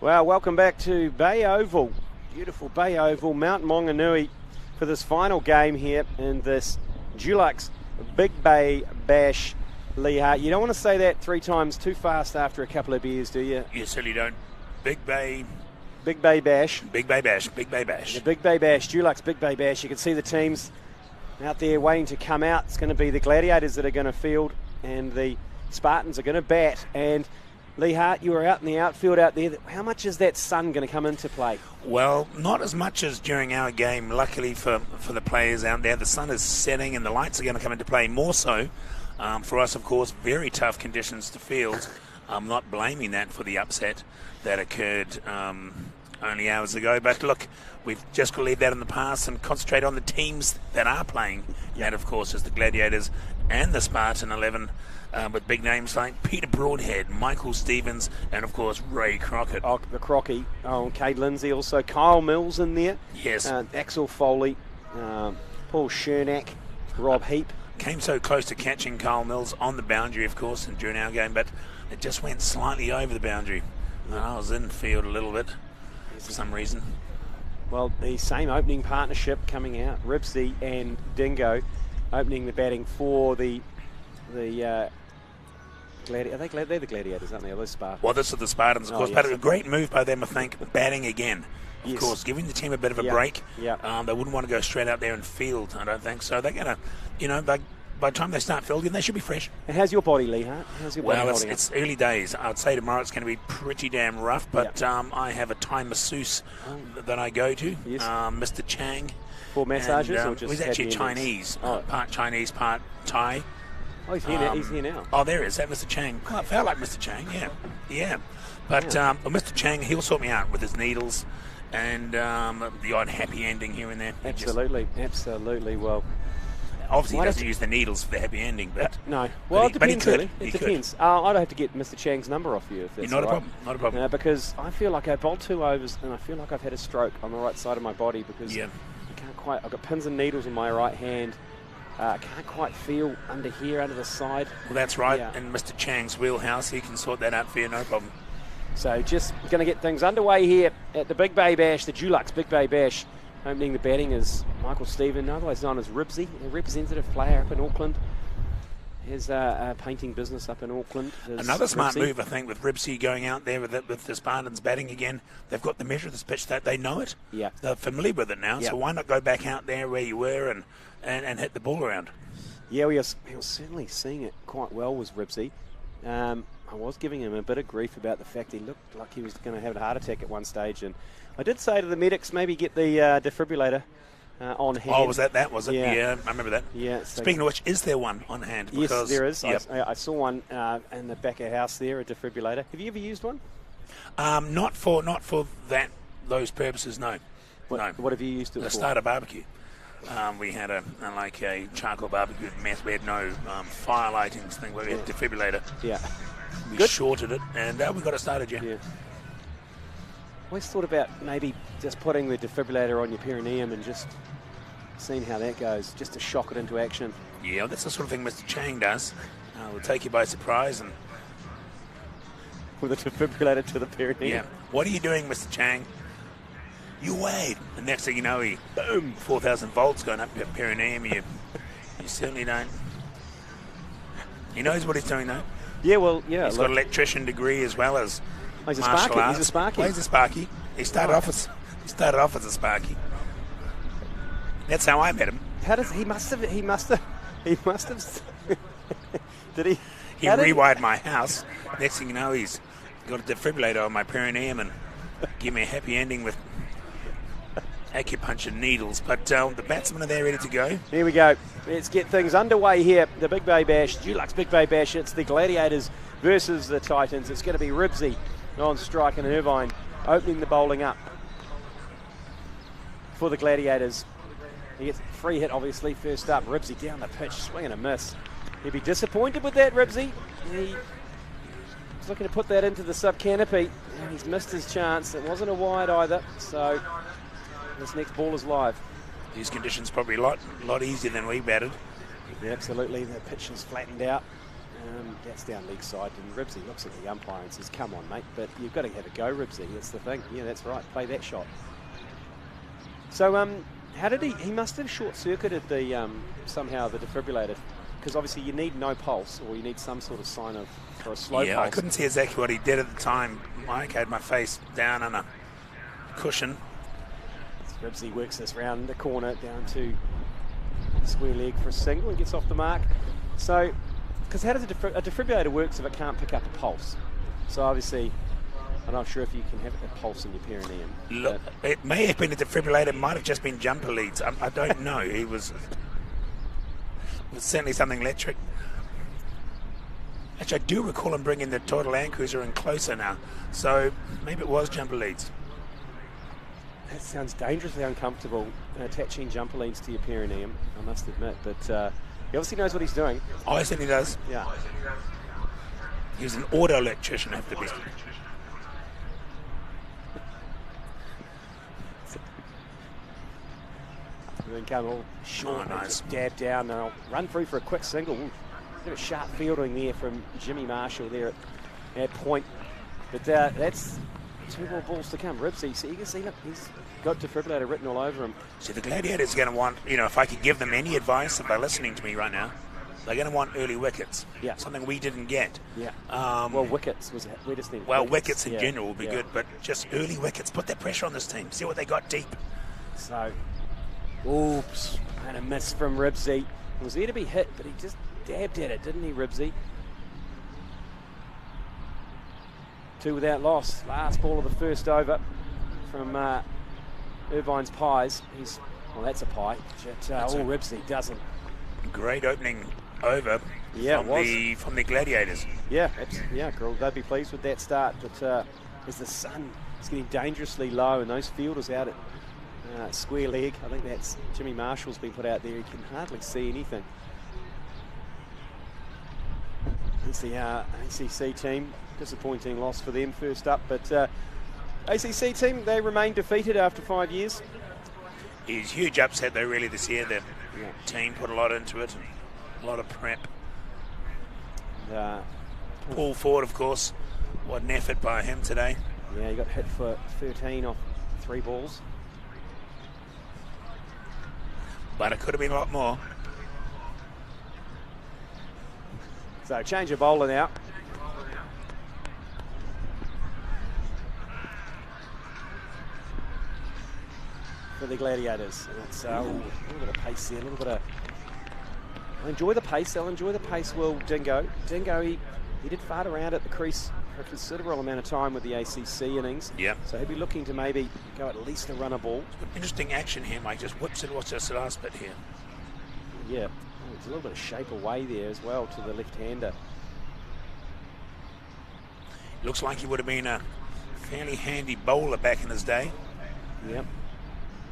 Well, welcome back to Bay Oval. Beautiful Bay Oval, Mount Maunganui, for this final game here in this Dulux Big Bay Bash. Lee Hart, you don't want to say that 3 times too fast after a couple of beers, do you? You certainly don't. Big Bay Bash. Big Bay Bash. Big Bay Bash. The Big Bay Bash, Dulux Big Bay Bash. You can see the teams out there waiting to come out. It's going to be the Gladiators that are going to field, and the Spartans are going to bat. And Lee Hart, you were out in the outfield out there. How much is that sun going to come into play? Well, not as much as during our game. Luckily for the players out there, the sun is setting and the lights are going to come into play more so. For us, of course, very tough conditions to field. I'm not blaming that for the upset that occurred only hours ago. But look, we've just got to leave that in the past and concentrate on the teams that are playing. That, of course, is the Gladiators and the Spartan 11. With big names like Peter Broadhead, Michael Stevens, and of course Ray Crockett. Oh, the Crocky. Oh, Cade Lindsay also. Kyle Mills in there. Yes. Axel Foley, Paul Schernak, Rob Heap. Came so close to catching Kyle Mills on the boundary, of course, and during our game, but it just went slightly over the boundary. And I was in field a little bit for some reason. Well, the same opening partnership coming out, Ribsy and Dingo, opening the batting for the they're the Gladiators, aren't they? Or those Spartans? Well, this is the Spartans, of course, but a great move by them, I think, batting again. Of course, giving the team a bit of a break. They wouldn't want to go straight out there and field, I don't think. So they're going to, by the time they start fielding, they should be fresh. And how's your body, Lee Hart? How's your body holding it's early days. I'd say tomorrow it's going to be pretty damn rough, but I have a Thai masseuse that I go to, Mr. Chang. For massages or just he's actually Chinese, part Chinese, part Thai. Oh, he's here now. He's here now. Oh, there is that Mr. Chang. Oh, I felt like Mr. Chang, yeah. But Mr. Chang, he'll sort me out with his needles and the odd happy ending here and there. Absolutely. Well, obviously he doesn't use the needles for the happy ending, but no. Well, it depends really. It depends. I'd have to get Mr. Chang's number off you if that's not a problem. Because I feel like I bowled 2 overs and I feel like I've had a stroke on the right side of my body because I can't quite. I've got pins and needles in my right hand. I can't quite feel under here, under the side. Well, that's right. In Mr. Chang's wheelhouse, he can sort that out for you, no problem. So just going to get things underway here at the Big Bay Bash, the Dulux Big Bay Bash. Opening the batting is Michael Stephen, otherwise known as Ribsy, a representative player up in Auckland. Here's a painting business up in Auckland. Another smart move, I think, with Ribsy going out there with the Spartans batting again. They've got the measure of this pitch, that they know it. Yeah. They're familiar with it now, so why not go back out there where you were and hit the ball around? Yeah, he was certainly seeing it quite well with Ribsy. I was giving him a bit of grief about the fact he looked like he was going to have a heart attack at one stage, and I did say to the medics, maybe get the defibrillator on hand. Oh, was that was it? Yeah, I remember that. Yeah. So speaking of which, is there one on hand? Yes, there is. Yep. I saw one in the back of the house there, a defibrillator. Have you ever used one? Not for those purposes, no. What have you used it for? The starter barbecue. We had a charcoal barbecue mess. We had no fire lighting thing. We had a defibrillator. Yeah. We shorted it, and we got it started, yeah. Always thought about maybe just putting the defibrillator on your perineum and just seeing how that goes, just to shock it into action. Yeah, that's the sort of thing Mr. Chang does. Will take you by surprise and with a defibrillator to the perineum. Yeah. What are you doing, Mr. Chang? You wait. The next thing you know, boom, 4,000 volts going up your perineum. You certainly don't. He knows what he's doing, though. Yeah, well, yeah. He's got an electrician degree as well as he's a martial Sparky. arts. He's a Sparky. Well, he's a Sparky. He started off as a Sparky. That's how I met him. How does he must have did he? He rewired my house. Next thing you know, he's got a defibrillator on my perineum and give me a happy ending with acupuncture needles. But the batsmen are there ready to go. Here we go. Let's get things underway here. The Big Bay Bash, Dulux Big Bay Bash. It's the Gladiators versus the Titans. It's going to be Ribsy on strike and Irvine opening the bowling up for the Gladiators. He gets a free hit, obviously, first up. Ribsy down the pitch, swing and a miss. He'd be disappointed with that, Ribsy. He was looking to put that into the sub-canopy, and he's missed his chance. It wasn't a wide either, so this next ball is live. These conditions probably a lot easier than we batted. Yeah, absolutely. The pitch is flattened out. That's down leg side, and Ribsy looks at the umpire and says, "Come on, mate, but you've got to have a go, Ribsy. That's the thing." Yeah, that's right. Play that shot. So, how did he must have short-circuited the somehow the defibrillator, because obviously you need no pulse, or you need some sort of sign of for a slow pulse. Yeah, I couldn't see exactly what he did at the time. Mike had my face down on a cushion. Ribsy works this round the corner down to square leg for a single and gets off the mark. So, because how does a defibrillator works if it can't pick up a pulse? So obviously, I'm not sure if you can have a pulse in your perineum. Look, it may have been a defibrillator, it might have just been jumper leads. I don't know. It was certainly something electric. Actually, I do recall him bringing the Total Land Cruiser in closer now. So maybe it was jumper leads. That sounds dangerously uncomfortable, attaching jumper leads to your perineum, I must admit. But he obviously knows what he's doing. Oh, I think he does. Yeah. He was an auto electrician, have to be. And then come all short, Oh, nice. just dab down, and I'll run through for a quick single. Ooh, bit of sharp fielding there from Jimmy Marshall there at point. But that's 2 more balls to come. Ribsy, so you can see, look, he's got defibrillator written all over him. So the Gladiators are going to want, if I could give them any advice, if they're listening to me right now, they're going to want early wickets. Yeah. Something we didn't get. Yeah. Well, wickets was we just need. Well, wickets in yeah, general would be good, but just early wickets. Put that pressure on this team. See what they got deep. So, oops, and a miss from Ribsy. It was there to be hit, but he just dabbed at it, didn't he, Ribsy? 2 without loss. Last ball of the first over from Irvine's Pies. Well, that's a pie. But, Ribsy doesn't. Great opening over from the Gladiators. Yeah, girl, they'd be pleased with that start. But as the sun is getting dangerously low and those fielders out at square leg, I think that's Jimmy Marshall's been put out there. He can hardly see anything. It's the ACC team. Disappointing loss for them first up, but ACC team, they remain defeated after 5 years. He's huge upset though really this year. The team put a lot into it, and a lot of prep. Paul Ford, of course, what an effort by him today. Yeah, he got hit for 13 off 3 balls. But it could have been a lot more. So change of bowler now. For the Gladiators. It's a little bit of pace there, a little bit of... They'll enjoy the pace, will Dingo. Dingo, he did fart around at the crease for a considerable amount of time with the ACC innings. Yeah. So he'll be looking to maybe go at least a run a ball. Interesting action here, Mike. Just whips it. What's this last bit here? Yeah. Oh, there's a little bit of shape away there as well to the left-hander. Looks like he would have been a fairly handy bowler back in his day. Yep.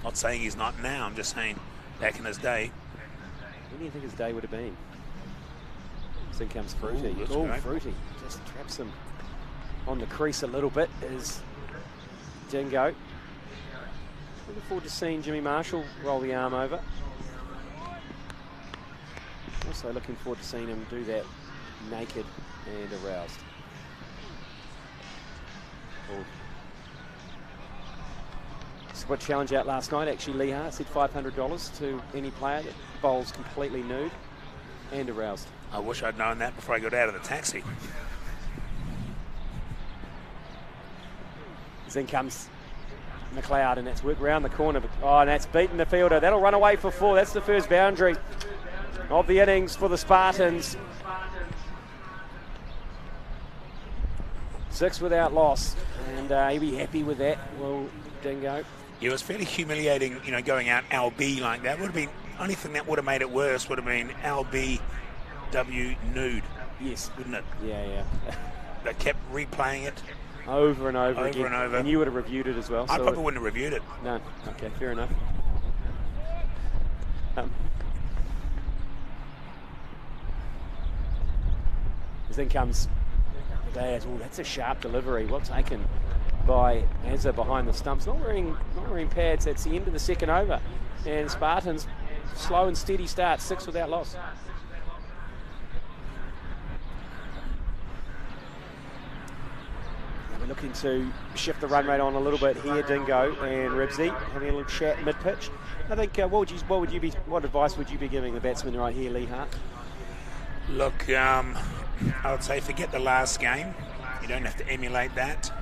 Not saying he's not now, I'm just saying back in his day. What do you think his day would have been? So in comes Fruity. Oh, Fruity just traps him on the crease a little bit as Dingo. Looking forward to seeing Jimmy Marshall roll the arm over. Also looking forward to seeing him do that naked and aroused. Squad challenge out last night. Actually, Lehar said $500 to any player that bowls completely nude and aroused. I wish I'd known that before I got out of the taxi. Then comes McLeod, and that's worked round the corner. And that's beaten the fielder. That'll run away for 4. That's the first boundary of the innings for the Spartans. 6 without loss, and he'll be happy with that. Will Dingo? It was fairly humiliating, going out LB like that. Would have been only thing that would have made it worse would have been LBW nude. Yes, wouldn't it? Yeah. They kept replaying it over and over again. And you would have reviewed it as well. I probably wouldn't have reviewed it. No. Okay, fair enough. Then comes Diaz. Oh, that's a sharp delivery. Well taken by Azza behind the stumps. Not wearing pads. That's the end of the second over. And Spartans, slow and steady start, 6 without loss. We're looking to shift the run rate on a little bit here, Dingo and Ribsy, having a little chat mid-pitch. I think, what advice would you be giving the batsman right here, Lee Hart? Look, I would say forget the last game. You don't have to emulate that.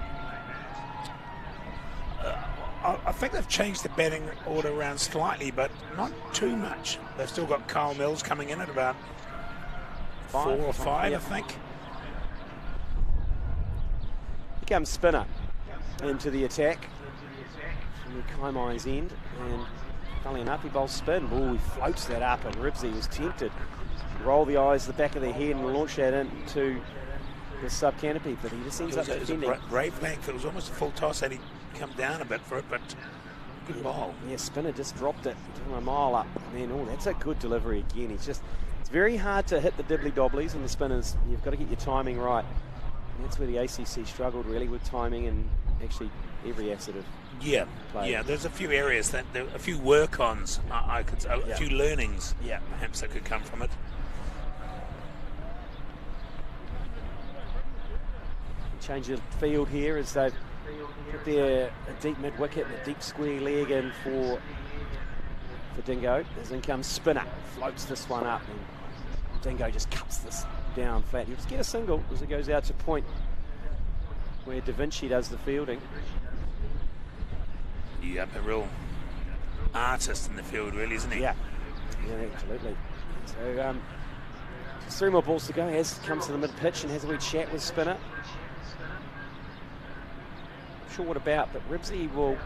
I think they've changed the batting order around slightly, but not too much. They've still got Kyle Mills coming in at about 4 or 5, yep. I think. Here comes Spinner into the attack from the Kaimai's end, and funnily enough, he bowls spin. Oh, he floats that up, and Ribsy was tempted to roll the eyes to the back of their head and launch that into the sub canopy, but he just ends up defending. It was a brave length. It was almost a full toss, and he come down a bit for it, but good ball. Yeah, Spinner just dropped it a mile up, and then, that's a good delivery again. It's very hard to hit the dibbly-dobblies and the spinners. You've got to get your timing right. And that's where the ACC struggled really with timing and actually every asset of play. Yeah, there's a few areas that a few work-ons, a few learnings, perhaps that could come from it. Change the field here as they've put their deep mid-wicket and a deep square leg in for Dingo. As in comes Spinner, floats this one up, and Dingo just cuts this down flat. He'll just get a single as it goes out to point where Da Vinci does the fielding. Yeah, a real artist in the field, really, isn't he? Yeah, absolutely. So, just 3 more balls to go. Has comes to the mid-pitch and has a wee chat with Spinner. Not sure what about, but Ribsy will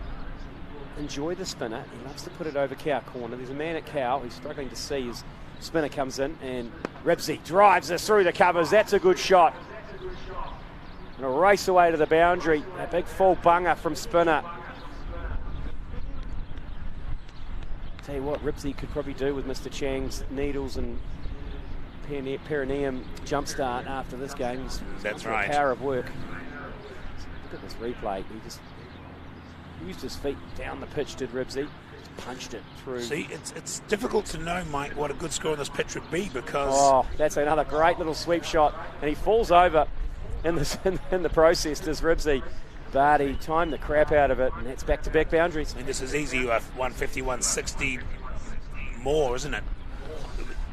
enjoy the spinner. He loves to put it over cow corner. There's a man at cow who's struggling to see as Spinner comes in, and Ribsy drives this through the covers. That's a good shot. And a race away to the boundary. A big full bunger from Spinner. Tell you what, Ribsy could probably do with Mr. Chang's needles and perineum jump start after this game. That's right. Power of work. Look at this replay. He just used his feet down the pitch, did Ribsy. Just punched it through. See, it's difficult to know, Mike, what a good score on this pitch would be because... Oh, that's another great little sweep shot. And he falls over in the process, does Ribsy. But he timed the crap out of it, and that's back-to-back boundaries. I mean, this is easy. You have 150, 160 more, isn't it?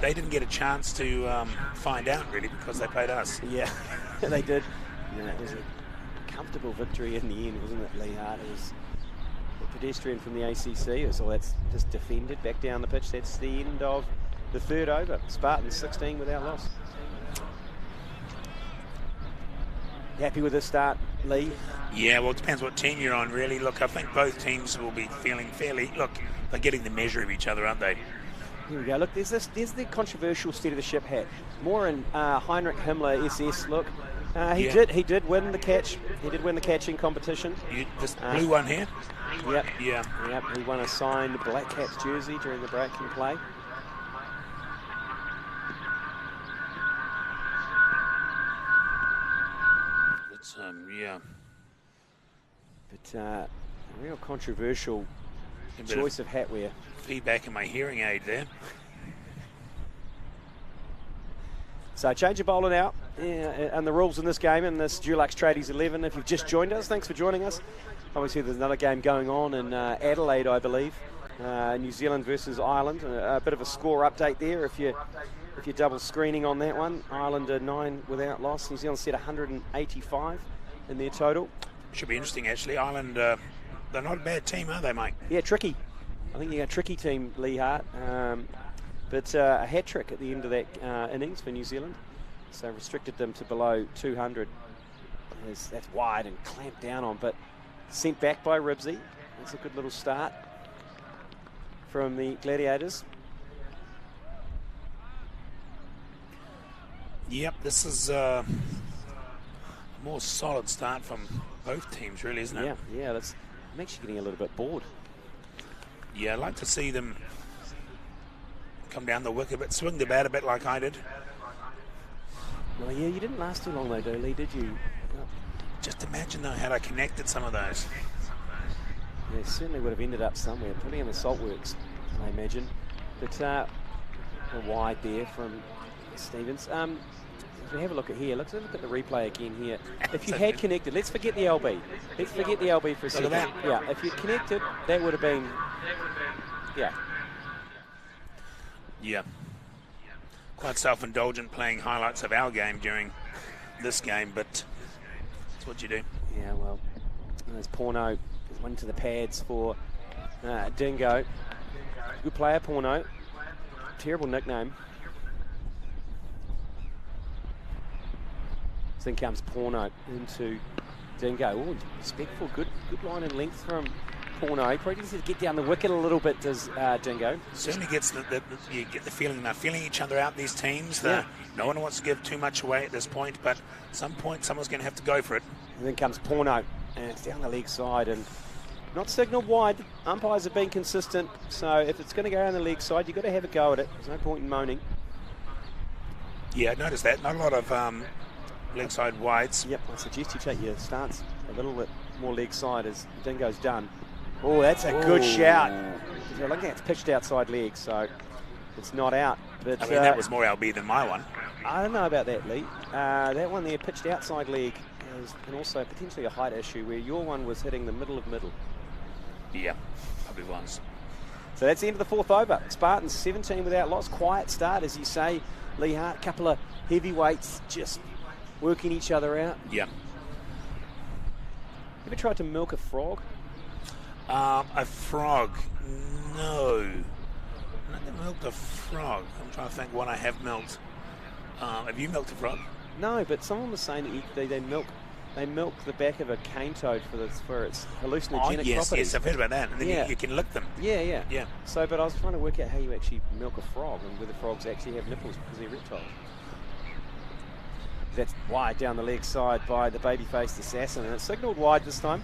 They didn't get a chance to find out, really, because they played us. Yeah, they did. Yeah, it was a comfortable victory in the end, wasn't it, Lee Hart? It was a pedestrian from the ACC, so that's just defended back down the pitch. That's the end of the third over. Spartans 16 without loss. Happy with this start, Lee? Yeah, well, it depends what team you're on, really. Look, I think both teams will be feeling fairly... Look, they're getting the measure of each other, aren't they? Here we go. Look, there's the controversial state of the ship hat. More in Heinrich Himmler SS look. He did win the catch. He did win the catching competition. This blue one here? Yep. Yeah. Yep. He won a signed Black Caps jersey during the breaking play. It's yeah. But a real controversial choice of hat wear. Feedback in my hearing aid there. So change of bowler now, and the rules in this game, in this Dulux Tradies 11. If you've just joined us, thanks for joining us. Obviously there's another game going on in Adelaide, I believe. New Zealand versus Ireland. A bit of a score update there if you're double screening on that one. Ireland are 9 without loss. New Zealand set 185 in their total. Should be interesting, actually. Ireland, they're not a bad team, are they, Mike? Yeah, tricky. I think they're a tricky team, Lee Hart. But a hat-trick at the end of that innings for New Zealand. So restricted them to below 200. That's wide and clamped down on, but sent back by Ribsy. That's a good little start from the Gladiators. Yep, this is a more solid start from both teams, really, isn't it? Yeah. I'm actually getting a little bit bored. Yeah, I'd like to see them come down the wicket a bit, swing the bat a bit like I did. Well, yeah, you didn't last too long though, Lee, did you? Just imagine though how I connected some of those. Yeah, certainly would have ended up somewhere, probably in the salt works, I imagine. But a wide there from Stevens. if we have a look at here, let's look at the replay again here. If you had connected, let's forget the LB. Let's forget the LB for a second. Yeah, if you connected, that would have been, yeah. Yeah. Quite self-indulgent playing highlights of our game during this game, but that's what you do. Yeah, well, there's Porno. There's one to the pads for Dingo. Good player, Porno. Terrible nickname. So then comes Porno into Dingo. Oh, respectful, good line and length from Porno. He probably needs to get down the wicket a little bit, does Dingo. Certainly gets you get the feeling they're feeling each other out, these teams. Yeah. No one wants to give too much away at this point, but at some point someone's going to have to go for it. And then comes Porno, and it's down the leg side and not signalled wide. Umpires have been consistent, so if it's going to go down the leg side, you've got to have a go at it. There's no point in moaning. Yeah, I noticed that. Not a lot of leg side wides. Yep, I suggest you take your stance a little bit more leg side as Dingo's done. Oh, that's a good shout. You're looking at it's pitched outside leg, so it's not out. But I mean, that was more LB than my one. I don't know about that, Lee. That one there pitched outside leg and also potentially a height issue where your one was hitting the middle of middle. Yeah, probably was. So that's the end of the fourth over. Spartans 17 without loss. Quiet start, as you say, Lee Hart. Couple of heavyweights just working each other out. Yeah. Ever tried to milk a frog? A frog? No. I've never milked a frog. I'm trying to think what I have milked. Have you milked a frog? No, but someone was saying that they milk the back of a cane toad for its hallucinogenic properties. Yes, I've heard about that. And then you can lick them. Yeah. Yeah. So, but I was trying to work out how you actually milk a frog and whether frogs actually have nipples because they're reptiles. That's wide down the leg side by the baby-faced assassin, and it's signalled wide this time.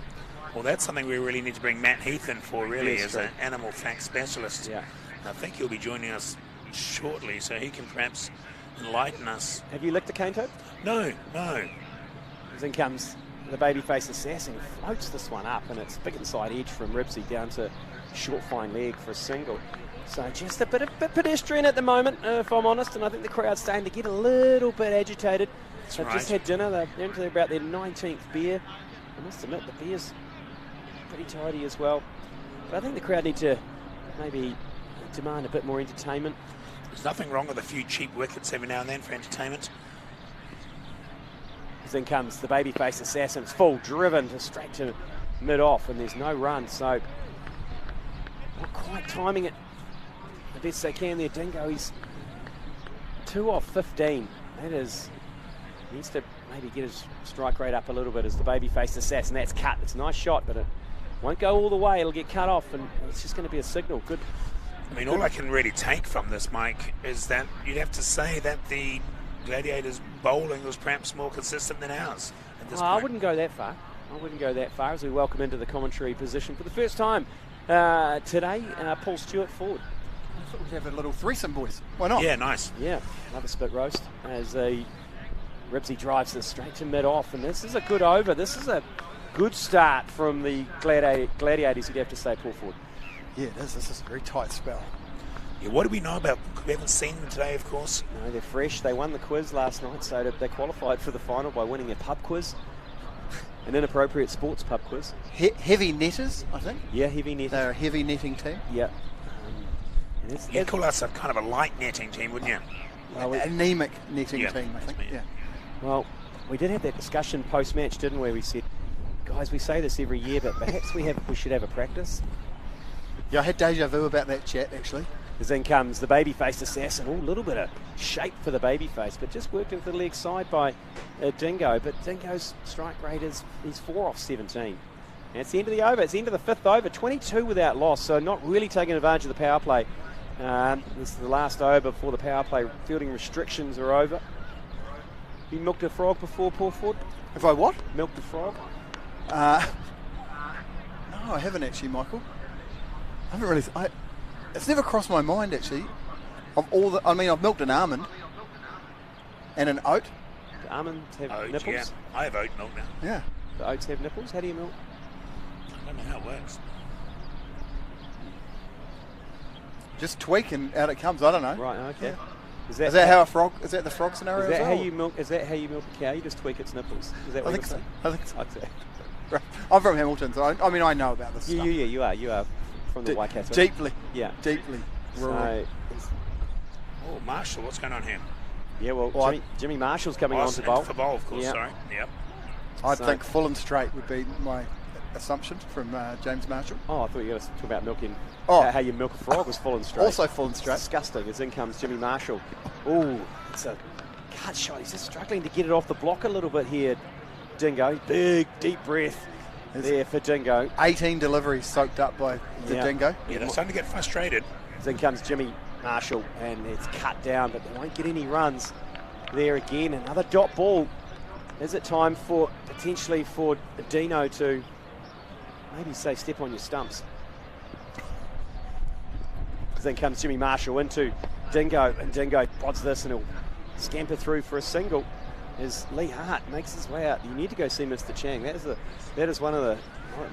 Well, that's something we really need to bring Matt Heath in for, really, Yes, as true. an animal fact specialist. Yeah. And I think he'll be joining us shortly, so he can perhaps enlighten us. Have you licked a cane toad? No. Then comes the baby-faced assassin, floats this one up, and it's big inside edge from Ribsy down to short fine leg for a single. So just a bit pedestrian at the moment, if I'm honest, and I think the crowd's starting to get a little bit agitated. They've just had dinner. They're into about their 19th beer. I must admit, the beer's pretty tidy as well. But I think the crowd need to maybe demand a bit more entertainment. There's nothing wrong with a few cheap wickets every now and then for entertainment. Then comes the baby-faced assassin. It's full driven to straight to mid-off, and there's no run. So not quite timing it the best they can there. Dingo, he's 2 off 15. That is... needs to maybe get his strike rate up a little bit as the baby-faced assassin. That's cut. It's a nice shot, but it won't go all the way. It'll get cut off, and it's just going to be a signal. Good. I mean, all I can really take from this, Mike, is that you'd have to say that the Gladiators' bowling was perhaps more consistent than ours at this point. I wouldn't go that far. As we welcome into the commentary position for the first time today, Paul Stewart forward. I thought we'd have a little threesome, boys. Why not? Yeah, nice. Yeah, another spit roast as Ribsy drives this straight to mid-off, and this is a good over. This is a good start from the Gladiators, you'd have to say, Paul Ford. Yeah, it is. This is a very tight spell. Yeah, what do we know about them? We haven't seen them today, of course. No, they're fresh. They won the quiz last night, so they qualified for the final by winning a pub quiz, an inappropriate sports pub quiz. Heavy netters, I think. Yeah, heavy netting. They're a heavy netting team. Yeah. You'd call us a kind of a light netting team, wouldn't you? Well, anemic netting team, I think. Yeah. Well, we did have that discussion post-match, didn't we? We said, guys, we say this every year, but perhaps we should have a practice. Yeah, I had deja vu about that chat, actually. As in comes the baby-faced assassin. Oh, a little bit of shape for the baby-face, but just worked into the leg side by Dingo. But Dingo's strike rate is 4 off 17. And it's the end of the over. It's the end of the fifth over. 22 without loss, so not really taking advantage of the power play. This is the last over before the power play fielding restrictions are over. You milked a frog before, Paul Ford? Have I what? Milked a frog? No, I haven't actually, Michael. I haven't really... It's never crossed my mind, actually. I've milked an almond and an oat. Do almonds have nipples? Yeah. I have oat milk now. Yeah. Do oats have nipples? How do you milk? I don't know how it works. Just tweak and out it comes. I don't know. Right, okay. Is that how a frog? Is that the frog scenario? Is that as how well? you milk? Is that how you milk a cow? You just tweak its nipples. Is that what I think you're so. saying? I think so. I'd say. Right. I'm from Hamilton, so I mean I know about this stuff. You are from the Waikato. Deeply. Yeah. Deeply. rural. Oh, Marshall, what's going on here? Yeah, well, Jimmy Marshall's coming on to bowl. For bowl, of course, Yep. sorry. Yep. I think full and straight would be my assumption from James Marshall. Oh, I thought you were going to talk about milking. Oh. How you milk a frog was full and straight. Also full and straight. Disgusting. As in comes Jimmy Marshall. Oh, it's a cut shot. He's just struggling to get it off the block a little bit here. Dingo. Big, deep breath there for Dingo. 18 deliveries soaked up by the Dingo. Yeah, they're starting to get frustrated. As in comes Jimmy Marshall, and it's cut down, but they won't get any runs there again. Another dot ball. Is it time for potentially for Dino to maybe say step on your stumps? Then comes Jimmy Marshall into Dingo, and Dingo pods this and he'll scamper through for a single as Lee Hart makes his way out. You need to go see Mr. Chang. That is one of the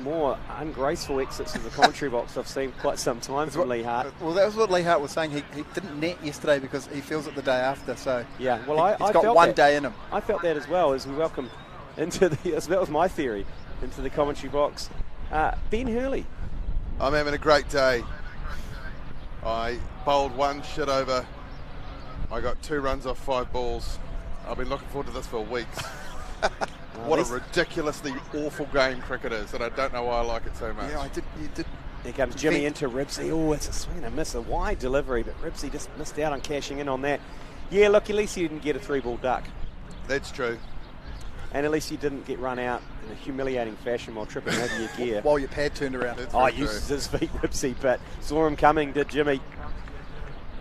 more ungraceful exits of the commentary box I've seen quite some time from Lee Hart. Well, that was what Lee Hart was saying. He didn't net yesterday because he feels it the day after. So yeah, well, he's got one day in him. I felt that as well as we welcome into the. That was my theory into the commentary box. Ben Hurley. I'm having a great day. I bowled one shit over. I got 2 runs off 5 balls. I've been looking forward to this for weeks. What a ridiculously awful game cricket is, and I don't know why I like it so much. Yeah, you did. Here comes Jimmy into Ribsy. Oh, it's a swing and a miss, a wide delivery, but Ribsy just missed out on cashing in on that. Yeah, look, at least you didn't get a 3-ball duck. That's true. And at least you didn't get run out in a humiliating fashion while tripping over your gear. While your pad turned around. Uses his feet, Ribsy, but saw him coming, did Jimmy.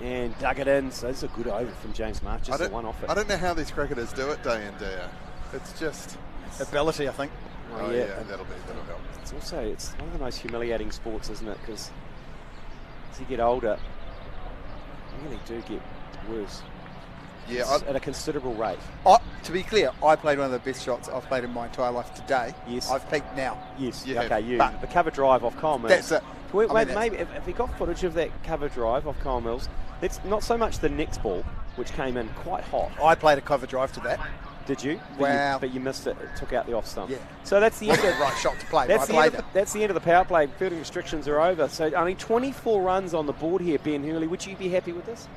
And dug it in, so it's a good over from James March, just a one off it. I don't know how these cricketers do it day in, day out. It's just ability, I think. Oh yeah, that'll help. It's one of the most humiliating sports, isn't it? Because as you get older, you really do get worse. Yeah, at a considerable rate. To be clear, I played one of the best shots I've played in my entire life today. Yes. I've peaked now. Yes. You okay. have. But the cover drive off Kyle Mills. That's it. Maybe if we got footage of that cover drive off Kyle Mills, it's not so much the next ball, which came in quite hot. I played a cover drive to that. Did you? Wow. But you missed it. It took out the off stump. Yeah. So that's the end of the right shot to play. That's the end of the power play. Fielding restrictions are over. So only 24 runs on the board here, Ben Hurley. Would you be happy with this?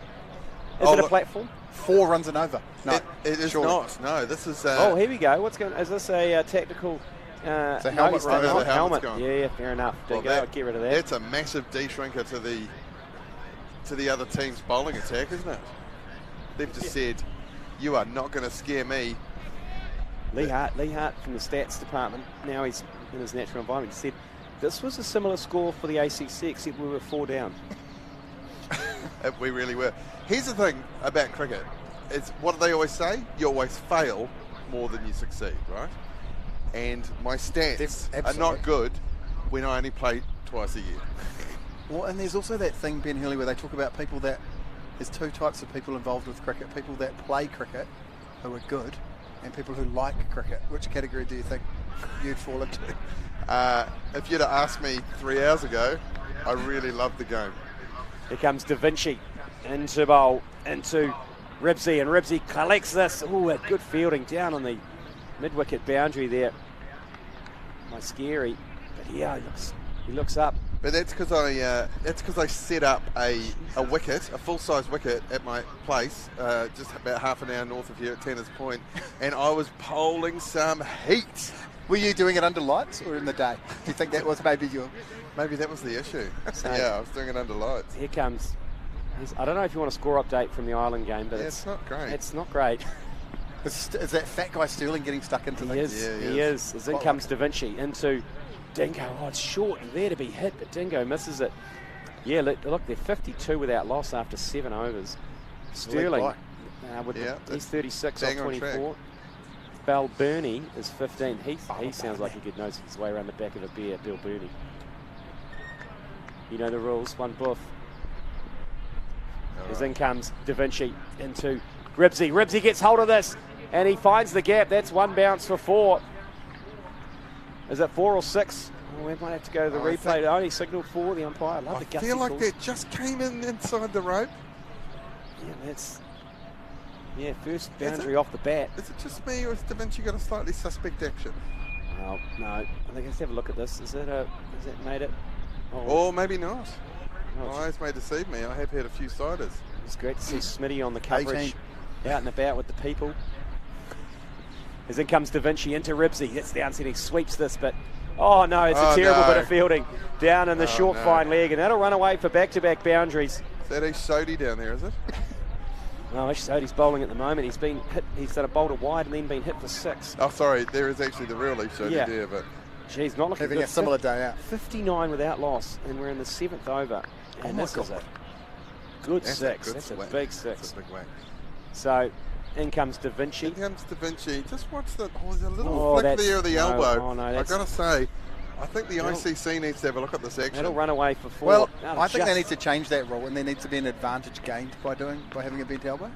Is it a platform? 4 runs and over. No, it is surely not. No, this is. Oh, here we go. What's going? Is this a tactical? It's a helmet run. The helmet. Yeah, fair enough. Get rid of that. That's a massive de-shrinker to the other team's bowling attack, isn't it? They've just said, "You are not going to scare me." Lee Hart from the stats department. Now he's in his natural environment. He said, "This was a similar score for the ACC, except we were 4 down." We really were. Here's the thing about cricket: it's what do they always say? You always fail more than you succeed, right? And my stats are not good when I only play twice a year. Well, and there's also that thing, Ben Hurley, where they talk about people that there's 2 types of people involved with cricket: people that play cricket, who are good, and people who like cricket. Which category do you think you'd fall into? If you'd have asked me 3 hours ago, I really loved the game. Here comes Da Vinci into bowl, into Ribsy, and Ribsy collects this. Oh, good fielding down on the mid-wicket boundary there. My scary, but yeah, he looks up. But that's because I set up a wicket, a full-size wicket at my place, just about half an hour north of here at Tanner's Point, and I was bowling some heat. Were you doing it under lights or in the day? Do you think that was maybe that was the issue? Yeah, I was doing it under lights. Here comes. I don't know if you want a score update from the Ireland game, but it's not great. It's not great. Is that fat guy Sterling getting stuck into things? He is. As in comes Da Vinci into Dingo. Oh, it's short and there to be hit, but Dingo misses it. Yeah, look, they're 52 without loss after 7 overs. Sterling, he's 36 off 24. Balburney is 15. He sounds like he could nose his way around the back of a bear, Bill Burney. You know the rules, 1 boof. As in comes Da Vinci into Ribsy. Ribsy gets hold of this, and he finds the gap. That's 1 bounce for 4. Is it 4 or 6? Oh, we might have to go to the replay. Only signalled 4, the umpire. I love the gutsy feel like calls. that just came in inside the rope. Yeah, that's Yeah, first boundary off the bat. Is it just me, or has Da Vinci got a slightly suspect action? Oh, no. I think let's have a look at this. Has it made it? Or maybe not. Oh, My eyes may deceive me. I have had a few siders. It's great to see Smitty on the coverage, 18. out and about with the people. As in comes Da Vinci into Ribsy. That's downset. He sweeps this, but oh no, it's a terrible bit of fielding down in the short fine leg, and that'll run away for back-to-back boundaries. Is that Ish Sodhi down there, is it? No, Ish Sodhi's bowling at the moment. He's been hit. He's done a boulder wide and then been hit for 6. Oh, sorry. There is actually the real Ish Sodhi there, but Geez, not looking Having good. a similar day out. 59 without loss, and we're in the 7th over. And my this is God. a good that's 6. a good That's swing. a big That's 6. a big whack. So, in comes Da Vinci. Here comes Da Vinci. Just watch the. Oh, there's a little Oh, flick that's- there of the no, elbow. oh, no, I've that's- got to say, I think the That'll- ICC needs to have a look at this action. That'll run away for 4. Well, That'll I think they need just- to change that rule, and there needs to be an advantage gained by having a bent elbow.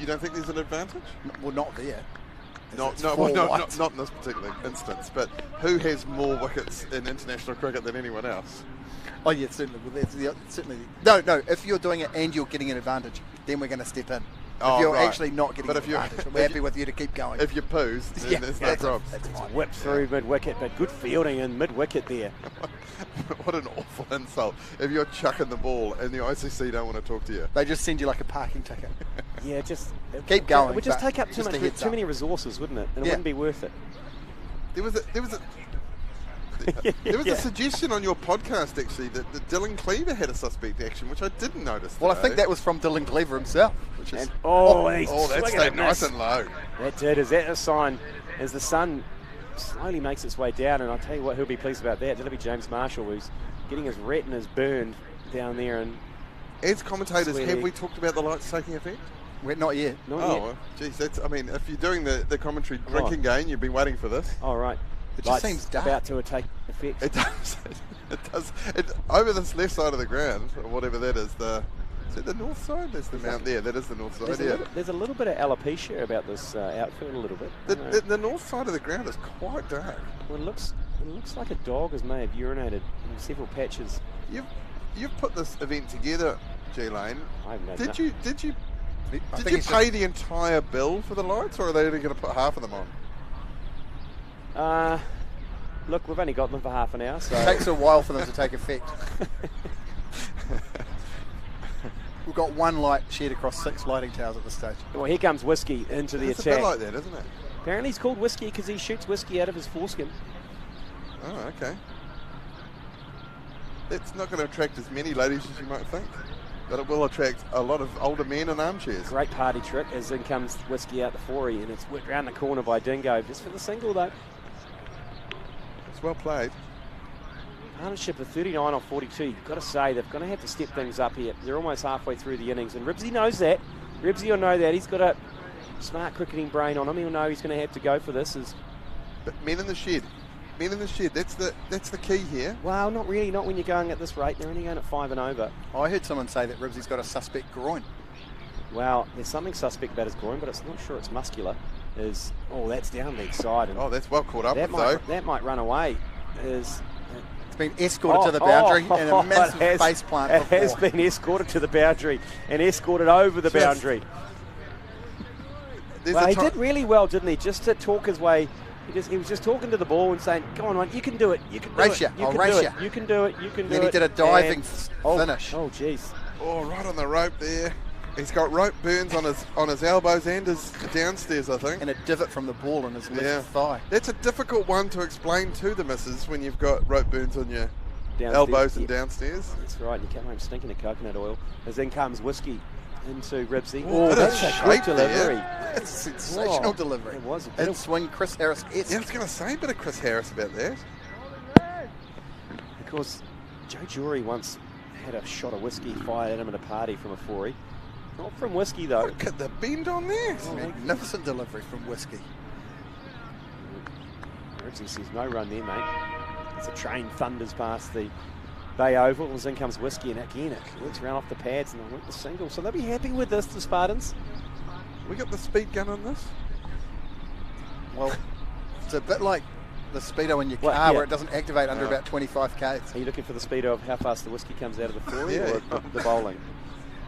You don't think there's an advantage? Well, not there. No, It's no, four well, no, whites. not in this particular instance. But who has more wickets in international cricket than anyone else? Oh yeah, certainly. Well, certainly. No. If you're doing it and you're getting an advantage, then we're going to step in. Oh, if you're right. actually not getting But an if you're- advantage, we're happy with you to keep going. If you poos, then Yeah, there's no that's problem. That's fine. Whip through mid-wicket, but good fielding in mid-wicket there. What an awful insult. If you're chucking the ball and the ICC don't want to talk to you. They just send you like a parking ticket. Yeah, just Keep going, It would just but take up just a heads too up. many resources, wouldn't it? And it Yeah. wouldn't be worth it. There was Yeah. a suggestion on your podcast actually that Dylan Cleaver had a suspect action, which I didn't notice. Well, I today. think that was from Dylan Cleaver himself, which is And, he's Oh, that swinging stayed and nice missed. and low. That did. Is that a sign as the sun slowly makes its way down? And I'll tell you what, who'll be pleased about that. That'll be James Marshall, who's getting his retinas burned down there. And As commentators, Sweaty. have we talked about the lights taking effect? we're not yet. not Oh, yet. well, geez, that's. I mean, if you're doing the commentary drinking game, you've been waiting for this. All right. It just Lights seems dark. about to take effect. It does. It does. Over this left side of the ground, or whatever that is. Is it the north side? There's the mount there. That is the north side. There's a little bit of alopecia about this outfield, a little bit. The north side of the ground is quite dark. Well, it looks like a dog may have urinated in several patches. You've put this event together, G Lane. I have no Did you I think it's pay the entire bill for the lights, or are they only going to put half of them on? Look, we've only got them for half an hour, so It takes a while for them to take effect. We've got one light shared across 6 lighting towers at this stage. well, here comes Whiskey into the It's a bit attack. like that, isn't it? Apparently, he's called Whiskey because he shoots whiskey out of his foreskin. Oh, okay. It's not going to attract as many ladies as you might think, but it will attract a lot of older men in armchairs. Great party trick as in comes Whiskey out the 4-y, and it's whipped round the corner by Dingo just for the single though. It's well played. Partnership of 39 on 42. You've got to say they're going to have to step things up here. They're almost halfway through the innings, and Ribsy knows that. Ribsy will know that. He's got a smart cricketing brain on him. He'll know he's going to have to go for this. But men in the shed. Men in the shed. That's the key here. Well, not really. Not when you're going at this rate. They're only going at 5 and over. I heard someone say that Ribsy's got a suspect groin. Well, there's something suspect about his groin, but it's not sure it's muscular. That's down leg side, and Oh, that's well caught up with, though. that might run away. It's been escorted to the boundary and a massive face plant. It has been escorted to the boundary and escorted over the Just- boundary. There's Well, a he ti- did really well, didn't he? Just to talk his way. He was just talking to the ball and saying, "Go on, mate, you can do it. You can do Race it. ya, I'll can race do ya." it. You can do it. You can do Then it." he did a diving And- finish. Oh, jeez. Oh, right on the rope there. He's got rope burns on his elbows and his downstairs, I think. And a divot from the ball in his left Yeah. thigh. That's a difficult one to explain to the missus when you've got rope burns on your Downstairs, elbows and yeah. downstairs. That's right. And you come home stinking of coconut oil. As in comes Whiskey into Ribsy. Oh, That's that's a great shape there. delivery. It's a sensational Oh, delivery. it was a bit In of- swing Chris Harris-esque. Yeah, I was going to say a bit of Chris Harris about that. Of course, Joe Jury once had a shot of whiskey fired at him at a party from a 4-y. Not from Whiskey, though. Look at the bend on there. Magnificent delivery from Whiskey. Ribsy says no run there, mate. As a train thunders past the Bay Oval. As in comes Whiskey, and again it works around off the pads and they went the single. So they'll be happy with this, the Spartans. We got the speed gun on this. Well, it's a bit like the speedo in your car Well, yeah. where it doesn't activate under No. about 25 k's. Are you looking for the speed of how fast the Whiskey comes out of the 4-y Yeah. or the bowling?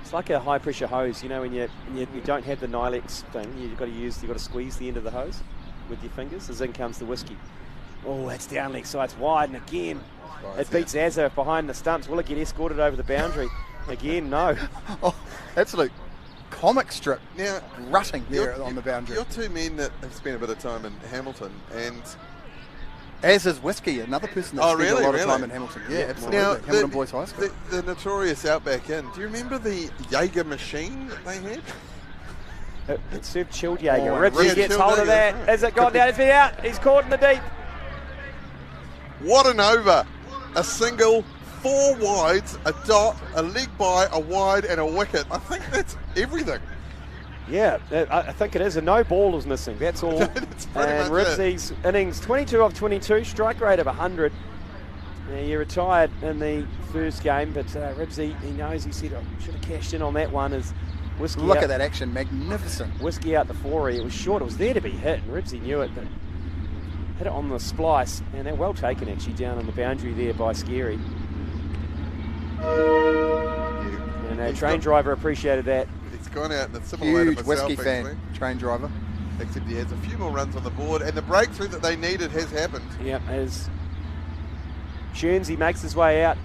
It's like a high pressure hose, when you don't have the Nylex thing, you've got to squeeze the end of the hose with your fingers, as in comes the whiskey. Oh, that's down leg side, it's wide, and again, it beats Azza behind the stumps. Will it get escorted over the boundary? Again, no. Oh, absolute comic strip. Now, rutting there on the boundary. You're two men that have spent a bit of time in Hamilton, and as is Whiskey, another person that spent a lot of time in Hamilton. Yeah, absolutely. Now, Hamilton Boys High School. The notorious Outback Inn. Do you remember the Jaeger machine that they had? It served chilled Jaeger. Oh, Ripsy really gets chilled hold of Jaeger, that. right. Has it gone down? It's been out. He's caught in the deep. What an over! A single, 4 wides, a dot, a leg by, a wide, and a wicket. I think that's everything. Yeah, I think it is. A no ball is missing. That's all. That's pretty And much Ripsy's innings, 22 of 22, strike rate of 100. He retired in the first game, but Ripsy, he knows. He said, I should have cashed in on that one. As Whiskey Look out, at that action, magnificent. Whiskey out the 4. It was short. It was there to be hit, and Ripsy knew it, but hit it on the splice, and they're well taken actually down on the boundary there by Scary. And a train driver appreciated that. He's gone out and assimilated Huge myself, Whiskey actually. fan, train driver. Except he has a few more runs on the board, and the breakthrough that they needed has happened. Yep, as Shernsey makes his way out,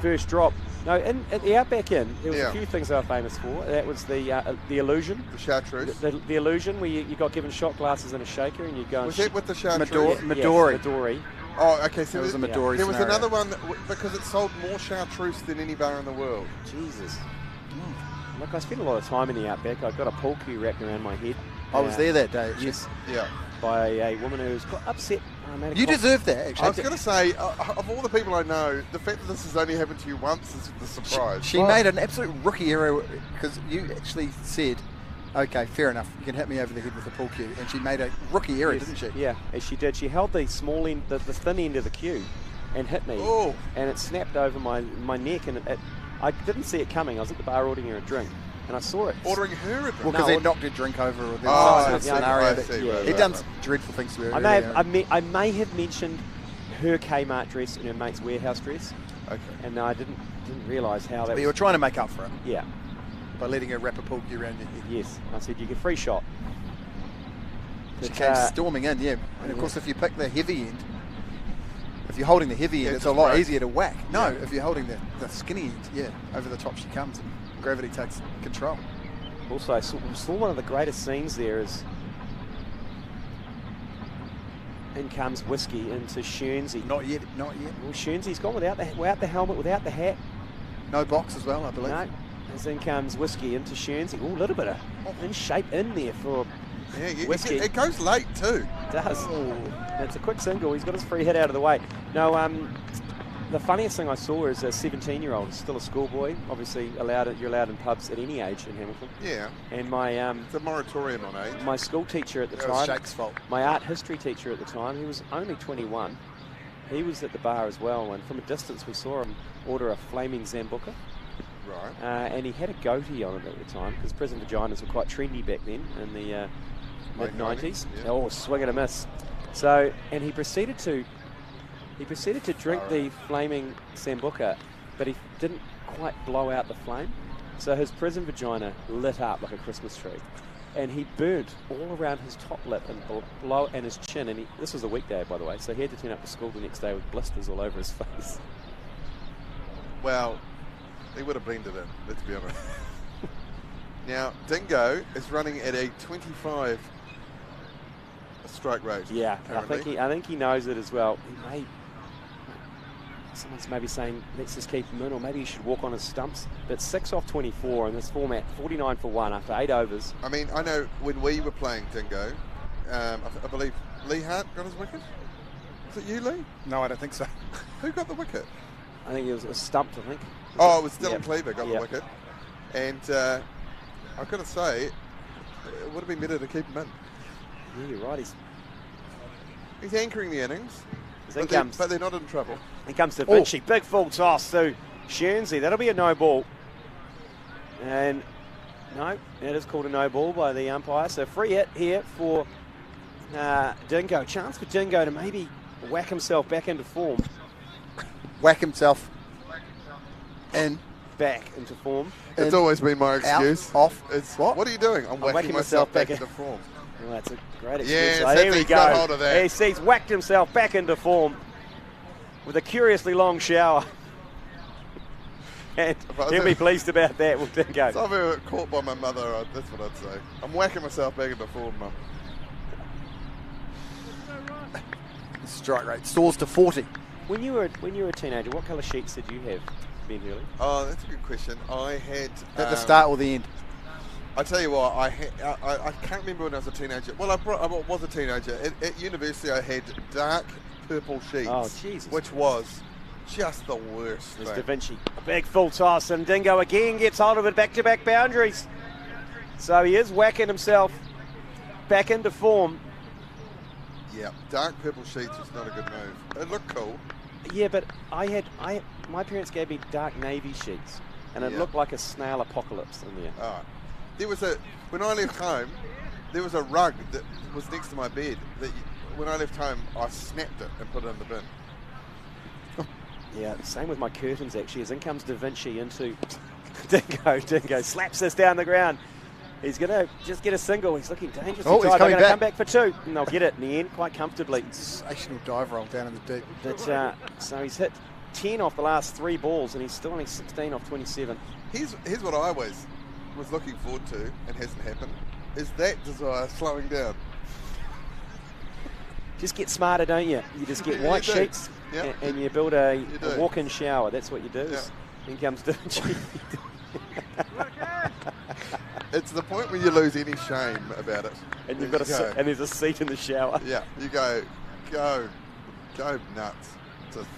first drop. No, at the Outback Inn, there was a few things they were famous for. That was the illusion. The chartreuse. The illusion where you got given shot glasses and a shaker and you go Was and that with the chartreuse? Midori. Yes, Midori. Oh, okay. So That was a Midori there was scenario. another one because it sold more chartreuse than any bar in the world. Jesus. Look, I spent a lot of time in the Outback. I got a pool cue wrapped around my head. I was there that day. Actually. Yes, Yeah. by a woman who was quite upset. You deserve that, actually. I was going to say, of all the people I know, the fact that this has only happened to you once is the surprise. She made an absolute rookie error because you actually said, okay, fair enough, you can hit me over the head with a pool cue. And she made a rookie error, didn't she? Yeah, as she did. She held the small end, the thin end of the cue and hit me. Oh. And it snapped over my neck. And I didn't see it coming. I was at the bar ordering her a drink. And I saw it. Ordering her a drink? Well, because they knocked her drink over. Or there Oh, was I some see, scenario I that see, right, he'd done right. dreadful things to her. I may have mentioned her Kmart dress and her mate's warehouse dress. Okay. And I didn't realise how that But was. you were trying to make up for it Yeah. by letting her wrap a pool cue around your head. Yes. I said, you get free shot. She But, came storming in, yeah. And of yeah. course, if you pick the heavy end, if you're holding the heavy end, Yeah, it's just a lot break. easier to whack. No, Yeah. if you're holding the skinny end, yeah, over the top she comes and gravity takes control. Also, I saw one of the greatest scenes there is in comes Whiskey into Shernsey. Not yet, not yet. Well, Shernsey's gone without the helmet, without the hat. No box as well, I believe. No. As in comes Whiskey into Shernsey. Oh, a little bit of in shape in there for Yeah, Whiskey. it goes late too. does. It's a quick single. He's got his free hit out of the way. No, the funniest thing I saw is a 17-year-old, still a schoolboy. Obviously, you're allowed in pubs at any age in Hamilton. Yeah. And my It's a moratorium on age. my school teacher at the That was time, Shake's fault. my art history teacher at the time, he was only 21. He was at the bar as well, and from a distance we saw him order a flaming Zambuca. Right. And he had a goatee on it at the time because prison vaginas were quite trendy back then in the Late mid-90s. 90s, yeah. Oh, swing and a miss. So, and he proceeded to drink the flaming Sambuca, but he didn't quite blow out the flame. So his prison vagina lit up like a Christmas tree. And he burnt all around his top lip and below and his chin. And this was a weekday, by the way, so he had to turn up to school the next day with blisters all over his face. Well, he would have blended in, let's be honest. Now, Dingo is running at a 25 strike rate. Yeah, currently. I think he knows it as well. Someone's maybe saying, let's just keep him in, or maybe he should walk on his stumps. But 6 off 24 in this format, 49 for 1 after 8 overs. I mean, I know when we were playing Dingo, I believe Lee Hart got his wicket. Was it you, Lee? No, I don't think so. Who got the wicket? I think it was stumped, I think. Oh, it was Dylan Yep. Cleaver got the Yep. wicket. And I've got to say, it would have been better to keep him in. Yeah, you're right. He's anchoring the innings, Then comes, but they're not in trouble. in comes Da Vinci. Big full toss to Shernsey. That'll be a no ball. And no, it is called a no ball by the umpire. So free hit here for Dingo. Chance for Dingo to maybe whack himself back into form. Whack himself in. back into form. It's always been my excuse. Out, off. It's, What? what are you doing? I'm whacking myself back into form. Well, that's a great excuse. Yes, So that's here it. we He's got go. hold of that. He's whacked himself back into form with a curiously long shower. And he'll be pleased about that, will Dingo. If I were caught by my mother, that's what I'd say. I'm whacking myself back into form, Mum. Strike rate soars to 40. When you were a teenager, what colour sheets did you have, Ben Hurley? Oh, that's a good question. I had... At the start or the end? I tell you what, I can't remember when I was a teenager. Well, I was a teenager. At university, I had dark purple sheets. Oh, Jesus. Which was just the worst There's thing. Da Vinci. A big full toss, and Dingo again gets hold of it, back-to-back boundaries. So he is whacking himself back into form. Yeah, dark purple sheets was not a good move. It looked cool. Yeah, but my parents gave me dark navy sheets, and it Yeah. looked like a snail apocalypse in there. Oh. When I left home, there was a rug that was next to my bed that when I left home, I snapped it and put it in the bin. Yeah, same with my curtains actually. As in comes Da Vinci into Dingo. Dingo slaps this down the ground. He's going to just get a single. He's looking dangerously Oh, he's tight. They're coming going to back. come back for two. And they'll get it in the end quite comfortably. Sensational dive roll down in the deep. But, so he's hit 10 off the last 3 balls, and he's still only 16 off 27. Here's what I always was looking forward to and hasn't happened, is that desire slowing down. Just get smarter, don't you? You just get You white do. sheets Yeah. and you build a do. walk-in shower. That's what you do. Yeah. In comes Da Vinci. It's the point where you lose any shame about it. And you've There got you go. and there's a seat in the shower. Yeah, you go nuts. Just,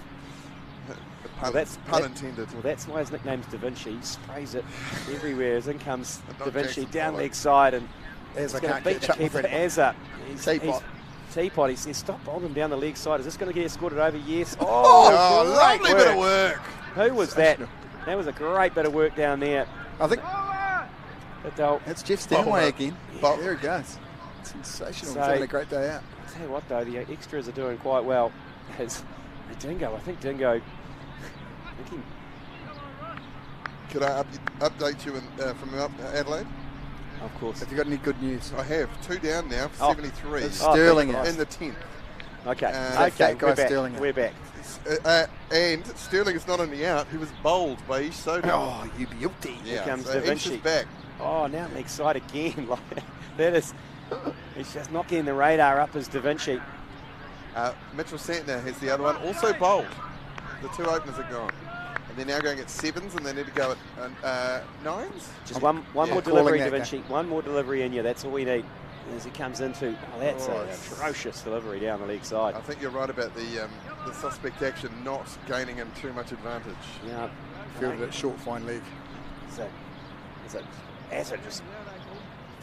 pun intended. Well, that's why his nickname's Da Vinci. He sprays it everywhere. As in comes Not Da Vinci Jackson down Pollock. leg side, and As he's I going can't to beat the catch up with keeper. it. Azza. Teapot. He says, stop bowling down the leg side. Is this going to get escorted over? Yes. Oh, great lovely bit of work. Who was that? That was a great bit of work down there. I think But they'll, that's Jeff Stanway again. Bowler. There he goes. Sensational. So- He's having a great day out. I'll tell you what, though, the extras are doing quite well. As Dingo, I think Dingo. Could I update you from Adelaide? Of course. Have you got any good news? I have 2 down now for Oh. 73 It's Sterling thank out. in the 10th. Okay. that Okay. fat guy We're back. Sterling. We're back. And Sterling is not only out, he was bowled by Ish Soda. Oh, you beauty. yeah, comes so Da Ish Vinci. is back. Oh, now leg side again. Like, that is. He's just not getting the radar up as Da Vinci. Mitchell Santner has the other one, also bowled. The 2 openers are gone. And they're now going at 7s, and they need to go at 9s. Just one more calling delivery, that Da Vinci. One more delivery in you. That's all we need. As he comes into, that's Oh, an atrocious delivery down the leg side. I think you're right about the suspect action not gaining him too much advantage. Yeah. Fielded it short, fine leg. Azza just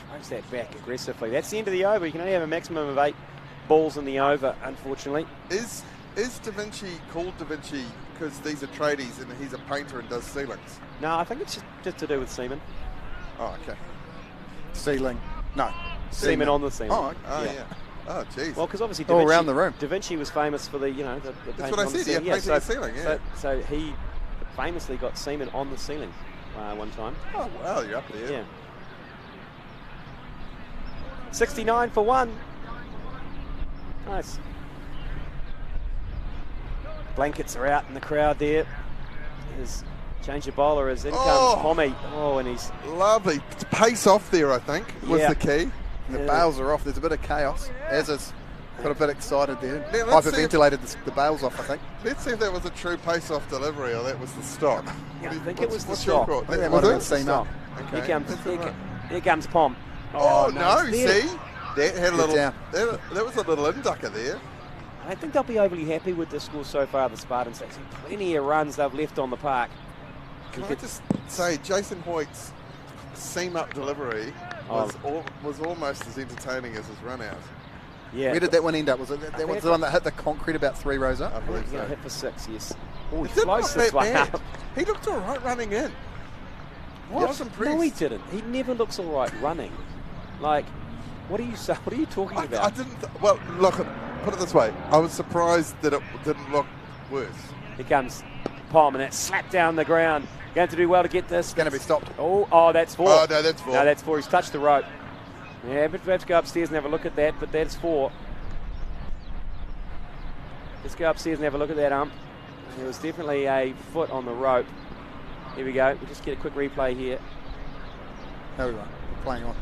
throws that back aggressively. That's the end of the over. You can only have a maximum of 8 balls in the over, unfortunately. Is Da Vinci called Da Vinci because these are tradies and he's a painter and does ceilings? No, I think it's just to do with semen. Oh, okay. Ceiling. No. Semen on the ceiling. Oh, Oh, yeah. Oh, jeez. Well, because obviously All Da Vinci, around the room. Da Vinci was famous for the, the That's painting what I on the said, yeah, ceiling. painting the ceiling, yeah. So he famously got semen on the ceiling one time. Oh, wow, you're up there. Yeah. 69 for 1. Nice. Blankets are out in the crowd there. There's change of bowler as in comes Pommy. Oh, and he's Lovely. Pace off there, I think, was Yeah. the key. The Yeah. bails are off. There's a bit of chaos. Azza's got a bit excited there. Now, let's see Hyperventilated the bails off, I think. Let's see if that was a true pace-off delivery or that was the stop. I think it was the what's your stop. call? I think that Was might have it? been seam up. Okay. Here comes Pom. Oh, nice. no, There. see? That had a little. down. That was a little inducker there. I don't think they'll be overly happy with the score so far, the Spartans. They've seen plenty of runs they've left on the park. Can I just say, Jason Hoyt's seam-up delivery was almost as entertaining as his run-out. Yeah. Where did that one end up? Was it that was the one that hit the concrete about 3 rows up? I believe Yeah, so. hit for 6, yes. Oh, he It didn't look floats this that one bad. up. He looked all right running in. I was impressed. No, he didn't. He never looks all right running. Like, what are you talking I about? didn't. Well, look. Put it this way. I was surprised that it didn't look worse. Here comes Palm, and that slap down the ground. Going to do well to get this. Going to be stopped. Oh, that's 4. Oh, no, that's 4. No, that's 4. He's touched the rope. Yeah, but perhaps go upstairs and have a look at that, but that's 4. Let's go upstairs and have a look at that ump. There was definitely a foot on the rope. Here we go. We'll just get a quick replay here. How we run? We're playing on.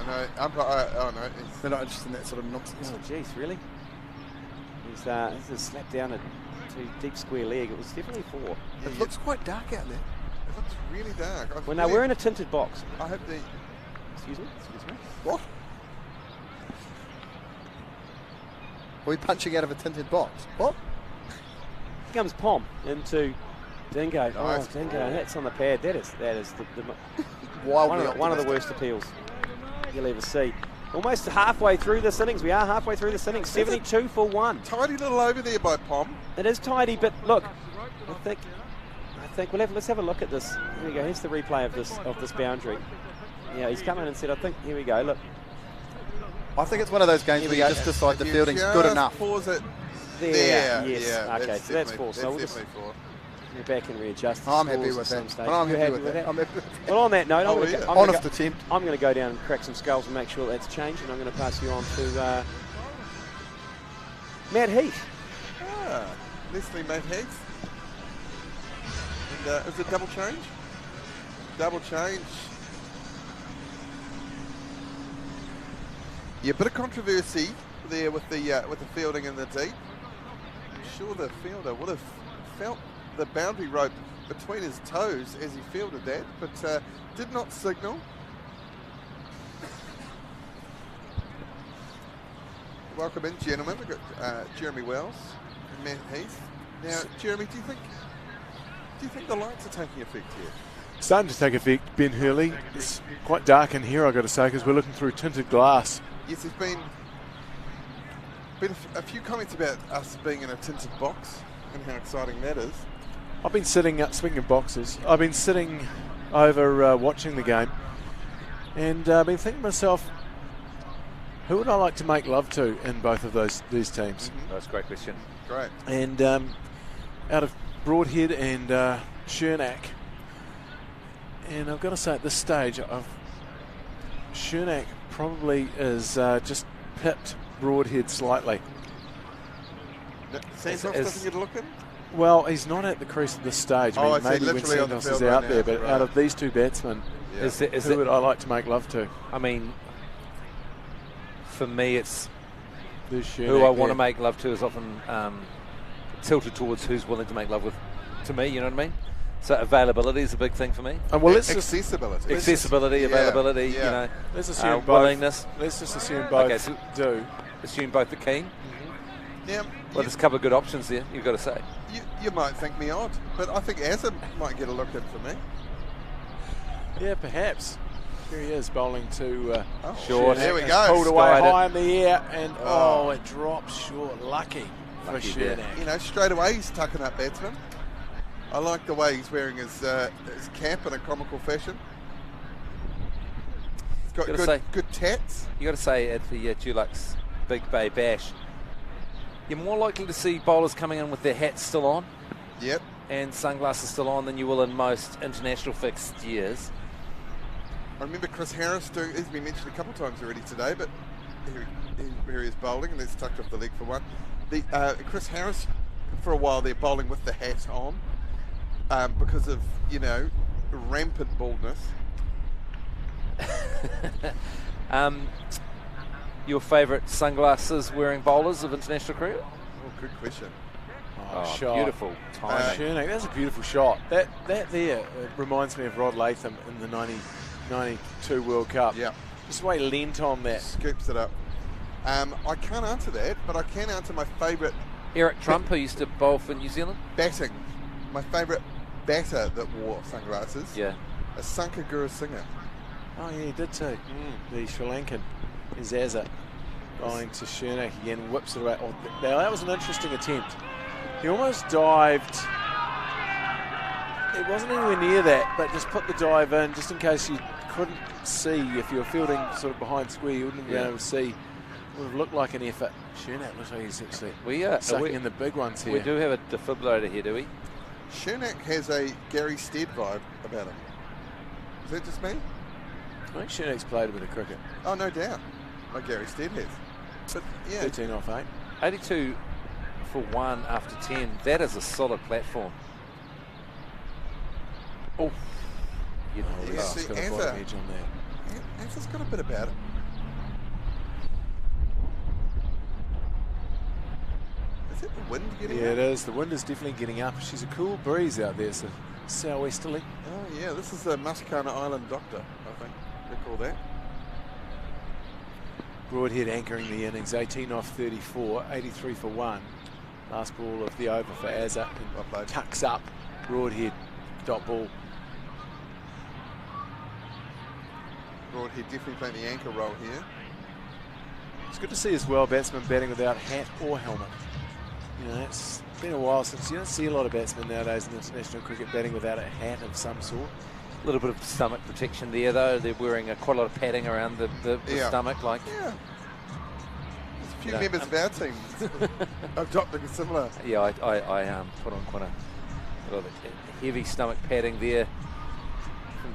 No, umpire. Oh no, They're not interested in that sort of nonsense. Oh, jeez, really? He's this is slapped down a deep square leg. It was definitely 4. It looks quite dark out there. it looks really dark. Well, no, we're in a tinted box. I hope the. Excuse me? What? Are we punching out of a tinted box? What? Here comes Pom into Dingo. Nice. Oh, Dingo, that's on the pad. That is Wildly one of the worst appeals you'll ever see. Almost halfway through this innings. We are halfway through this innings. 72 for 1. Tidy little over there by Pom. It is tidy, but look, I think let's have a look at this. Here we go. Here's the replay of this boundary. Yeah, he's come in and said, I think, here we go. Look, I think it's one of those games Here where we you go. just decide the If you fielding's just good enough. Pause it. there. Yes. Yeah, Okay, so that's 4. So we'll just definitely 4. go back and readjust. the I'm happy scores with at some that. stage. I'm You're happy with that. I'm happy with that. Well, on that note, Oh, I'm yeah. Honest attempt. I'm going to go down and crack some skulls and make sure that's changed, and I'm going to pass you on to Matt Heath. Leslie Matt Heath. And is it double change? Double change. Yeah, bit of controversy there with the fielding in the deep. I'm sure the fielder would have felt the boundary rope between his toes as he fielded that, but did not signal. Welcome in, gentlemen. We've got Jeremy Wells and Matt Heath. Now, Jeremy, do you think the lights are taking effect here? Starting to take effect, Ben Hurley. It's quite dark in here, I've got to say, because we're looking through tinted glass. Yes, there's been a few comments about us being in a tinted box and how exciting that is. I've been sitting, speaking of boxes, I've been sitting over watching the game, and I've been thinking to myself, who would I like to make love to in both of these teams? That's a great question. Great. And out of Broadhead and Shernack, and I've got to say at this stage, Shernack probably is just pipped Broadhead slightly. Santos doesn't get a look in? Well, he's not at the crease at this stage. Oh, I I mean, see, maybe when literally on the Santos is field out right there, now. but Right. out of these two batsmen, Yeah. who would I like to make love to? I mean, for me, it's There's who Shernack I want there. to make love to is often tilted towards who's willing to make love with to me, you know what I mean? So availability is a big thing for me. Well, let's just, Accessibility. Accessibility, yeah, availability, yeah. you know, let's assume both. willingness. Let's just assume both Okay, so- do. Assume both are keen. Now, Well, there's a couple of good options there, you've got to say. you might think me odd, but I think Azam might get a look in for me. Yeah, perhaps. Here he is bowling to Short. Shernack. There we It's go. Pulled away Skied it. high in the air, and Oh. it drops short. Lucky for Lucky there. Shernack. You know, straight away he's tucking up batsman. I like the way he's wearing his cap in a comical fashion. He's got Gotta say- good tats. You got to say at the Dulux Big Bay Bash, you're more likely to see bowlers coming in with their hats still on Yep. and sunglasses still on than you will in most international fixed years. I remember Chris Harris doing, he's been mentioned a couple of times already today, but here he is bowling, and it's tucked off the leg for one. Chris Harris, for a while, they're bowling with the hat on because of, rampant baldness. Your favourite sunglasses wearing bowlers of international cricket? Oh, good question. Shot. Beautiful timing. Shernack, that's a beautiful shot. That there reminds me of Rod Latham in the 1992 World Cup. Yeah. Just the way he leant on that. Scoops it up. I can't answer that, but I can answer my favourite Eric Trump, who used to bowl for New Zealand. batting. My favourite batter that wore sunglasses. Yeah. A Sanka Gurusingha. Oh, yeah, he did too. The Sri Lankan Zaza going to Shernack again, whips it away. Oh, now that was an interesting attempt. He almost dived. It wasn't anywhere near that, but just put the dive in just in case you couldn't see. If you were fielding sort of behind square, you wouldn't have been able to see. It would have looked like an effort. Shernack looks like he's actually We sucking in the big ones here. We do have a defibrillator here, do we? Chernak has a Gary Stead vibe about him. Is that just me? I think Chernak's played a bit of cricket. Oh, no doubt. Like Gary Stead has. But yeah, 13 off 8. 82 for 1 after 10. That is a solid platform. Oh, Yeah, He's see, got a Anza- bottom edge on there. Anza's got a bit about it. Is it the wind getting Yeah, up? it is. The wind is definitely getting up. She's a cool breeze out there, so southwesterly. Oh, yeah, this is the Muscana Island Doctor, I think. They call that. Broadhead anchoring the innings, 18 off 34, 83 for 1. Last ball of the over for Azza. Well played. Tucks up. Broadhead, dot ball. Broadhead definitely playing the anchor role here. It's good to see as well batsmen batting without hat or helmet. You know, it's been a while since you don't see a lot of batsmen nowadays in international cricket batting without a hat of some sort. a little bit of stomach protection there, though. They're wearing quite a lot of padding around the stomach, like. Yeah. There's a few You know, members of our team adopting a similar. Yeah, I put on quite a lot of heavy stomach padding there from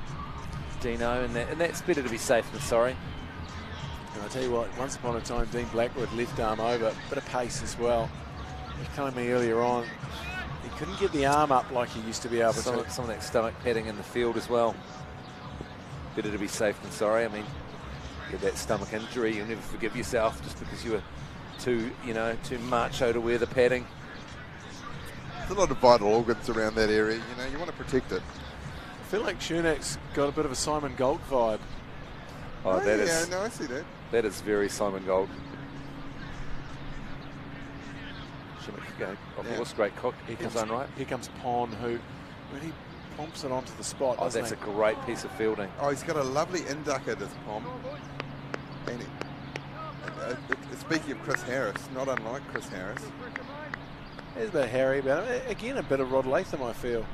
Dino, and that's better to be safe than sorry. And I tell you what, once upon a time, Dean Blackwood left arm over, bit of pace as well. He was telling me earlier on, he couldn't get the arm up like he used to be able Some to. of that stomach padding in the field as well. Better to be safe than sorry. I mean, you get that stomach injury, you'll never forgive yourself just because you were too macho to wear the padding. There's a lot of vital organs around that area. You know, you want to protect it. I feel like Chernak's got a bit of a Simon Gold vibe. Oh, that is. Yeah, no, I see that. That is very Simon Gold. Shimmick, of course, great cook in his own right. Here comes Pon, who really plumps it onto the spot. Oh, doesn't that's he? a great piece of fielding. Oh, he's got a lovely inducker, this Pom. And speaking of Chris Harris, not unlike Chris Harris. There's a bit of Harry about him. Again, a bit of Rod Latham, I feel.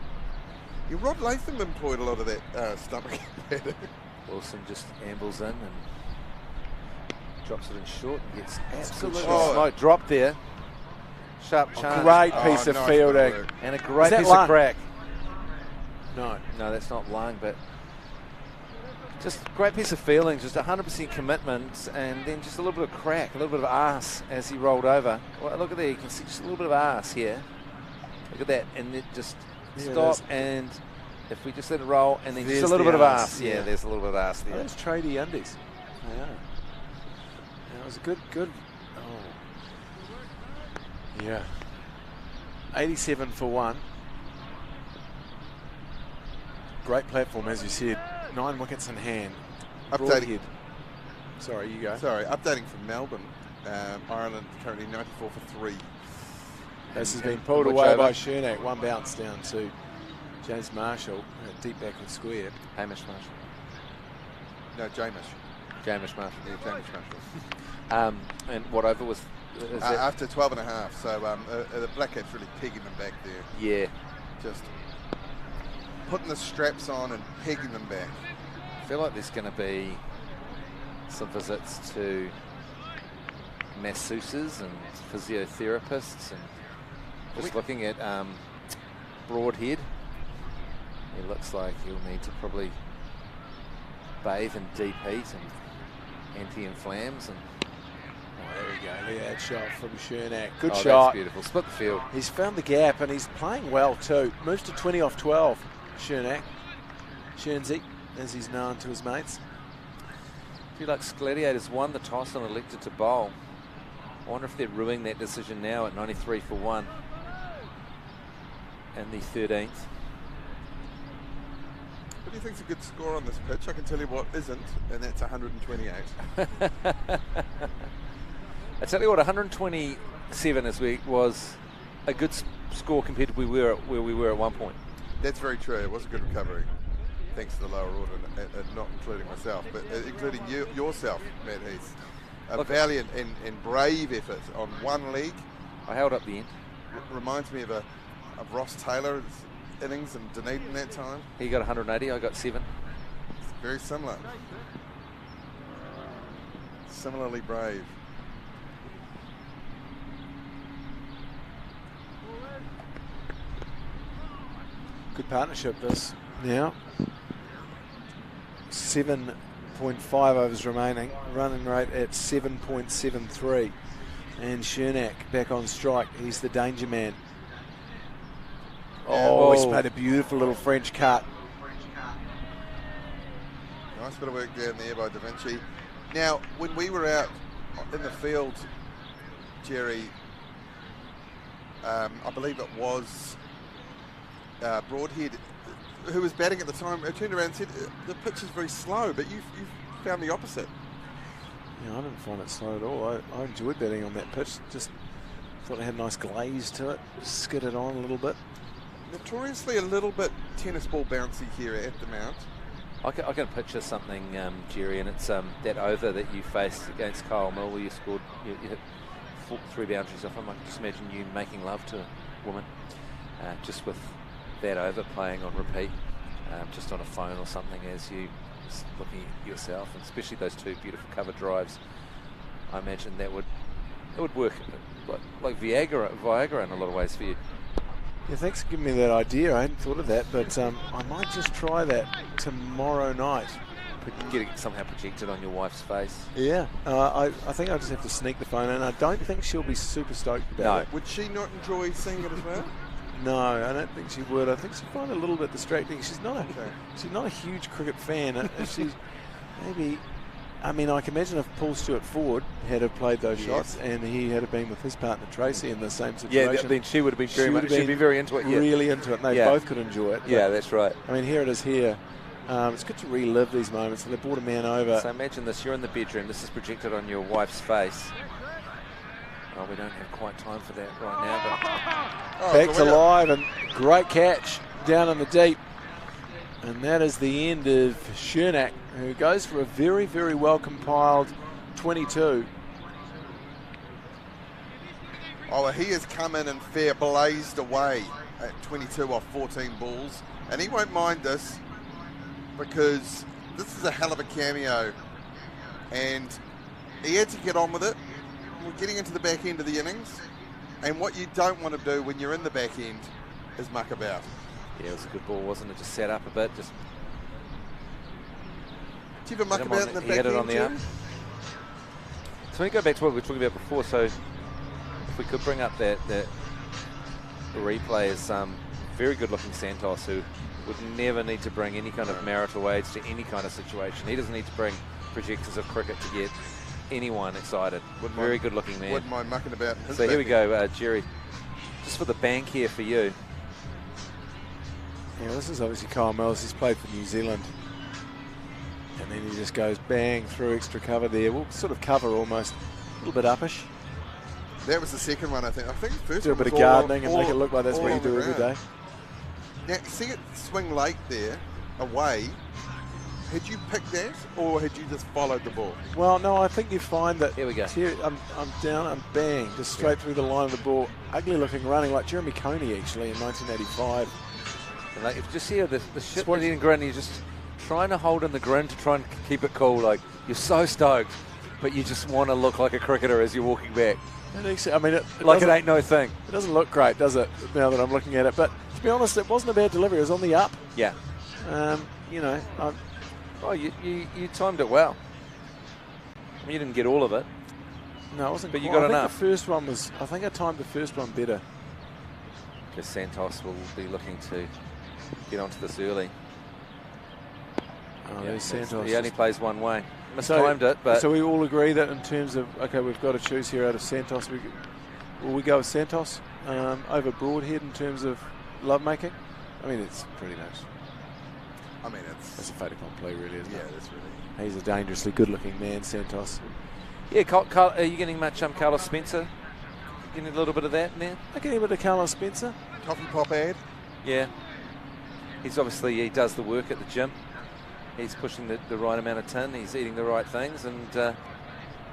Yeah, Rod Latham employed a lot of that stomach padding. Wilson just ambles in and drops it in short and gets absolutely Oh. smoke drop there. Sharp chance. Great piece of nice fielding. footwork. And a great Is that piece lung? of crack. No. No, that's not lung, but just great piece of feeling, just 100% commitment, and then just a little bit of crack, a little bit of arse as he rolled over. Well, look at there, you can see just a little bit of arse here. Look at that, and it just Yeah, stop, and if we just let it roll, and then just There's a little the bit of arse, arse. Yeah, yeah. there's a little bit of arse there. Those tradie undies. They are. Yeah, it was a good. Oh. Yeah. 87 for 1. Great platform, as you said. 9 wickets in hand. Updating. Broadhead. Sorry, you go. Sorry, updating from Melbourne. Ireland currently 94 for 3. This has been And pulled which away over? by Chernak. One bounce down to James Marshall. Deep backward square. Hamish Marshall. No, Jamish. Jamish Marshall. Yeah, Jamish Marshall. And what over was? Is that? After 12 and a half, so the Black Caps really pegging them back there. Yeah. Just putting the straps on and pegging them back. I feel like there's going to be some visits to masseuses and physiotherapists, and just looking at Broadhead, it looks like he'll need to probably bathe in deep heat and anti-inflams. And Oh, there we go. Look at that shot from Chernak. Good oh, shot. that's beautiful. Split the field. He's found the gap and he's playing well too. Moves to 20 off 12. Chernak. Chernzy, as he's known to his mates. DULUX Gladiators won the toss and elected to bowl. I wonder if they're ruining that decision now at 93 for 1 and the 13th. What do you think's a good score on this pitch? I can tell you what isn't, and that's 128. I tell you what, 127 was a good score compared to where we were at one point. That's very true. It was a good recovery, thanks to the lower order, and not including myself, but including yourself, Matt Heath. A valiant and brave effort on one leg. I held up the end. Reminds me of Ross Taylor's innings and Dunedin that time. He got 180, I got 7. It's very similar. Similarly brave. Good partnership this now. 7.5 overs remaining. Running rate at 7.73. And Chernak back on strike. He's the danger man. Oh, he's played a beautiful little French cut. Nice bit of work down there by Da Vinci. Now, when we were out in the field, Jerry, I believe it was Broadhead who was batting at the time, turned around and said, the pitch is very slow, but you found the opposite. Yeah, I didn't find it slow at all. I enjoyed batting on that pitch. Just thought it had a nice glaze to it. Skid it on a little bit. Notoriously a little bit tennis ball bouncy here at the Mount. I can picture something, Jerry, and it's that over that you faced against Kyle Mill where you scored, you hit 3 boundaries off him. I can just imagine you making love to a woman, just with that over playing on repeat, just on a phone or something as you just looking at yourself, and especially those 2 beautiful cover drives. I imagine that would work like Viagra in a lot of ways for you. Yeah, thanks for giving me that idea. I hadn't thought of that, but I might just try that tomorrow night. Get it somehow projected on your wife's face. Yeah, I think I'll just have to sneak the phone in. I don't think she'll be super stoked about it. Would she not enjoy seeing it as well? No, I don't think she would. I think she'd find it a little bit distracting. She's not a huge cricket fan. She's maybe. I mean, I can imagine if Paul Stewart Ford had have played those shots and he had have been with his partner Tracy in the same situation. Yeah, then she would have been she'd be very into it. Really into it, and they both could enjoy it. Yeah, that's right. I mean, here it is here. It's good to relive these moments. And they brought a man over. So imagine this, you're in the bedroom, this is projected on your wife's face. Oh, we don't have quite time for that right now. Back to live, and great catch down in the deep. And that is the end of Chernak, who goes for a very, very well compiled 22. Oh, well, he has come in and fair blazed away at 22 off 14 balls. And he won't mind this because this is a hell of a cameo. And he had to get on with it. We're getting into the back end of the innings. And what you don't want to do when you're in the back end is muck about. Yeah, it was a good ball, wasn't it? Just set up a bit. Just. Do you ever muck about in the back end? He had it on the up. So when you go back to what we were talking about before, so if we could bring up that replay is very good-looking Santos, who would never need to bring any kind of marital aids to any kind of situation. He doesn't need to bring projectors of cricket to get anyone excited. Very good-looking man. Wouldn't mind mucking about. So here we go, Jerry. Just for the bank here for you. Yeah, this is obviously Kyle Mills. He's played for New Zealand. And then he just goes bang through extra cover there. Well, sort of cover almost. A little bit uppish. That was the second one, I think. I think the first do a one bit was of gardening and make it look like that's what you do every day. Now, see it swing late there, away. Had you picked that, or had you just followed the ball? Well, no, I think you find that. Here we go. Here, I'm down, I'm bang, just straight through the line of the ball. Ugly looking running like Jeremy Coney actually in 1985. And like, if you just hear the shit-eating grin, you're just trying to hold in the grin to try and keep it cool. Like, you're so stoked, but you just want to look like a cricketer as you're walking back. I mean, it ain't no thing. It doesn't look great, does it, now that I'm looking at it? But to be honest, it wasn't a bad delivery. It was on the up. Yeah. You know. You timed it well. I mean, you didn't get all of it. No, it wasn't. But you got enough. The first one was. I think I timed the first one better. Because Santos will be looking to get onto this early. Oh, there's Santos. He only plays one way. Mistimed it, but so we all agree that in terms of we've got to choose here out of Santos. Will we go with Santos over Broadhead in terms of lovemaking? I mean, it's pretty much. I mean, that's a fait accompli, really, isn't it? Yeah, that's really. He's a dangerously good-looking man, Santos. Yeah, are you getting much Carlos Spencer? Getting a little bit of that now? I get a bit of Carlos Spencer. Coffee pop ad. Yeah. He does the work at the gym. He's pushing the right amount of tin. He's eating the right things, and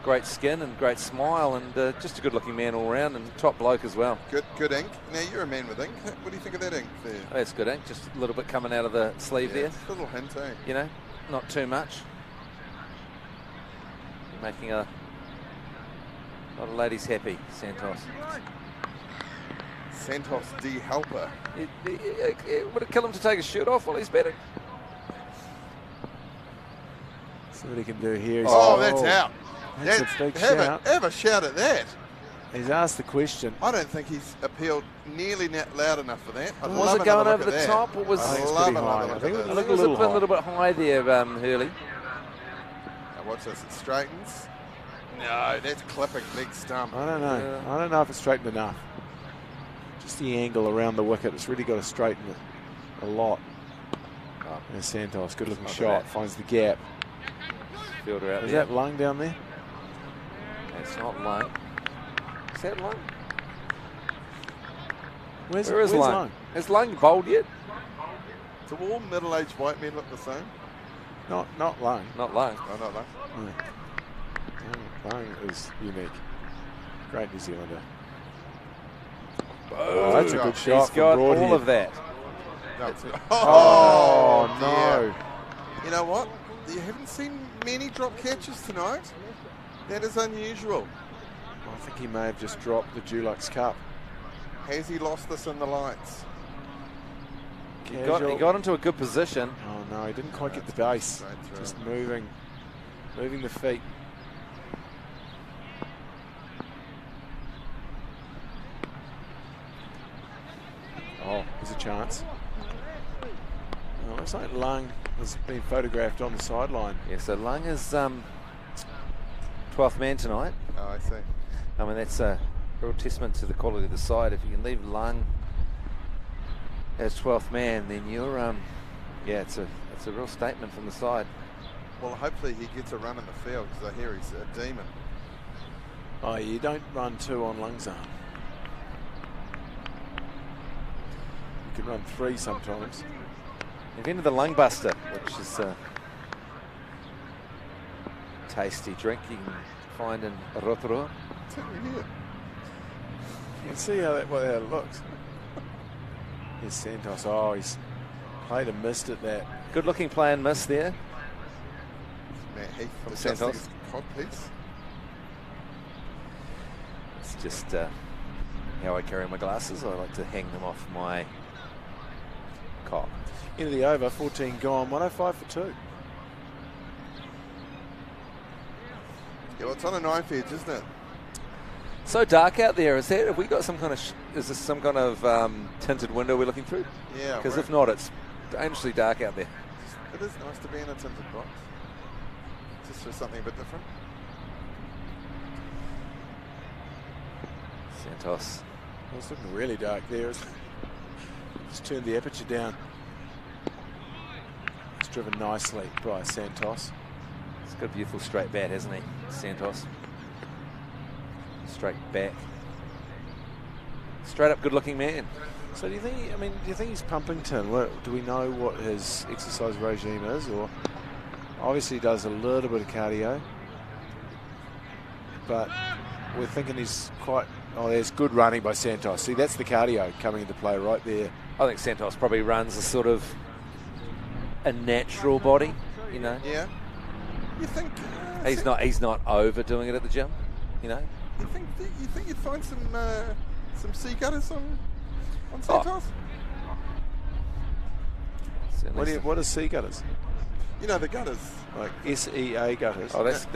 great skin and great smile, and just a good-looking man all around, and top bloke as well. Good ink. Now you're a man with ink. What do you think of that ink there? Oh, that's good ink. Just a little bit coming out of the sleeve there. A little hint, eh? You know, not too much. You're making a lot of ladies happy, Santos. Santos D helper. Would it kill him to take his shirt off while he's batting? See what he can do here. Oh, that's out. That's a big shout. Have a shout at that. He's asked the question. I don't think he's appealed nearly loud enough for that. I'd Was love it going another over look the at top, or was that. I think I'd it's love pretty another high. look I think at it this. looked it was a little a little bit high there, Hurley. Now watch this, it straightens. No, that's clipping big stump. I don't know. Yeah. I don't know if it's straightened enough. Just the angle around the wicket. It's really got to straighten it a lot. There's Santos. Good looking Look at shot. that. Finds the gap. Fielder out Is there. that Lung down there? It's not Lung. Is that Lung? Where is where's Lung? Is Lung bowled yet? Do all middle-aged white men look the same? Not Lung. Not Lung. No, not like. No. Lung is unique. Great New Zealander. Oh, that's a good shot. He's got from all Broadhead. of that. No. Oh, dear. no. You know what? You haven't seen many drop catches tonight. That is unusual. I think he may have just dropped the Dulux Cup. Has he lost this in the lights? He got into a good position. Oh no, he didn't quite get the base. Straight through. Just moving the feet. Oh, there's a chance. Oh, looks like Lung has been photographed on the sideline. Yeah, so Lung is 12th man tonight. Oh, I see. I mean, that's a real testament to the quality of the side. If you can leave Lung as 12th man, then you're, yeah, it's a real statement from the side. Well, hopefully he gets a run in the field because I hear he's a demon. Oh, you don't run two on Lung's arm. You can run three sometimes. Invented the Lung Buster, which is a tasty drink you can find in Rotorua. You can see how that looks. Here's Santos. Oh, he's played and missed at that. Good looking play and miss there. Matt Heath From discussing Santos. his cod piece. It's just how I carry my glasses. I like to hang them off my cock. Into the over, 14 gone, 105 for 2. Yeah, well, it's on a knife edge, isn't it? So dark out there. Is that? Have we got some kind of? Is this some kind of tinted window we're looking through? Yeah. Because if not, it's dangerously dark out there. It is nice to be in a tinted box. Just for something a bit different. Santos. Well, it's looking really dark there. Just turned the aperture down. It's driven nicely by Santos. He's got a beautiful straight bat, hasn't he, Santos? Straight back. Straight up good-looking man. So do you think? I mean, do you think he's pumping tin? Do we know what his exercise regime is, or obviously he does a little bit of cardio, but we're thinking he's quite. Oh, there's good running by Santos. See, that's the cardio coming into play right there. I think Santos probably runs a sort of a natural body, you know. Yeah. You think He's not overdoing it at the gym, you know. You think you'd find some sea gutters on Santos? Certainly What are sea gutters? You know the gutters. Like SEA gutters. Oh, that's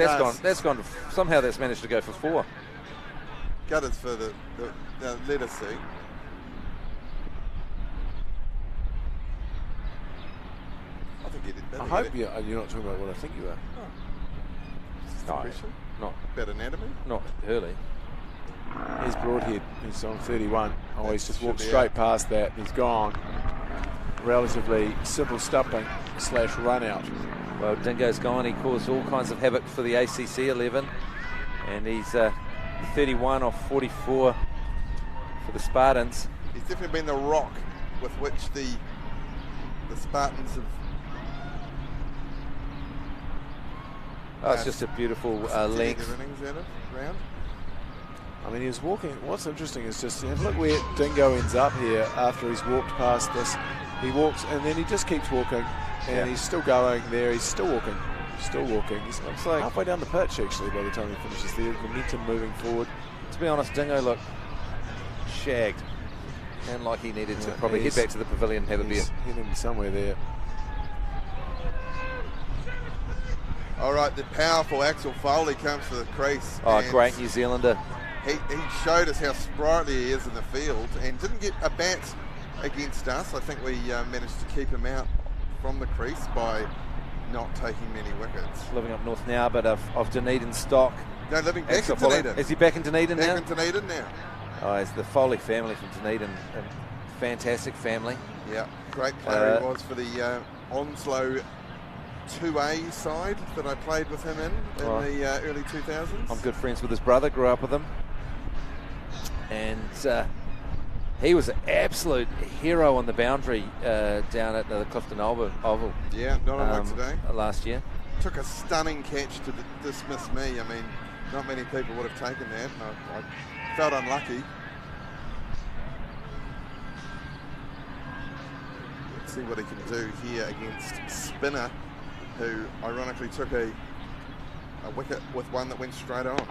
gone. Somehow that's managed to go for 4. Gutters for the letter C. I think you did better. I hope you're not talking about what I think you are. No, not About anatomy. not Hurley. Here's Broadhead. He's on 31. Oh, he's just should walked be straight out. past that. He's gone. Relatively simple stumping / run out. Well, Dingo's gone. He caused all kinds of havoc for the ACC 11, and he's 31 off 44 for the Spartans. He's definitely been the rock with which the Spartans have. Oh, it's just a beautiful length. Their innings out of round. I mean, he was walking. What's interesting is just have a look where Dingo ends up here after he's walked past this. He walks and then he just keeps walking, and he's still going there. He's still walking, still walking. He's Looks like- halfway down the pitch actually by the time he finishes there. Momentum moving forward. To be honest, Dingo looked shagged. And like he needed to probably head back to the pavilion and have a beer. He's heading somewhere there. All right, the powerful Axel Foley comes to the crease. Oh, and great New Zealander. He showed us how sprightly he is in the field and didn't get a bat against us. I think we managed to keep him out from the crease by not taking many wickets. Living up north now, but of Dunedin stock. No, living back Axel in Foley. Dunedin. Is he back in Dunedin now? Back in Dunedin now. Oh, it's the Foley family from Dunedin. A fantastic family. Yeah, great player he was for the Onslow 2A side that I played with him in the early 2000s. I'm good friends with his brother, grew up with him. And he was an absolute hero on the boundary down at the Clifton Oval. Yeah, not unlike today. Last year. Took a stunning catch to dismiss me. I mean, not many people would have taken that. I felt unlucky. Let's see what he can do here against Spinner, who ironically took a wicket with one that went straight on.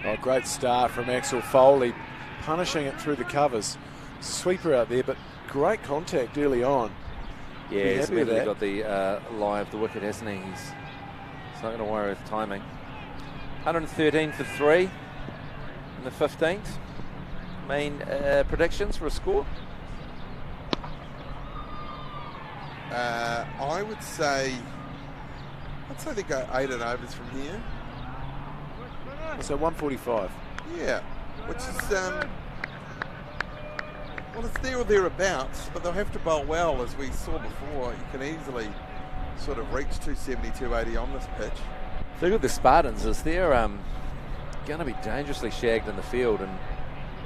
Oh, great start from Axel Foley, punishing it through the covers. Sweeper out there, but great contact early on. Yeah, he's immediately got the lie of the wicket, hasn't he? He's not going to worry with timing. 113 for 3 in the 15th. Main predictions for a score? I'd say they go 8 and overs from here. So 145. Yeah, which is well, it's there or thereabouts, but they'll have to bowl well, as we saw before. You can easily sort of reach 270, 280 on this pitch. The thing with the Spartans is they're going to be dangerously shagged in the field, and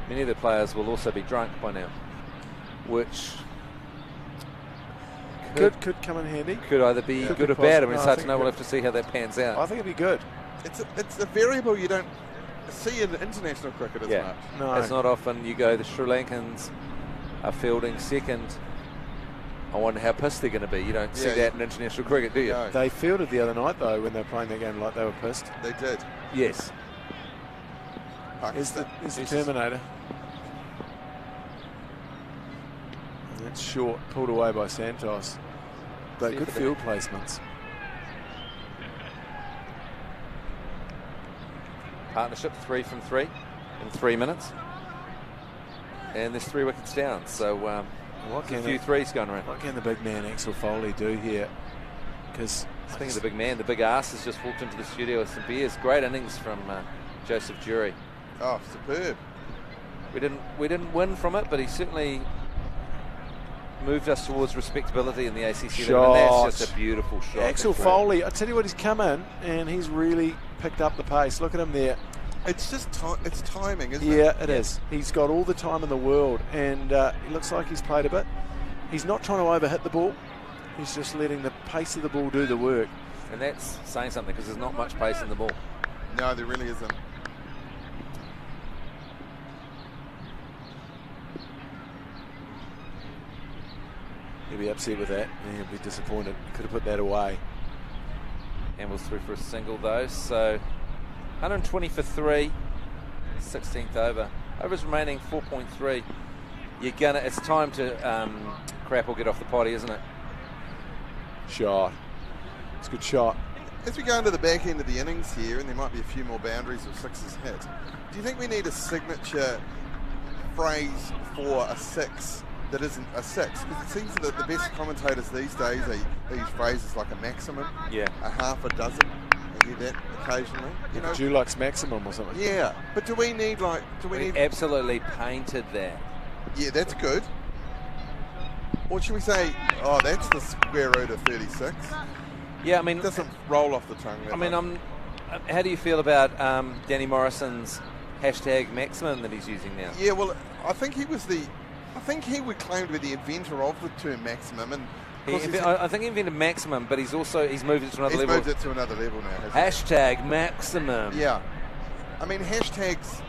many of the players will also be drunk by now, which Could come in handy. could either be good or bad. I mean, it's hard to know. We'll have to see how that pans out. I think it'd be good. It's a variable you don't see in international cricket as much. No. It's not often you go, the Sri Lankans are fielding second. I wonder how pissed they're going to be. You don't see that in international cricket, do you? No. They fielded the other night, though, when they were playing their game like they were pissed. They did. Yes. Is the Pakistan. Terminator. And that's short, pulled away by Santos. But See good if field placements. Partnership 3 from 3 in 3 minutes. And there's 3 wickets down. So What a few threes going around. What can the big man Axel Foley do here? Because Speaking of the big man, the big ass has just walked into the studio with some beers. Great innings from Joseph Jury. Oh, superb. We didn't win from it, but he certainly moved us towards respectability in the ACC. And that's just a beautiful shot. Axel Foley, I tell you what, he's come in and he's really picked up the pace. Look at him there. It's just it's timing, isn't it? Yeah, it is. He's got all the time in the world, and he looks like he's played a bit. He's not trying to overhit the ball. He's just letting the pace of the ball do the work. And that's saying something, because there's not much pace in the ball. No, there really isn't. He'll be upset with that, and he'll be disappointed. Could have put that away. Amble's through for a single, though. So 120 for 3, 16th over. Overs remaining 4.3. It's time to crap or get off the potty, isn't it? Shot. It's a good shot. As we go into the back end of the innings here, and there might be a few more boundaries or sixes hit, do you think we need a signature phrase for a six that isn't a six? Because it seems that the best commentators these days, they use phrases like a maximum, a half a dozen. I hear that occasionally. You know, Dulux maximum or something. yeah, but do we need We absolutely painted that. Yeah, that's good. Or should we say, oh, that's the square root of 36? Yeah, I mean, It doesn't roll off the tongue. I mean, how do you feel about Danny Morrison's hashtag maximum that he's using now? Yeah, well, I think he would claim to be the inventor of the term maximum, and I think he invented maximum, but he's moved it to another he's level. moved it to another level now. Hashtag maximum. Yeah, I mean, hashtags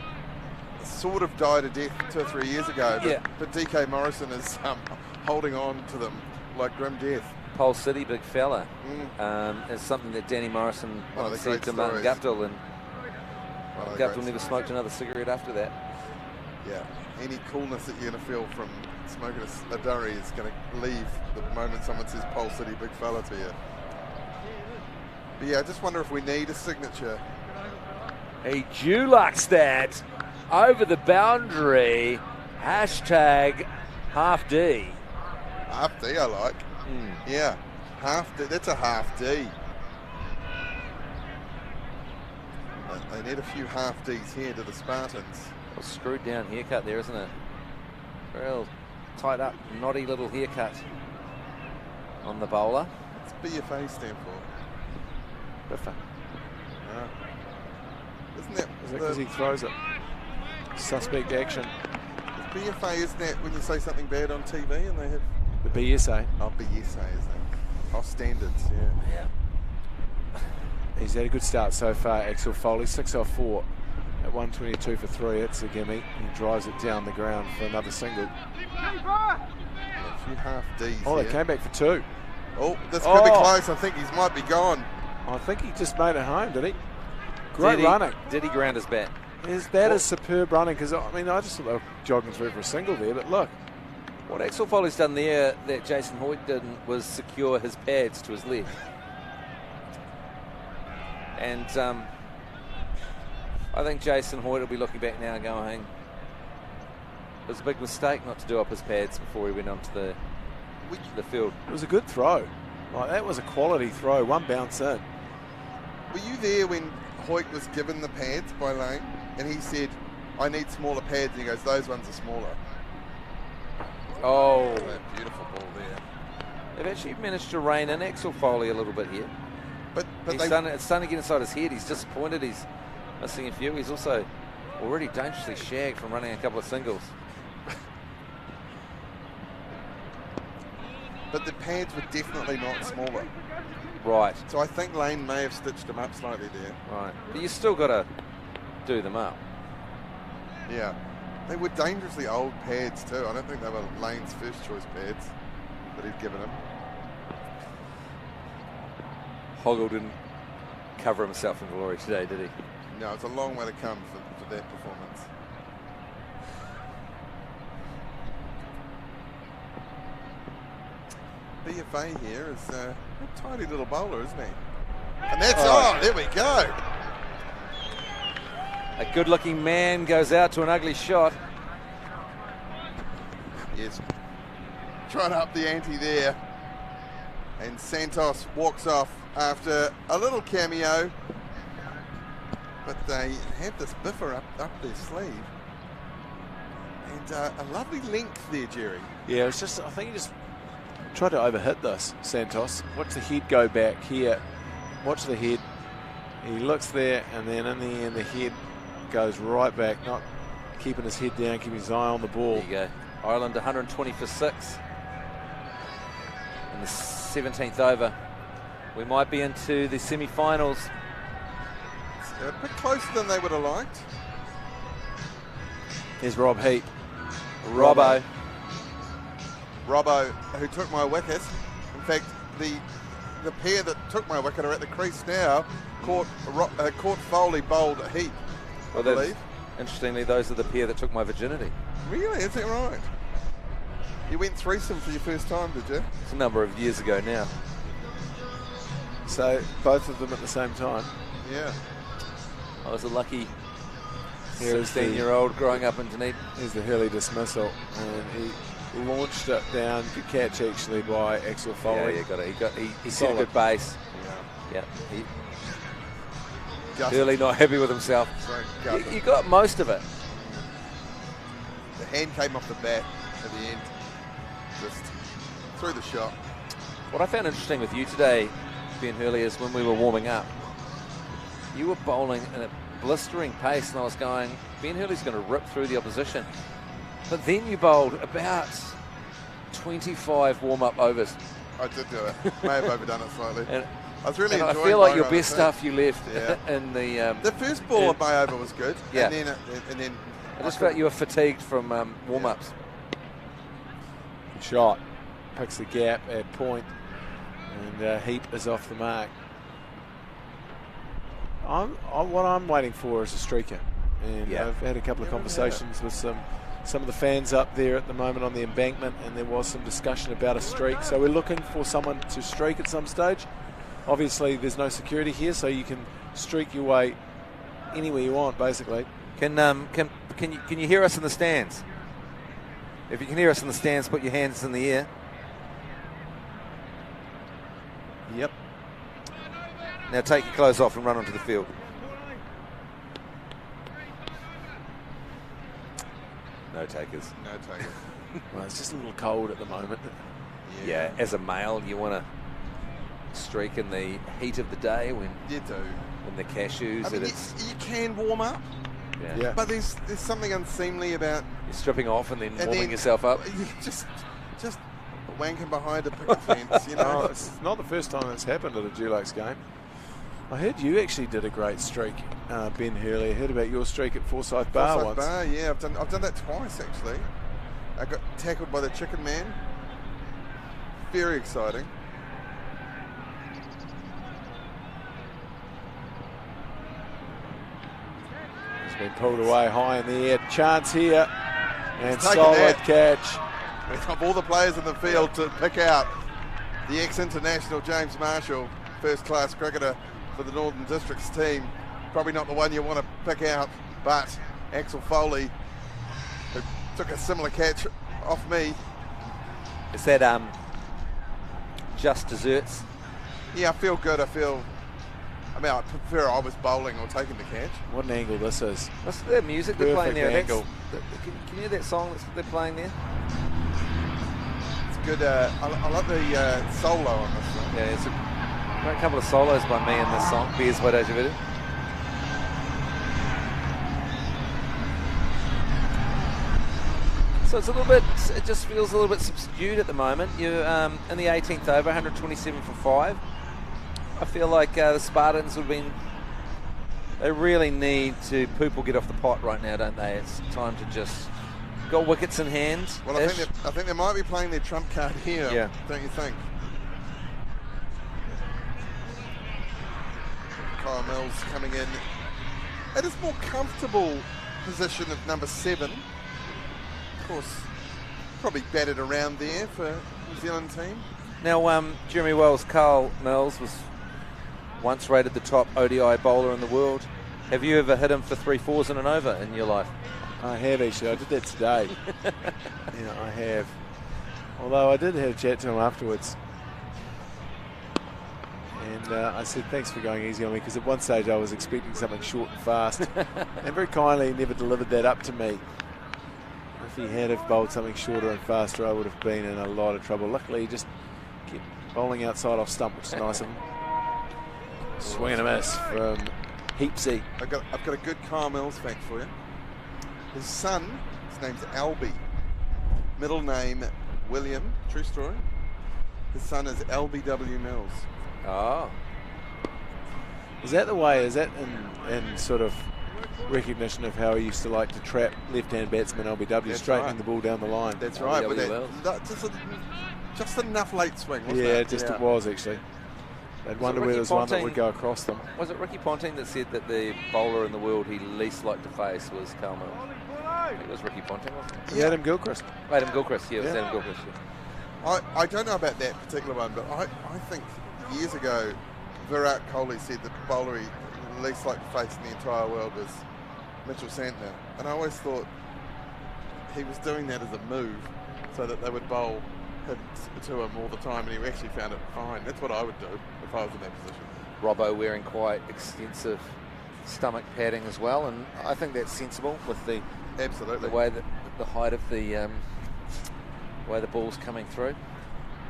sort of died a death 2 or 3 years ago, but DK Morrison is holding on to them like grim death. Pole City, big fella, is something that Danny Morrison One of the said great to Martin stories. Guptill, and One of the Guptill great never stories. smoked another cigarette after that. Yeah, any coolness that you're going to feel from smoking a durry is going to leave the moment someone says Pole City big fella to you. But yeah, I just wonder if we need a signature. A Dulux that over the boundary. Hashtag half D. Half D I like. Yeah, half D. That's a half D. They need a few half Ds here to the Spartans. Well, screwed down haircut there, isn't it? Real tight up, knotty little haircut on the bowler. What's BFA stand for? Biffa. Isn't that because he throws it? Suspect action. BFA, isn't that when you say something bad on TV and they have... The BSA. Oh, BSA, isn't it? Oh, standards, yeah. He's had a good start so far, Axel Foley. 6 off 4 at 122 for 3. It's a gimme. He drives it down the ground for another single. A few half Ds Oh, here. they came back for 2. Oh, this could be close. I think he might be gone. I think he just made it home, did he? Great running. Did he ground his bat? That is superb running, because I mean, I just thought they were jogging through for a single there, but look. What Axel Foley's done there that Jason Hoyt didn't was secure his pads to his left. And I think Jason Hoyt will be looking back now going, it was a big mistake not to do up his pads before he went onto the field. It was a good throw. Like, that was a quality throw, one bounce in. Were you there when Hoyt was given the pads by Lane and he said, I need smaller pads, and he goes, those ones are smaller? Oh, That beautiful ball there. they've actually managed to rein in Axel Foley a little bit here. But It's starting to get inside his head. He's disappointed. He's missing a few. He's also already dangerously shagged from running a couple of singles. But the pads were definitely not smaller. Right. So I think Lane may have stitched them up slightly there. Right. But you still got to do them up. Yeah. They were dangerously old pads too. I don't think they were Lane's first choice pads that he'd given him. Hoggle didn't cover himself in glory today, did he? No, it's a long way to come for that performance. BFA here is a tidy little bowler, isn't he? And that's there we go. A good-looking man goes out to an ugly shot. Yes. Trying to up the ante there. And Santos walks off after a little cameo. But they have this biffer up their sleeve. And a lovely length there, Jerry. Yeah, it's just, I think he just tried to overhit this, Santos. Watch the head go back here. Watch the head. He looks there, and then in the end, the head goes right back, not keeping his head down, keeping his eye on the ball. There you go. Ireland 120 for 6 in the 17th over. We might be into the semi-finals. It's a bit closer than they would have liked. Here's Rob Heap. Robbo. Robbo, who took my wicket. In fact, the pair that took my wicket are at the crease now. Caught Foley, bowled Heap. I believe. Interestingly, those are the pair that took my virginity. Really? Is that right? You went threesome for your first time, did you? It's a number of years ago now. So both of them at the same time. Yeah. I was a lucky Here's 16-year-old growing up in Dunedin. Here's the Hurley dismissal, and he launched it down. Good catch actually by Axel Foley. Yeah, got it. He set a good base. Yeah. Hurley not happy with himself. You got most of it. The hand came off the bat at the end. Just through the shot. What I found interesting with you today, Ben Hurley, is when we were warming up, you were bowling at a blistering pace, and I was going, Ben Hurley's going to rip through the opposition. But then you bowled about 25 warm-up overs. I did do it. May have overdone it slightly. I was really and I enjoying feel like your bowling best on stuff you left Yeah. in the... the first ball of my over was good. Yeah. And then I just felt you were fatigued from warm-ups. Good shot. Picks the gap at point, and Heap is off the mark. What I'm waiting for is a streaker. And Yeah. I've had a couple of conversations with some of the fans up there at the moment on the embankment, and there was some discussion about a streak. So we're looking for someone to streak at some stage. Obviously, there's no security here, so you can streak your way anywhere you want, basically. Can you hear us in the stands? If you can hear us in the stands, put your hands in the air. Yep. Now take your clothes off and run onto the field. No takers. No takers. Well, it's just a little cold at the moment. Yeah, as a male, you want to streak in the heat of the day when You do. the cashews. I mean, you can warm up, Yeah. but there's something unseemly about You're stripping off and then and warming then yourself up. you just wanking behind a picket fence, you know. Oh, it's not the first time it's happened at a Dulux game. I heard you actually did a great streak, Ben Hurley. I heard about your streak at Forsyth Bar Forsyth once. Bar, yeah, I've done that twice actually. I got tackled by the chicken man. Very exciting. It's been pulled away high in the air. Chance here. And He's taken solid that. catch. Of all the players in the field to pick out, the ex-international James Marshall, first-class cricketer for the Northern Districts team, probably not the one you want to pick out, but Axel Foley, who took a similar catch off me. Is that just desserts? Yeah, I feel good. I prefer I was bowling or taking the catch. What an angle this is. What's the music they're playing there? Perfect angle. Can you hear that song they're playing there? It's good. I like the solo on this one. Yeah, it's a great couple of solos by me in this song. Beers by Deja Vu. So it's a little bit, it just feels a little bit subdued at the moment. You're in the 18th over, 127 for 5. I feel like the Spartans would have been, they really need to poop or get off the pot right now, don't they? It's time to just, got wickets in hand. Well, I think they might be playing their trump card here, Yeah. don't you think? Kyle Mills coming in at his more comfortable position of number 7. Of course, probably batted around there for New Zealand team. Now, Jeremy Wells, Carl Mills was once rated the top ODI bowler in the world. Have you ever hit him for 3 4s and an over in your life? I have actually. I did that today. Yeah, I have. Although I did have a chat to him afterwards. And I said, thanks for going easy on me, because at one stage I was expecting something short and fast. And very kindly, he never delivered that up to me. If he had have bowled something shorter and faster, I would have been in a lot of trouble. Luckily, he just kept bowling outside off stump, which is nice of him. Swing and a miss from Heapsy. I've got a good Kyle Mills fact for you. His son, his name's Albie. Middle name William, true story. His son is LBW Mills. Oh. Is that the way? Is that in sort of recognition of how he used to like to trap left-hand batsman LBW, That's straightening right. the ball down the line? That's right. With LBW that, just enough late swing, wasn't Yeah, it? it was actually. They'd wonder whether Ricky there's one that Ponting? would go across them. Was it Ricky Ponting that said that the bowler in the world he least liked to face was Carl Mills? I think it was Ricky Ponting, wasn't it? Yeah. Adam Gilchrist. Adam Gilchrist, yeah, it was Yeah. Adam Gilchrist. Yeah. I don't know about that particular one, but I think years ago, Virat Kohli said the bowler he least liked to face in the entire world was Mitchell Santner. And I always thought he was doing that as a move so that they would bowl him to him all the time, and he actually found it fine. That's what I would do if I was in that position. Robbo wearing quite extensive stomach padding as well, and I think that's sensible with the Absolutely. way that the height of the way the ball's coming through.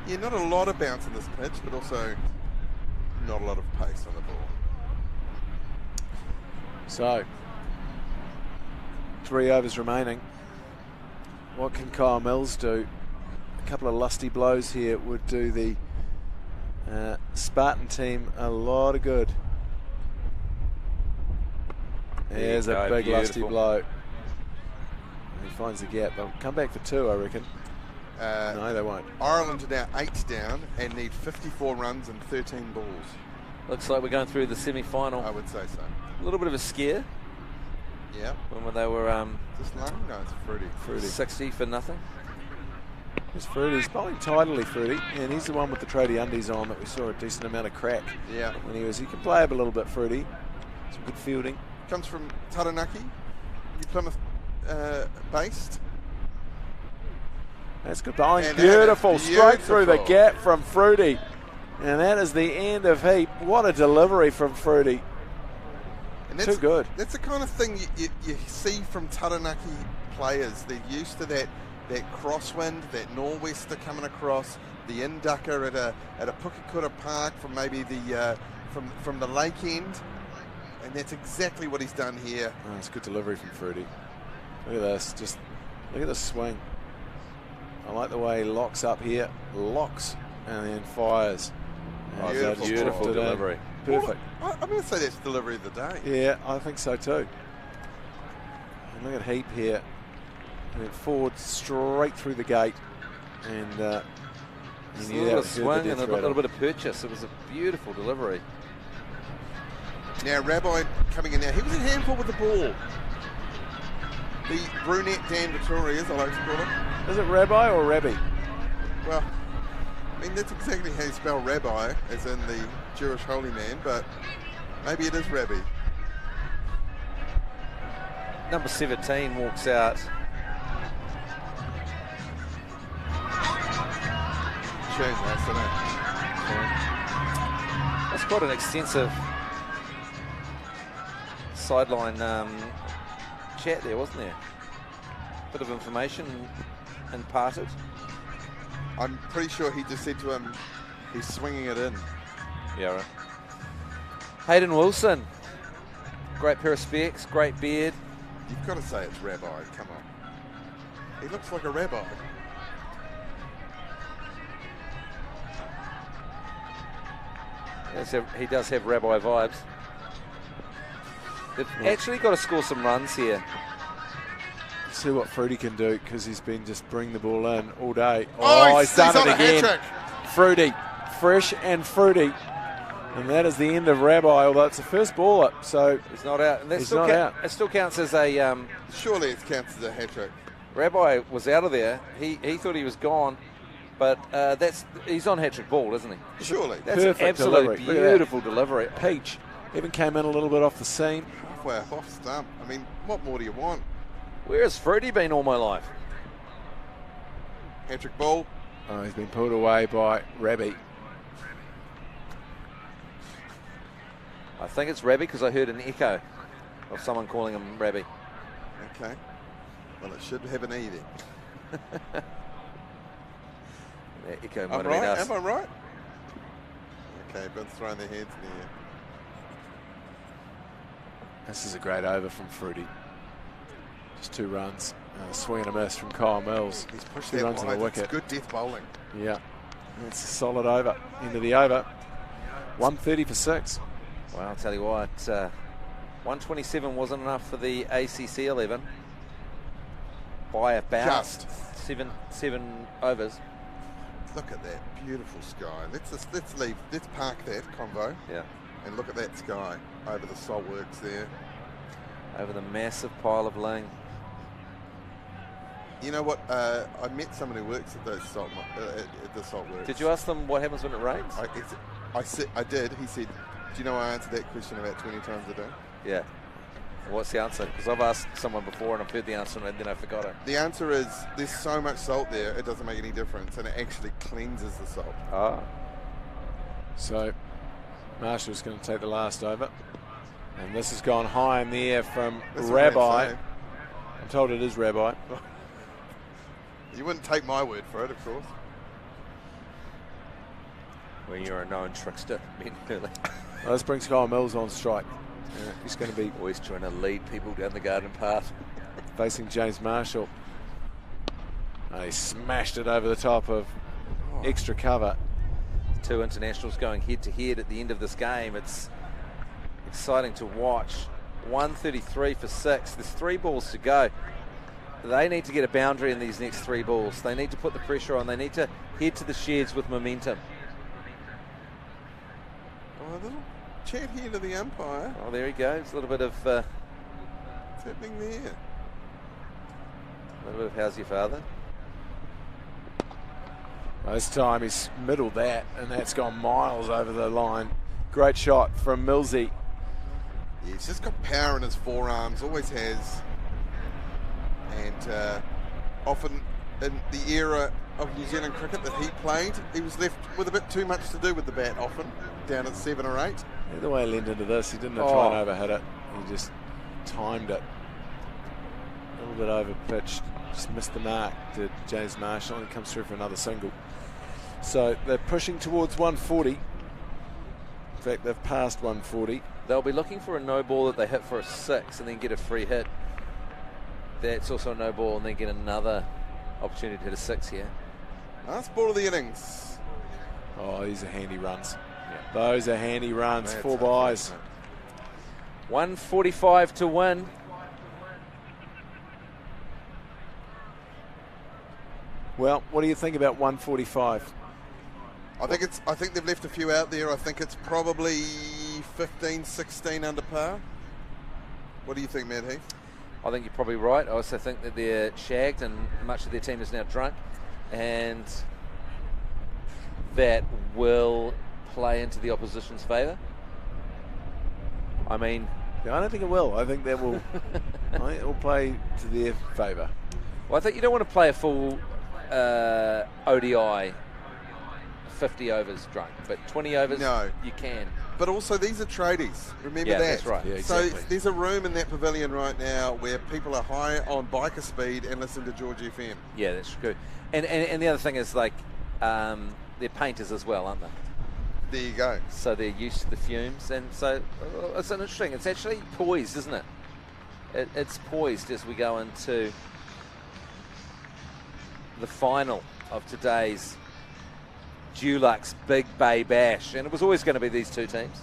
Yeah, not a lot of bounce in this pitch, but also not a lot of pace on the ball. So, 3 overs remaining. What can Kyle Mills do? A couple of lusty blows here would do the Spartan team a lot of good. There's There you a go, big lusty beautiful. blow. And he finds the gap. They'll come back for 2, I reckon. No, they won't. Ireland are now 8 down and need 54 runs and 13 balls. Looks like we're going through the semi-final. I would say so. A little bit of a scare. Yeah. When they were Just long? No, it's Fruity. 60 for nothing. Here's Fruity. He's bowling tidily, Fruity, and he's the one with the tradie undies on that we saw a decent amount of crack. Yeah. When he can play up a little bit, Fruity. Some good fielding. Comes from Tauranga, New Plymouth based. That's good bowling. And Beautiful. that is Straight through the beautiful. gap from Fruity. And that is the end of heap. What a delivery from Fruity. And Too good. That's the kind of thing you see from Taranaki players. They're used to that crosswind, that nor'wester coming across, the inducker at a Pukekura Park from maybe the from the lake end, and that's exactly what he's done here. Oh, it's a good delivery from Fruity. Look at this. Just look at this swing. I like the way he locks up here, locks, and then fires. And Beautiful. Beautiful delivery. Perfect. Well, I'm going to say that's delivery of the day. Yeah, I think so too. And look at Heap here. And then forward straight through the gate. And Just a little bit of swing and a little bit of purchase. It was a beautiful delivery. Now Rabbi coming in now. He was a handful with the ball. The brunette Dan Vittori, as I like to call him. Is it Rabbi or Rabbi? Well, I mean, that's exactly how you spell rabbi, as in the Jewish holy man, but maybe it is Rabbi. Number 17 walks out. Tune, that's the name. That's quite an extensive sideline chat there, wasn't there? Bit of information imparted. I'm pretty sure he just said to him, he's swinging it in. Yeah, right. Hayden Wilson. Great pair of specs, great beard. You've got to say it's Rabbi, come on. He looks like a rabbi. He does have rabbi vibes. They've actually got to score some runs here. See what Fruity can do, because he's been just bring the ball in all day. He's done on it a again. hat-trick. Fruity, fresh and Fruity. And that is the end of Rabbi, although it's the first ball up, so He's not out. And that He's still not out. It still counts as a... Surely it counts as a hat-trick. Rabbi was out of there. He thought he was gone, but he's on hat-trick ball, isn't he? Surely. That's Perfect an absolute delivery. Look at that. beautiful delivery. Peach even came in a little bit off the seam. Halfway up off stump. I mean, what more do you want? Where has Fruity been all my life? Hat-trick ball. Oh, he's been pulled away by Rabbi. I think it's Rabbi because I heard an echo of someone calling him Rabbi. Okay. Well, it should have an E then. That echo might I'm have been right? us. Am I right? Okay, everyone's throwing their hands in the air. This is a great over from Fruity. Just 2 runs. Swing and a miss from Kyle Mills. He's pushed 2 that runs on the wide. wicket. It's good death bowling. Yeah. It's a solid over. End of the over. 130 for 6. Well, I'll tell you what, 127 wasn't enough for the ACC 11 by about Just. seven overs. Look at that beautiful sky. Let's park that convo Yeah, and look at that sky over the salt works there. over the massive pile of ling. You know what? I met someone who works at those at the salt works. Did you ask them what happens when it rains? I did. He said, "Do you know I answer that question about 20 times a day?" Yeah. What's the answer? Because I've asked someone before and I've heard the answer and then I forgot it. The answer is there's so much salt there, it doesn't make any difference, and it actually cleanses the salt. Ah. So Marshall's going to take the last over. And this has gone high in the air from That's what I'm Rabbi. saying. I'm told it is Rabbi. You wouldn't take my word for it, of course. When you're a known trickster, Ben Hurley. Well, this brings Kyle Mills on strike. He's going to be Always trying to lead people down the garden path. facing James Marshall. He smashed it over the top of extra cover. 2 internationals going head to head at the end of this game. It's exciting to watch. 133 for 6. There's 3 balls to go. They need to get a boundary in these next 3 balls. They need to put the pressure on. They need to head to the sheds with momentum. Oh, a little chat here to the umpire. Oh, there he goes. A little bit of What's happening there? A little bit of how's your father? This time he's middled that, and that's gone miles over the line. Great shot from Millsy. Yeah, he's just got power in his forearms, always has. And often in the era of New Zealand cricket that he played, he was left with a bit too much to do with the bat often, down at 7 or 8. Yeah, the way he leaned into this, he didn't try and overhit it. He just timed it. A little bit over pitched, just missed the mark to James Marshall, and it comes through for another single. So they're pushing towards 140. In fact, they've passed 140. They'll be looking for a no ball that they hit for a 6 and then get a free hit. That's also a no ball and then get another opportunity to hit a 6 here. Last ball of the innings. Oh, these are handy runs. Yeah. Those are handy runs. That's 4 tough, buys. isn't it? 145 to win. Well, what do you think about 145? I think they've left a few out there. I think it's probably 15, 16 under par. What do you think, Matt Heath? I think you're probably right. I also think that they're shagged and much of their team is now drunk, and that will play into the opposition's favour. I mean, I don't think it will. I think that will I think it will play to their favour. well, I think you don't want to play a full ODI 50 overs drunk, but 20 overs No. you can. But also, these are tradies. Remember Yeah, that. that's right. Yeah, exactly. So there's a room in that pavilion right now where people are high on biker speed and listen to George FM. Yeah, that's true. And the other thing is, like, they're painters as well, aren't they? There you go. So they're used to the fumes, and so it's interesting. It's actually poised, isn't it? It's poised as we go into the final of today's Dulux Big Bay Bash, and it was always going to be these two teams.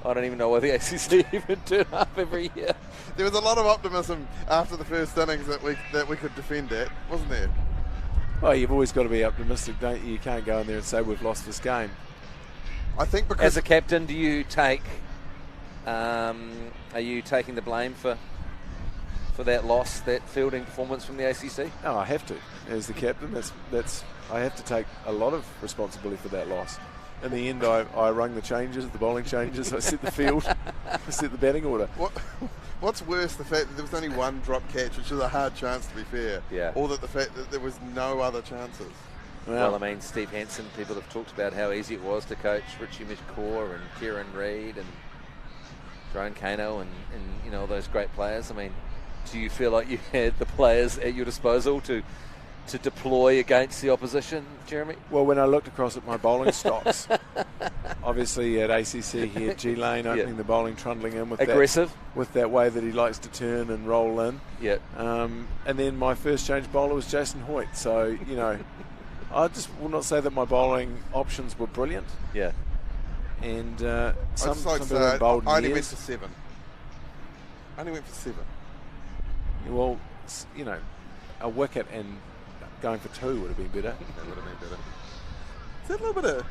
I don't even know why the ACC even turn up every year. There was a lot of optimism after the first innings that we could defend that, wasn't there? Well, you've always got to be optimistic, don't you? You can't go in there and say we've lost this game. I think because As a captain, do you take? Are you taking the blame for that loss, that fielding performance from the ACC? No, I have to. As the captain, that's I have to take a lot of responsibility for that loss. In the end, I rung the changes, the bowling changes. I set the field, I set the batting order. what's worse, the fact that there was only one drop catch, which is a hard chance to be fair, Yeah. or that the fact that there was no other chances. Well, I mean, Steve Hansen, people have talked about how easy it was to coach Richie McCaw and Kieran Reid and Drone Kano and you know, all those great players. I mean, do you feel like you had the players at your disposal to deploy against the opposition, Jeremy? Well, when I looked across at my bowling stocks, obviously at ACC he had G Lane opening the bowling, trundling in with aggressive, with that way that he likes to turn and roll in. Yeah. And then my first change bowler was Jason Hoyt. So, you know, I just will not say that my bowling options were brilliant. Yeah. And Some people have bowled I only years. went for 7. Only went for 7. Well, you know, a wicket and going for 2 would have been better. That would have been better. Is that a little bit of...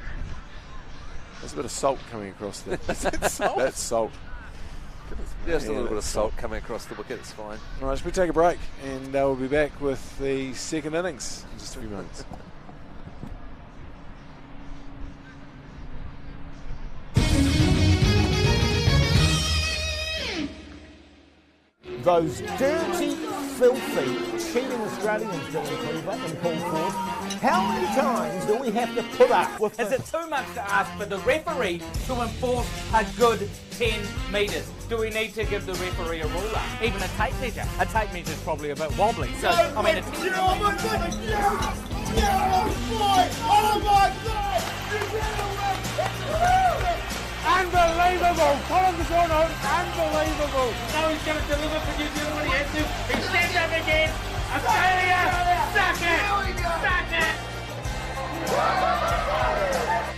There's a bit of salt coming across there. Is that salt? That's salt. Just a Yeah, little bit of that's salt coming across the wicket, it's fine. All right, should we take a break? And we'll be back with the second innings in just a few moments. Those dirty, filthy, cheating Australians, Dylan Cleaver and Paul Ford. How many times do we have to put up with Is it too much to ask for the referee to enforce a good 10 metres? Do we need to give the referee a ruler? Even a tape measure? A tape measure is probably a bit wobbly. So, I mean, Oh my God! Yes, boy! Oh my God! Unbelievable! Colin DeGorno, unbelievable! now he's going to deliver for New Zealand when he has to. He stands up again. Australia, suck it! Suck it!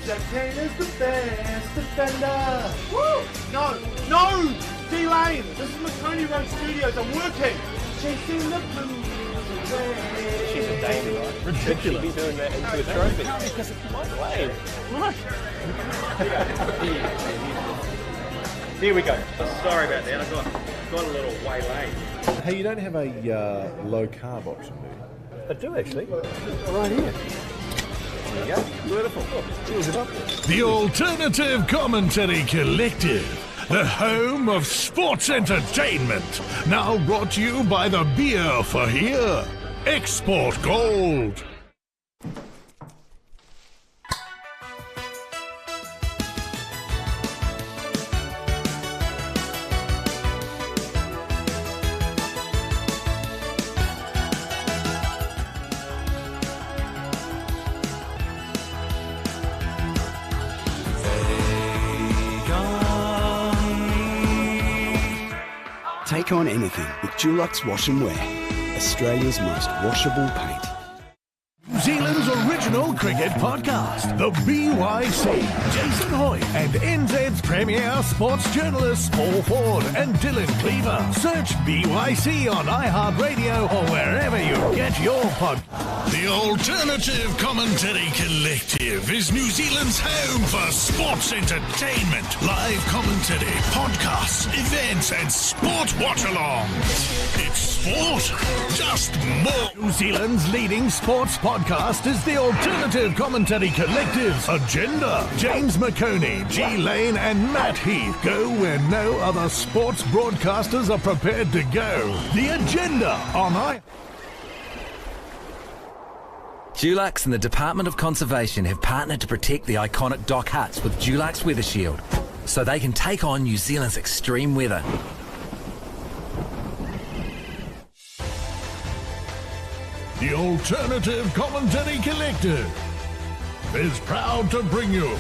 Jack Kane is the best defender! Woo! No! D-Lane! This is Maconi Road Studios, I'm working! Chasing the blues away. She's a daisy, right? Ridiculous. Should be doing that into a trophy. No, because it's my way. Right. Here we go. Sorry about that. I got got a little waylay. Hey, you don't have a low carb option, do you? I do actually. Right here. There you go. Beautiful. Cheers it up. The Alternative Commentary Collective, the home of sports entertainment. Now brought to you by the beer for here, Export Gold. Take on anything with Dulux Wash and Wear, Australia's most washable paint. New Zealand's original cricket podcast, the BYC. Jason Hoyt and NZ's premier sports journalists Paul Ford and Dylan Cleaver. Search BYC on iHeartRadio or wherever you get your podcast. The Alternative Commentary Collective is New Zealand's home for sports entertainment, live commentary, podcasts, events and sport watch-alongs. It's sport, just more. New Zealand's leading sports podcast is the Alternative Commentary Collective's Agenda. James McConey, G Lane and Matt Heath go where no other sports broadcasters are prepared to go. The Agenda on Dulux and the Department of Conservation have partnered to protect the iconic dock huts with Dulux Weather Shield so they can take on New Zealand's extreme weather. The Alternative Commentary Collective is proud to bring you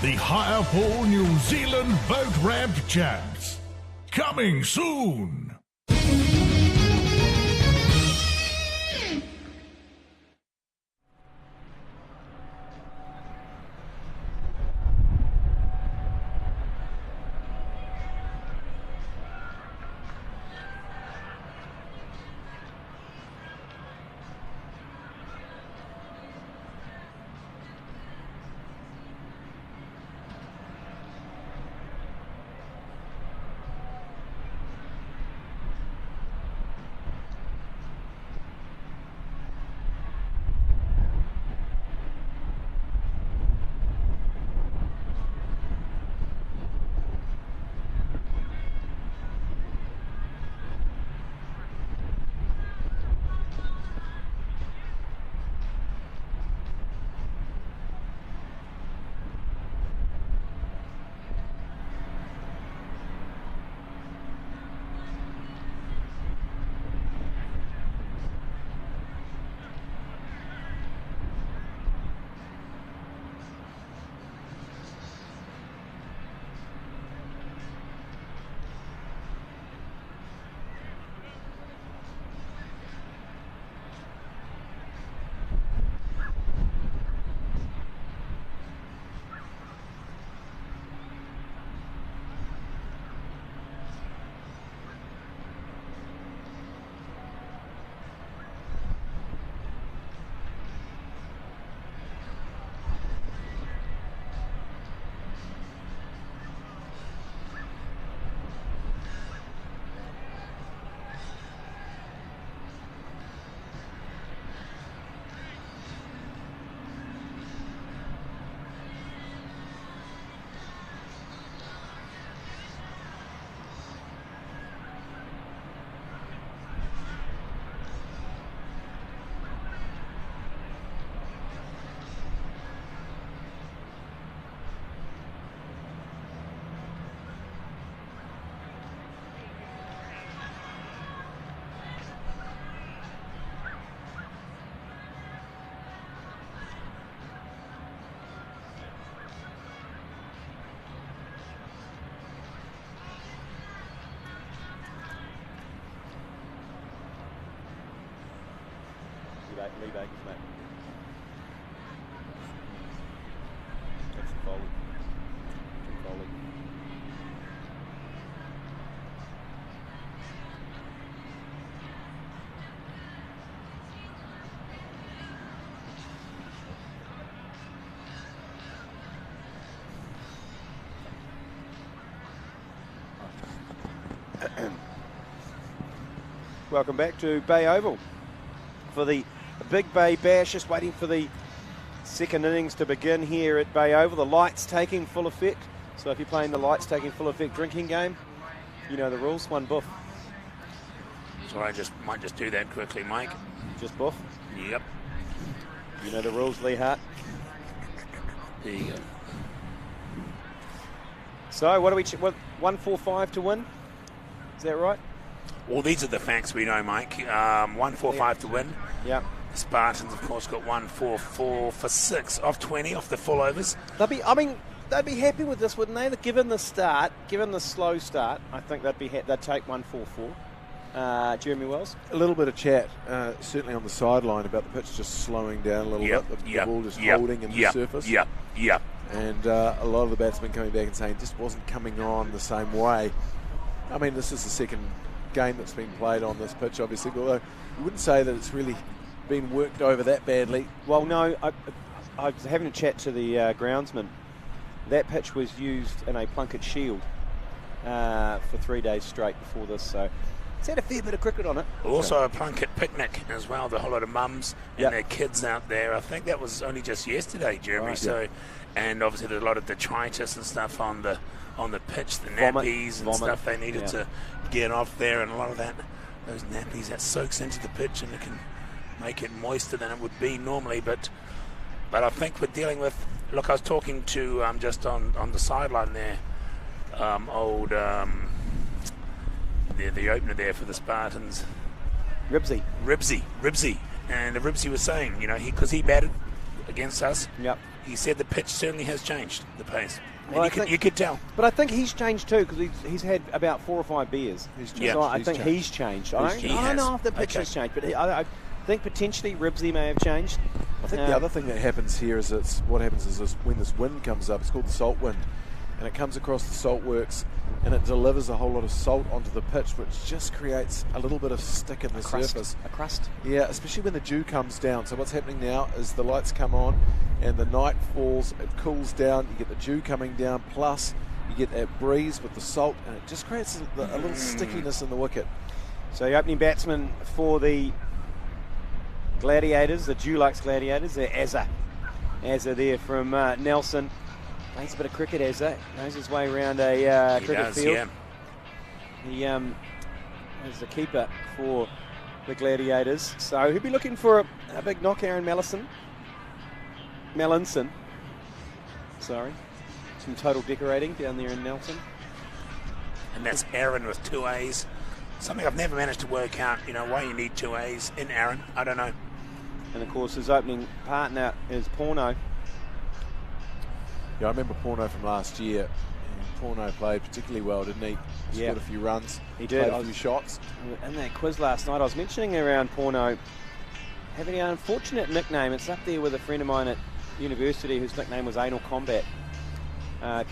the Higher Pool New Zealand Boat Ramp Champs. Coming soon. Lee Baker's mate. That's the Foley. Foley. Welcome back to Bay Oval for the Big Bay Bash. Just waiting for the second innings to begin here at Bay Oval. The lights taking full effect. So if you're playing the lights taking full effect drinking game, you know the rules. One buff. So I might just do that quickly, Mike. Just buff? Yep. You know the rules, Lee Hart. There you go. So what do we? What 145 to win? Is that right? Well, these are the facts we know, Mike. 145 to win. Yeah. The Spartans, of course, got 144 for 6 off 20 off the full overs. They'd be happy with this, wouldn't they? Given the slow start, I think they'd take 144. Jeremy Wells. A little bit of chat, certainly on the sideline, about the pitch just slowing down a little bit. The ball just holding in the surface. Yeah. And a lot of the batsmen coming back and saying it just wasn't coming on the same way. I mean, this is the second game that's been played on this pitch, obviously, although you wouldn't say that it's really been worked over that badly. Well, no, I was having a chat to the groundsman. That pitch was used in a Plunket Shield for 3 days straight before this, so it's had a fair bit of cricket on it. Also a Plunket picnic as well, the whole lot of mums and their kids out there. I think that was only just yesterday, Jeremy. Right, so, and obviously there's a lot of detritus and stuff on the pitch, the nappies and stuff they needed to get off there, and a lot of those nappies that soaks into the pitch and it can make it moister than it would be normally. But I think we're dealing with. Look, I was talking to just on the sideline there, the opener there for the Spartans, Ribsy, and Ribsy was saying, because he batted against us. Yep. He said the pitch certainly has changed, the pace. Well, you could tell. But I think he's changed too, because he's had about 4 or 5 beers. So I think he's changed. I don't know if the pitch has changed, but I think potentially Ribsy may have changed. I think the other thing that happens here is when this wind comes up, it's called the salt wind, and it comes across the salt works and it delivers a whole lot of salt onto the pitch, which just creates a little bit of stick in the surface. A crust. Yeah, especially when the dew comes down. So what's happening now is the lights come on and the night falls, it cools down, you get the dew coming down, plus you get that breeze with the salt, and it just creates a little stickiness in the wicket. So the opening batsman for the Gladiators, the Dulux Gladiators, they're Azza there from Nelson. Plays a bit of cricket, Azza. Knows his way around a cricket field. Yeah. He is the keeper for the Gladiators. So he'll be looking for a big knock, Aaron Melanson. Sorry. Some total decorating down there in Nelson. And that's Aaron with 2 A's. Something I've never managed to work out, why you need 2 A's in Aaron. I don't know. And of course his opening partner is Porno. Yeah, I remember Porno from last year. And Porno played particularly well, didn't he? Scored a few runs. He did. Played a few shots. In that quiz last night, I was mentioning around Porno having an unfortunate nickname. It's up there with a friend of mine at university whose nickname was Anal Combat,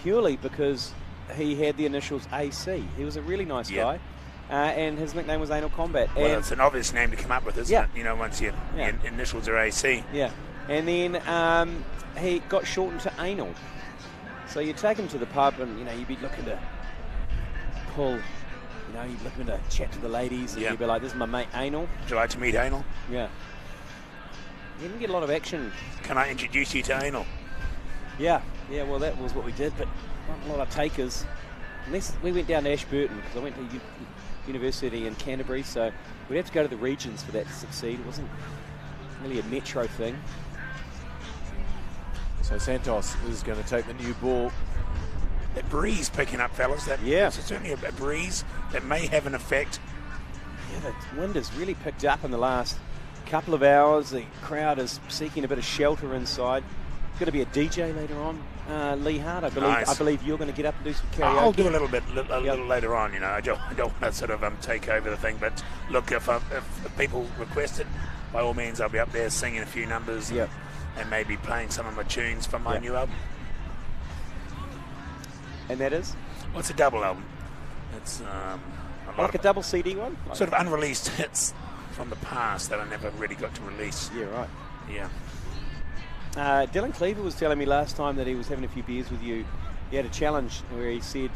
purely because he had the initials AC. He was a really nice guy. And his nickname was Anal Combat. Well, and it's an obvious name to come up with, isn't it? Once your initials are AC. Yeah. And then he got shortened to Anal. So you take him to the pub and, you'd be looking to pull, you'd looking to chat to the ladies and you'd be like, this is my mate Anal. Would you like to meet Anal? Yeah. You didn't get a lot of action. Can I introduce you to Anal? Yeah, well, that was what we did, but not a lot of takers. Unless we went down to Ashburton, because I went to university in Canterbury, so we'd have to go to the regions for that to succeed. It wasn't really a metro thing. So Santos is going to take the new ball. That breeze picking up, fellas. It's certainly a breeze that may have an effect. Yeah, the wind has really picked up in the last couple of hours. The crowd is seeking a bit of shelter inside. There's going to be a DJ later on. Lee Hart, I believe. Nice. I believe you're going to get up and do some karaoke. I'll do a little later on. I don't want to sort of take over the thing. But look, if people request it, by all means, I'll be up there singing a few numbers and maybe playing some of my tunes from my new album. And that is? Well, it's a double album. It's a double CD one? Sort of unreleased hits from the past that I never really got to release. Yeah, right. Yeah. Dylan Cleaver was telling me last time that he was having a few beers with you. He had a challenge where he said,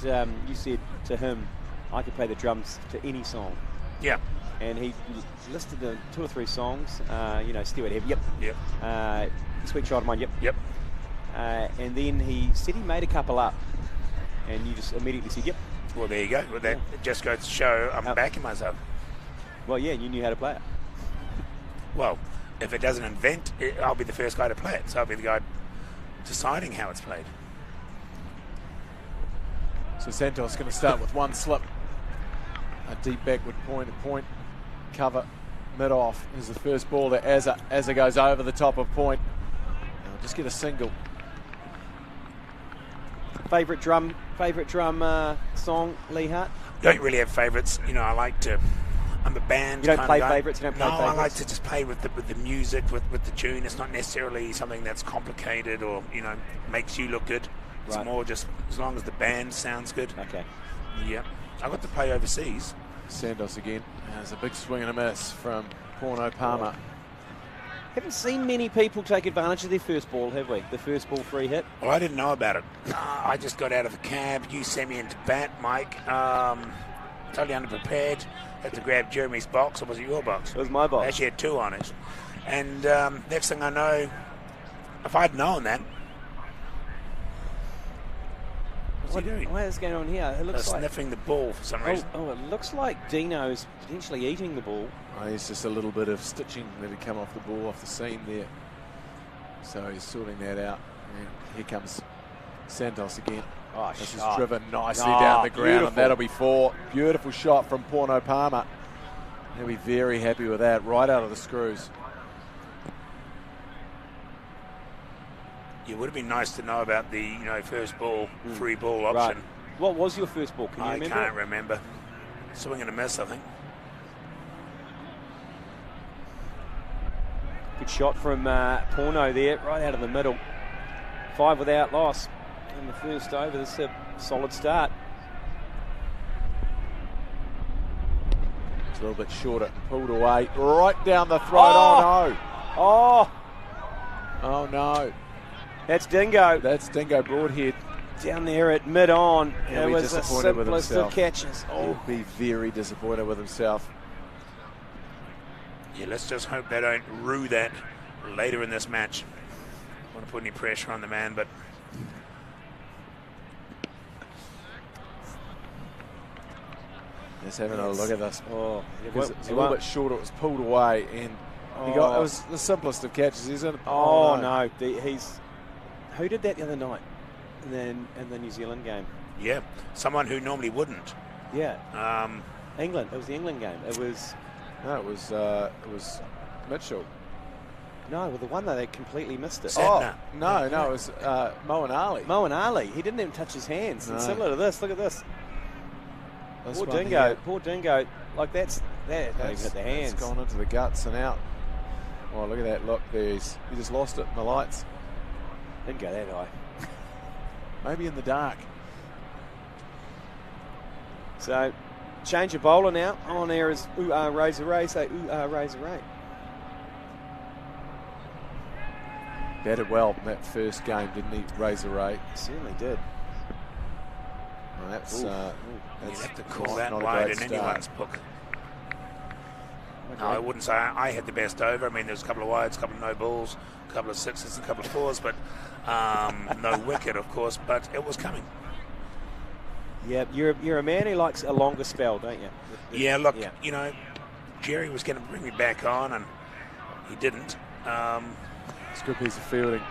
you said to him, I could play the drums to any song. Yeah. and he listed 2 or 3 songs. Stewart Heavy, yep. Yep. Sweet Child of Mine, yep. Yep. And then he said he made a couple up, and you just immediately said, yep. Well, there you go. Well, that just goes to show I'm backing myself. Well, yeah, you knew how to play it. Well, if it doesn't invent it, I'll be the first guy to play it. So I'll be the guy deciding how it's played. So Santos going to start with one slip. A deep backward point cover, mid-off is the first ball that Azza goes over the top of point. I'll just get a single. Favourite drum song, Lee Hart? Don't really have favourites. I'm a band. You don't kind play of guy. favourites? You don't play No, favourites? I like to just play with the music, with the tune. It's not necessarily something that's complicated or, makes you look good. It's more just as long as the band sounds good. Okay. Yeah. I got to play overseas. Santos again. There's a big swing and a miss from Porno Palmer. Haven't seen many people take advantage of their first ball, have we? The first ball free hit. Well, I didn't know about it. I just got out of the cab. You sent me into bat, Mike. Totally underprepared. Had to grab Jeremy's box, or was it your box? It was my box. I actually had 2 on it. And next thing I know, if I'd known that, What is going on here? It looks like sniffing the ball for some reason. Oh, it looks like Dino's potentially eating the ball. There's just a little bit of stitching that had come off the ball, off the seam there. So he's sorting that out. And here comes Santos again. Oh, this is shot. driven nicely down the ground, beautiful. and that'll be 4. Beautiful shot from Porno Palmer. He'll be very happy with that, right out of the screws. It would have been nice to know about the first ball, free ball option. Right. What was your first ball? Can you remember? I can't remember. Swing and a miss, I think. Good shot from Porno there, right out of the middle. 5 without loss in the first over. This is a solid start. It's a little bit shorter, pulled away, right down the throat. Oh no! Oh no! That's Dingo. That's Dingo Broadhead. Down there at mid-on. He'll it be was the disappointed with simplest himself. of catches. He'll be very disappointed with himself. Yeah, let's just hope they don't rue that later in this match. I don't want to put any pressure on the man, but Just having a look at this. Oh, because it's a little bit shorter. It was pulled away, and it was the simplest of catches, isn't it? No. Who did that the other night? And then in the New Zealand game. yeah, someone who normally wouldn't. Yeah. England. It was the England game. It was Mitchell. No, well, the one that they completely missed it. Santner. No, it was Moen Ali. Moen Ali. He didn't even touch his hands. No. And similar to this. Look at this. This Poor one Dingo. here. Poor Dingo. Like that not even hit the hands. It's gone into the guts and out. Oh, look at that. Look, he just lost it in the lights. Didn't go that high. Maybe in the dark. So, change of bowler now. On air is Razor Ray. Say Razor Ray. Batted well in that first game, didn't he, Razor Ray? Certainly did. Well, that's You have to call not that a wide great in start. anyone's book. No, I wouldn't say I had the best over. I mean, there's a couple of wides, a couple of no balls, a couple of sixes, and a couple of fours, but no wicket, of course. But it was coming. Yeah, you're a man who likes a longer spell, don't you? Yeah, look, Jerry was going to bring me back on, and he didn't. It's a good piece of fielding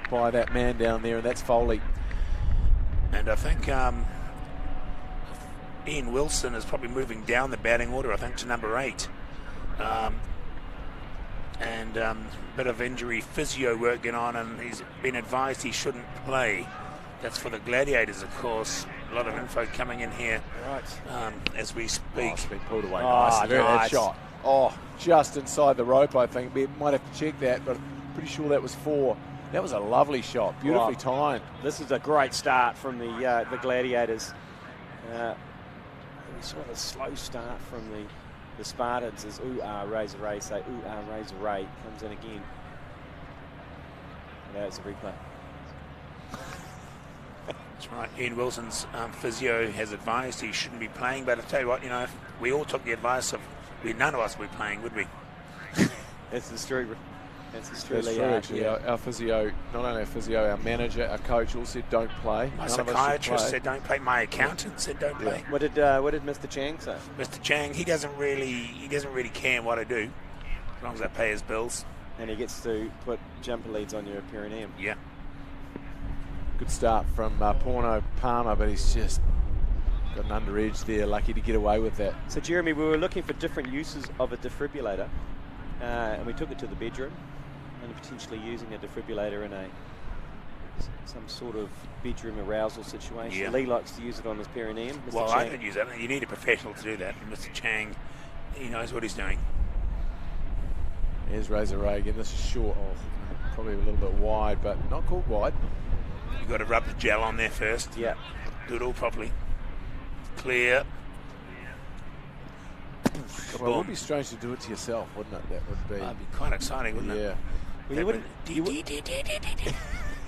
by that man down there, and that's Foley. And I think Ian Wilson is probably moving down the batting order, I think, to number 8. And a bit of injury physio work going on, and he's been advised he shouldn't play. That's for the Gladiators, of course. A lot of info coming in here as we speak. It's been pulled away nice. Look at that shot. Oh, just inside the rope, I think. We might have to check that, but I'm pretty sure that was 4. That was a lovely shot, beautifully timed. This is a great start from the Gladiators. We saw the slow start from the Spartans as Razor Ray say Razor Ray comes in again. Now it's a replay. That's right. Ian Wilson's physio has advised he shouldn't be playing, but I tell you what, if we all took the advice of, none of us would be playing, would we? That's the true. That's true, actually. Our physio, not only our physio, our manager, our coach all said don't play. My psychiatrist said don't play. My accountant said don't play. What did Mr. Chang say? Mr. Chang, he doesn't really care what I do, as long as I pay his bills. And he gets to put jumper leads on your perineum. Yeah. Good start from Porno Palmer, but he's just got an under edge there. Lucky to get away with that. So, Jeremy, we were looking for different uses of a defibrillator, and we took it to the bedroom, and potentially using a defibrillator in some sort of bedroom arousal situation. Yeah. Lee likes to use it on his perineum. Well, I don't use that. You need a professional to do that. And Mr. Chang, he knows what he's doing. Here's Razor Ray again. This is short. Probably a little bit wide, but not called wide. You've got to rub the gel on there first. Yeah. Do it all properly. Clear. Well, it would be strange to do it to yourself, wouldn't it? That would be. That'd be quite exciting, wouldn't it? Well,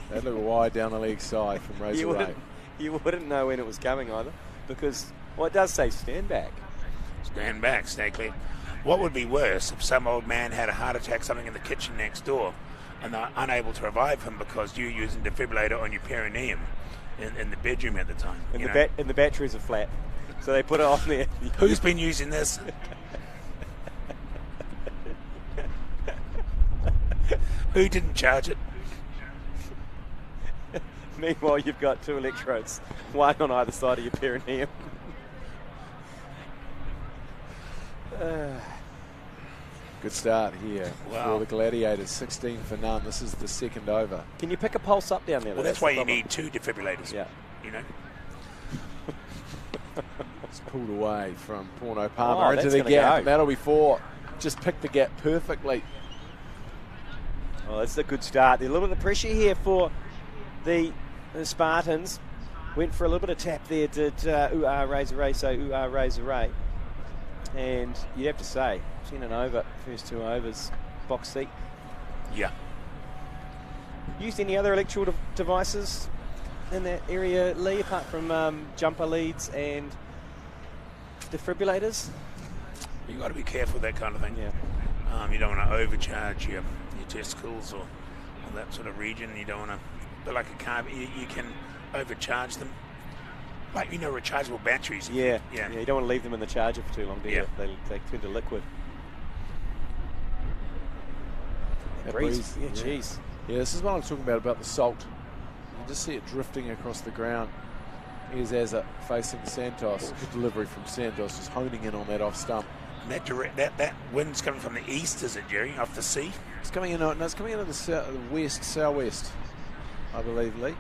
That'd look wide down the leg side from Razor Ray. You wouldn't know when it was coming either, because, well, it does say stand back. Stand back, stay clear. What would be worse if some old man had a heart attack, something in the kitchen next door, and they're unable to revive him because you're using defibrillator on your perineum in the bedroom at the time? And the batteries are flat, so they put it on there. Who's been using this? Who didn't charge it? Meanwhile, you've got two electrodes, one on either side of your perineum. Good start here for the Gladiators. 16 for none. This is the second over. Can you pick a pulse up down there? Well, that's why you need two defibrillators. Yeah. It's pulled away from Porno Palmer into the gap. That'll be four. Just picked the gap perfectly. Well, that's a good start. There's a little bit of pressure here for the Spartans. Went for a little bit of tap there, did Razor Ray, so Razor Ray. And you'd have to say, 10 and over, first two overs, box seat. Yeah. Used any other electrical devices in that area, Lee, apart from jumper leads and defibrillators? You've got to be careful with that kind of thing. Yeah. You don't want to overcharge your testicles or that sort of region. You don't want to, but like a car, you can overcharge them. Like, rechargeable batteries. Yeah, you don't want to leave them in the charger for too long, do you? They turn to liquid. That breeze. Yeah, yeah. jeez. Yeah, this is what I'm talking about the salt. You can just see it drifting across the ground. Here's Azza facing Santos. Good delivery from Santos, just honing in on that off stump. And that wind's coming from the east, is it, Jerry, off the sea? It's coming in. No, it's coming in of the west, southwest, I believe, Lee.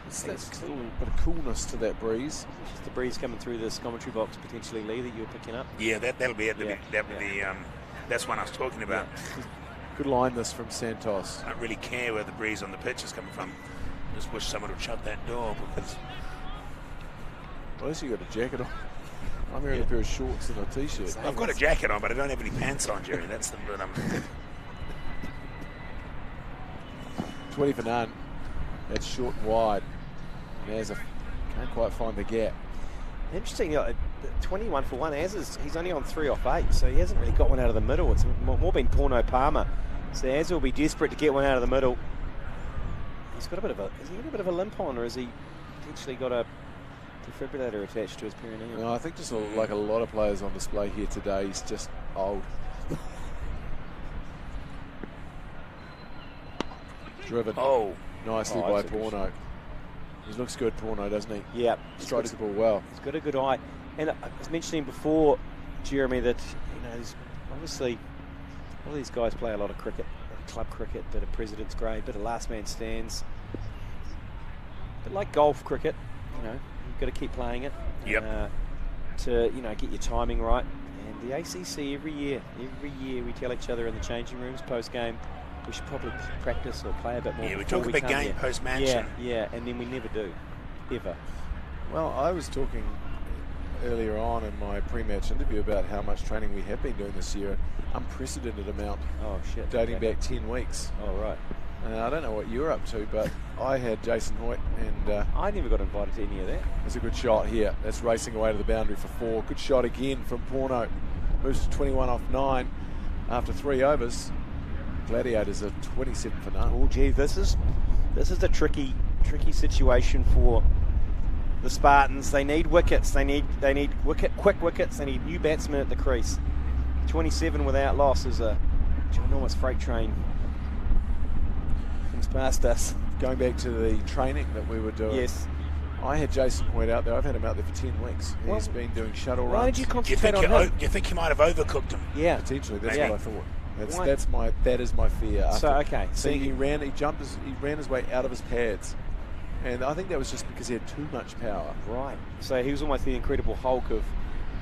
That's a little bit of coolness to that breeze. Just the breeze coming through this commentary box, potentially, Lee, that you were picking up. Yeah, that'll be it. That's what I was talking about. Yeah. Good line this from Santos. I don't really care where the breeze on the pitch is coming from. Just wish someone would shut that door, because... Well, at least you got a jacket on. I'm wearing a pair of shorts and a t-shirt. I've got a jacket on, but I don't have any pants on, Jerry. That's the bit 20 for none. That's short and wide. And can't quite find the gap. Interesting, 21 for one. He's only on 3 off 8, so he hasn't really got one out of the middle. It's more been Porno Palmer. So Az will be desperate to get one out of the middle. Has he got a bit of a limp on, or has he potentially got a defibrillator attached to his perineum? No, I think just like a lot of players on display here today, he's just old. Driven. Nicely by Porno. He looks good, Porno, doesn't he? Yeah. Strikes the ball well. He's got a good eye. And I was mentioning before, Jeremy, that there's obviously all these guys play a lot of cricket, club cricket, bit of president's grade, bit of last man stands. But like golf cricket, you've got to keep playing it. Yep. To get your timing right. And the ACC every year we tell each other in the changing rooms post game, we should probably practice or play a bit more. Yeah, we talk a big game post-match. Yeah, and then we never do, ever. Well, I was talking earlier on in my pre-match interview about how much training we have been doing this year. Unprecedented amount. Oh, shit. Dating back 10 weeks. Oh, right. I don't know what you were up to, but I had Jason Hoyt, and I never got invited to any of that. there's a good shot here. That's racing away to the boundary for 4. Good shot again from Porno. Moves to 21 off 9 after 3 overs. Gladiators are 27 for none. Oh, gee, this is a tricky situation for the Spartans. They need wickets. They need quick wickets. They need new batsmen at the crease. 27 without loss is a ginormous freight train. Comes past us. Going back to the training that we were doing. Yes. I had Jason Hoyt out there. I've had him out there for 10 weeks. He's been doing shuttle runs. Why did you concentrate on him? You think you might have overcooked him? Yeah, potentially. That's Maybe. what I thought. That is my fear. So okay, so he ran his way out of his pads, and I think that was just because he had too much power. Right. So he was almost the Incredible Hulk of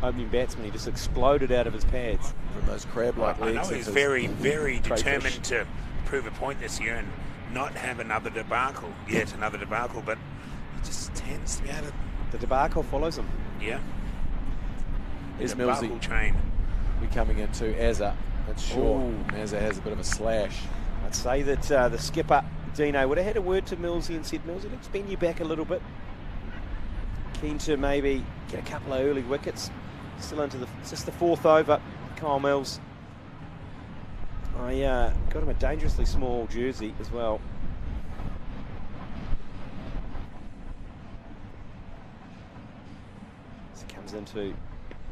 opening batsmen. He just exploded out of his pads from those crab-like legs. I know he's very, very determined to prove a point this year and not have another debacle. Yet another debacle, but he just tends to be able to. The debacle follows him. Yeah. Here's the debacle Millsy train. We're coming into Azza. That's short. Azza has a bit of a slash. I'd say that the skipper, Dino, would have had a word to Millsy and said, Millsy, let's bend you back a little bit. Keen to maybe get a couple of early wickets. Still into just the 4th over. Kyle Mills. I got him a dangerously small jersey as well. So it comes into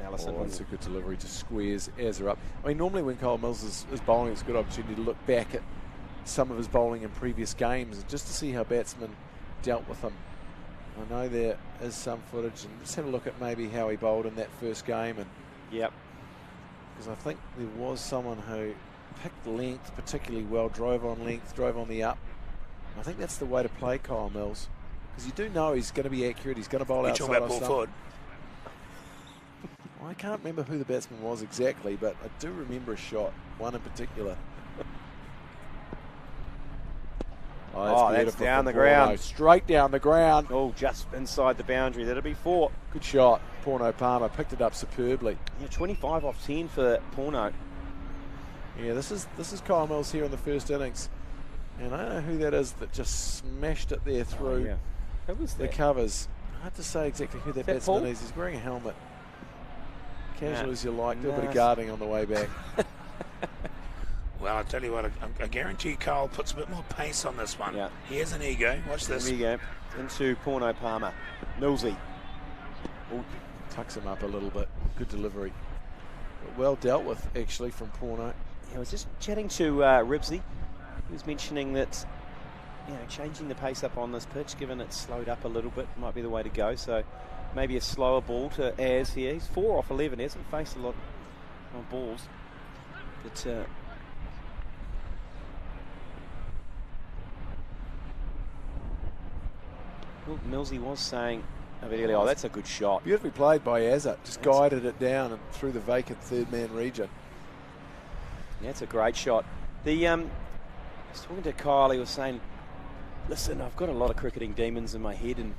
Allison. Oh, that's a good delivery to squares Azza up. I mean, normally when Kyle Mills is bowling, it's a good opportunity to look back at some of his bowling in previous games just to see how batsmen dealt with him. I know there is some footage, and let's have a look at maybe how he bowled in that first game. And yep, because I think there was someone who picked length particularly well, drove on length, drove on the up. I think that's the way to play Kyle Mills, because you do know he's going to be accurate. He's going to bowl outside about off Paul stump. Ford. I can't remember who the batsman was exactly, but I do remember a shot, one in particular. Oh, that's down the ground. Straight down the ground. Oh, just inside the boundary. That'll be 4. Good shot. Porno Palmer picked it up superbly. Yeah, 25 off 10 for Porno. Yeah, this is Kyle Mills here in the first innings. And I don't know who that is that just smashed it there through Who was the that? covers. Hard to say exactly who that batsman is. He's wearing a helmet. Casual as you like. Do a bit of guarding on the way back. Well, I'll tell you what, I guarantee Carl puts a bit more pace on this one. Yeah. He has an ego. Watch this. There you go. Into Porno Palmer. Millsy. Ooh, tucks him up a little bit. Good delivery. But well dealt with, actually, from Porno. I was just chatting to Ribsy. He was mentioning that, changing the pace up on this pitch, given it's slowed up a little bit, might be the way to go. So maybe a slower ball to Az here. He's 4 off 11. He hasn't faced a lot of balls. But Millsy was saying a bit earlier, that's a good shot. Beautifully played by Azza. Just guided it down and through the vacant third-man region. Yeah, it's a great shot. I was talking to Kyle, he was saying, listen, I've got a lot of cricketing demons in my head, and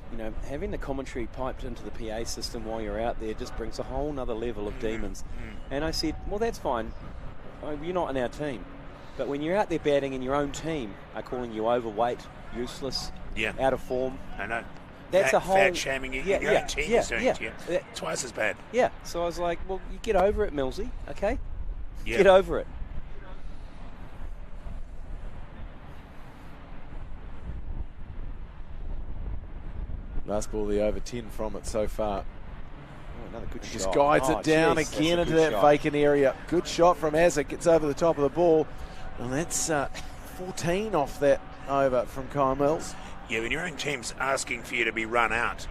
having the commentary piped into the PA system while you're out there just brings a whole nother level of demons. And I said, well, that's fine. You're not in our team. But when you're out there batting and your own team are calling you overweight, useless, out of form. I know. That's a whole... Fat shaming you. Your own team is doing it to you. Twice as bad. Yeah. So I was like, well, you get over it, Millsy, okay? Yeah. Get over it. Last ball, the over 10 from it so far. Oh, another good shot. Just guides it down again into that vacant area. Good shot from Azza. Gets over the top of the ball. And that's 14 off that over from Kyle Mills. Yeah, when your own team's asking for you to be run out,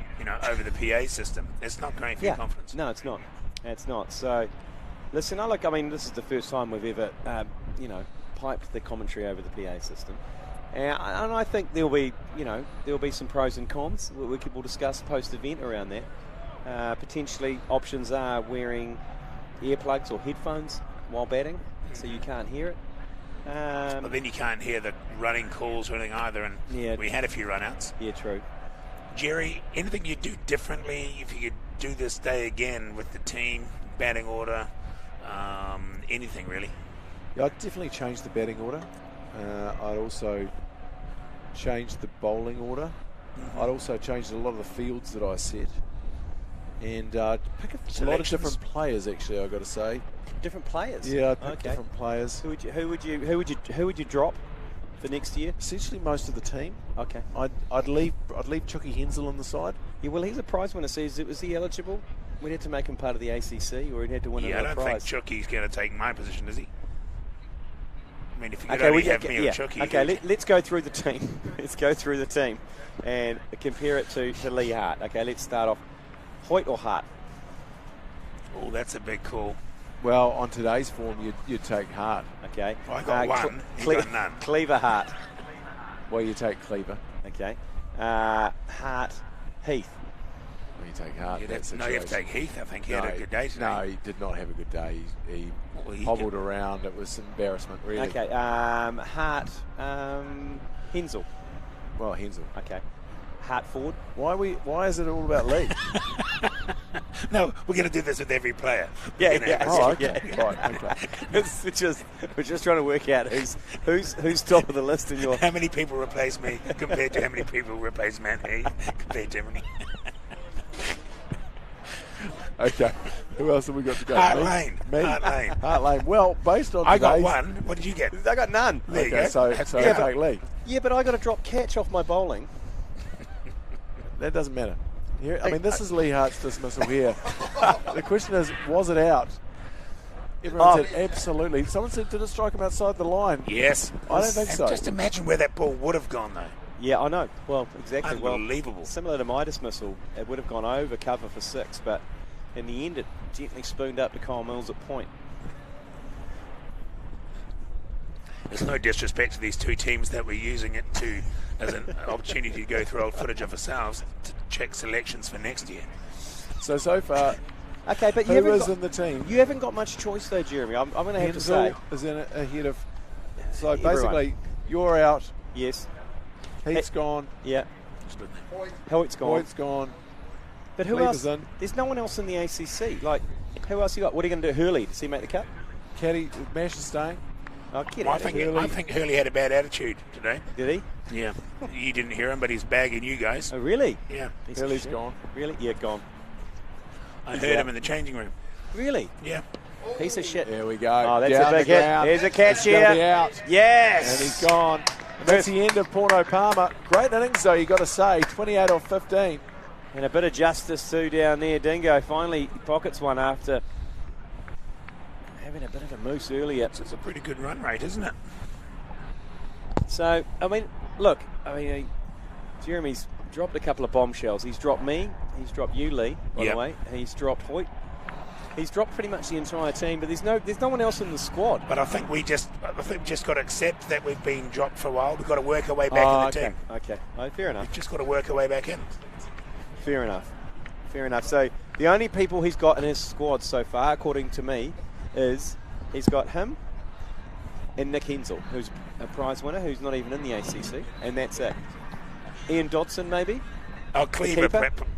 over the PA system, it's not great for your confidence. No, it's not. It's not. So, listen, this is the first time we've ever, piped the commentary over the PA system. And I think there'll be some pros and cons. We'll discuss post-event around that. Potentially, options are wearing earplugs or headphones while batting, so you can't hear it. But then you can't hear the running calls or anything either, and we had a few run-outs. Yeah, true. Jerry, anything you'd do differently if you could do this day again with the team, batting order, anything really? Yeah, I'd definitely change the batting order. I'd also changed the bowling order. I'd also changed a lot of the fields that I set. And pick a lot of different players, actually, I've got to say. Different players? Yeah, I'd pick different players. Who would you drop for next year? Essentially most of the team. Okay. I'd leave Chucky Hensel on the side. Yeah, well, he's a prize winner. So was he eligible? We'd have to make him part of the ACC, or he'd have to win another prize. I don't think Chucky's going to take my position, is he? I mean, if you could only have me or Chucky. Okay, let's go through the team. Let's go through the team and compare it to Lee Hart. Okay, let's start off. Hoyt or Hart? Oh, that's a big call. Well, on today's form, you'd take Hart. Okay. I got one. You got none. Cleaver, Hart. Well, you take Cleaver. Okay. Hart, Heath. Well, you take Hart. You have to take Heath. I think he had a good day today. No, he did not have a good day. He hobbled around. It was embarrassment, really. Okay. Hart, Hensel. Well, Hensel. Okay. Hart Ford. Why is it all about Lee? No, we're going to do this with every player. Yeah. Oh, okay. Right, okay. We're just trying to work out who's top of the list in your. How many people replace me compared to how many people replace Matt Heath compared to Germany? Okay. Who else have we got to go? Hart Lane. Hart Lane. Well, based on I got one. What did you get? I got none. There you Okay, go. so I take Lee. Yeah, but I got to drop catch off my bowling. That doesn't matter. I mean, this is Lee Hart's dismissal here. The question is, was it out? Everyone said absolutely. Someone said, did it strike him outside the line? Yes. I don't think so. Just imagine where that ball would have gone, though. Yeah, I know. Well, exactly. Unbelievable. Well, similar to my dismissal, it would have gone over cover for 6, but in the end, it gently spooned up to Kyle Mills at point. There's no disrespect to these two teams that we're using it as an opportunity to go through old footage of ourselves to check selections for next year. So far, okay, but who is in the team? You haven't got much choice, though, Jeremy. I'm going to have to say. Is in ahead of. So everyone. basically, you're out. Yes. Heath's gone. Yeah. Hoyt's gone. Hoyt's gone. But who Cleaver's else? in. There's no one else in the ACC. Like, who else you got? What are you going to do? Hurley? Does he make the cut? Caddy, Mash is staying. Oh, I think Hurley had a bad attitude today. Did he? Yeah. You didn't hear him, but he's bagging you guys. Oh, really? Yeah. Hurley's gone. Really? Yeah, gone. I heard him in the changing room. Really? Yeah. Piece of shit. There we go. Oh, that's Down a big the hit. ground. There's a catch It's here. gonna be out. Yes. And he's gone. And that's the end of Porno Palmer. Great innings, though, you got to say. 28 off 15. And a bit of justice, too, down there. Dingo finally pockets one after having a bit of a moose earlier. It's a pretty good run rate, isn't it? So, I mean, look, Jeremy's dropped a couple of bombshells. He's dropped me. He's dropped you, Lee, by the way. He's dropped Hoyt. He's dropped pretty much the entire team, but there's no one else in the squad. But I think we just got to accept that we've been dropped for a while. We've got to work our way back in the team. Okay, fair enough. We've just got to work our way back in. Fair enough. So the only people he's got in his squad so far, according to me, is he's got him and Nick Hensel, who's a prize winner, who's not even in the ACC, and that's it. Ian Dodson, maybe? Oh, Cleaver,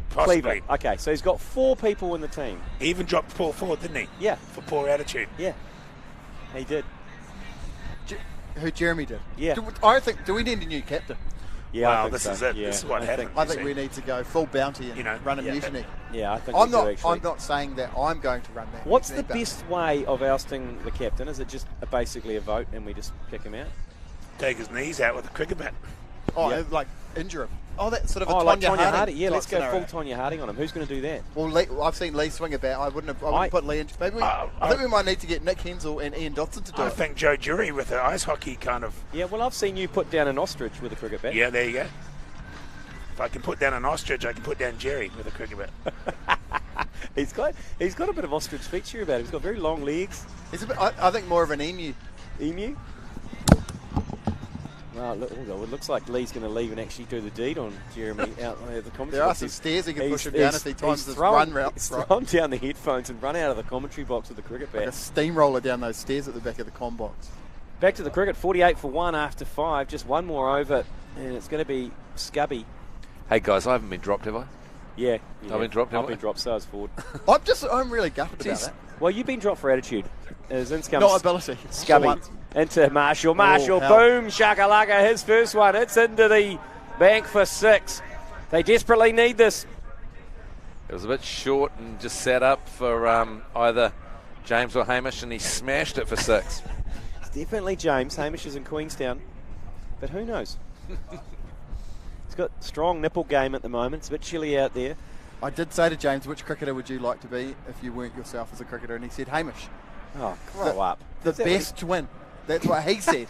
possibly. Cleaver. Okay, so he's got 4 people in the team. He even dropped Paul Ford, didn't he? Yeah. For poor attitude. Yeah, he did. Who Jeremy did? Yeah. Do we need a new captain? Yeah, well, this is it. Yeah. This is what happened. I think we need to go full bounty and run a mutiny. Yeah, I think I'm not saying that I'm going to run that. What's the best way of ousting the captain? Is it just basically a vote and we just kick him out? Take his knees out with a cricket bat. Oh, like injure him. Oh, that's sort of a like Tonya Harding. Yeah, let's go scenario. full Tonya Harding on him. Who's going to do that? Well, I've seen Lee swing a bat. I wouldn't put Lee in. Maybe I think we might need to get Nick Hensel and Ian Dodson to do it. I think Joe Jury with the ice hockey kind of. Yeah, well, I've seen you put down an ostrich with a cricket bat. Yeah, there you go. If I can put down an ostrich, I can put down Jerry with a cricket bat. He's got a bit of ostrich feature about him. He's got very long legs. He's I think more of an emu. Emu? Well, it looks like Lee's going to leave and actually do the deed on Jeremy out there at the commentary box. There are some stairs he can push him down if he times this run route. He's thrown down the headphones and run out of the commentary box with the cricket bat. Like a steamroller down those stairs at the back of the comm box. Back to the cricket, 48 for 1 after 5. Just one more over, and it's going to be Scubby. Hey, guys, I haven't been dropped, have I? Yeah. I've been dropped, I've been dropped, so I was forward. I'm really gutted about that. Well, you've been dropped for attitude. As in comes Not ability. Scubby into Marshall. Marshall, hell. boom, shakalaka, his first one. It's into the bank for 6. They desperately need this. It was a bit short and just set up for either James or Hamish, and he smashed it for 6. It's definitely James. Hamish is in Queenstown. But who knows? He's got strong nipple game at the moment. It's a bit chilly out there. I did say to James, which cricketer would you like to be if you weren't yourself as a cricketer? And he said, Hamish. Oh, grow up. The best to win. That's what he said.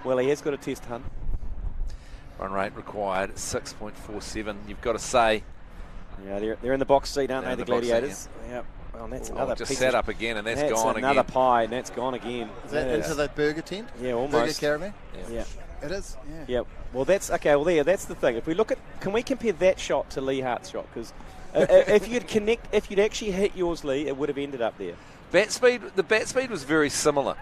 Well, he has got a test hunt. Run rate required 6.47. You've got to say. Yeah, they're in the box seat, aren't they, the box seat, Gladiators? Yep. Well, and that's another just piece set of, up again, and that's That's gone another again. pie, and that's gone again. Is that into the burger tent? Yeah, almost. Burger caravan? Yeah. It is, yeah. Yeah. Well, that's okay. Well, that's the thing. If we look at, can we compare that shot to Lee Hart's shot? Because if you'd actually hit yours, Lee, it would have ended up there. The bat speed was very similar.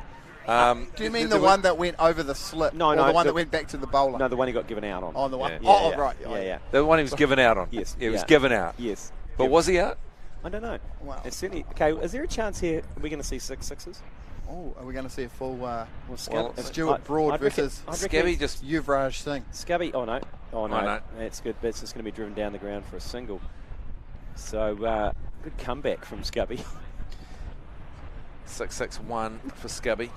Do you mean the one that went over the slip? No, or no. the one that went back to the bowler? No, the one he got given out on. Oh, the one. Yeah. Right. Yeah. The one he was given out on. Yes. He was given out. Yes. But was he out? I don't know. Wow. It's certainly okay. Is there a chance here? Are we going to see 6 sixes? Oh, are we going to see a full Stuart Broad versus Scabby just Yuvraj Singh? Scabby. Oh no. no. That's good. That's just going to be driven down the ground for a single. So good comeback from Scubby. 6-6-1 for Scubby.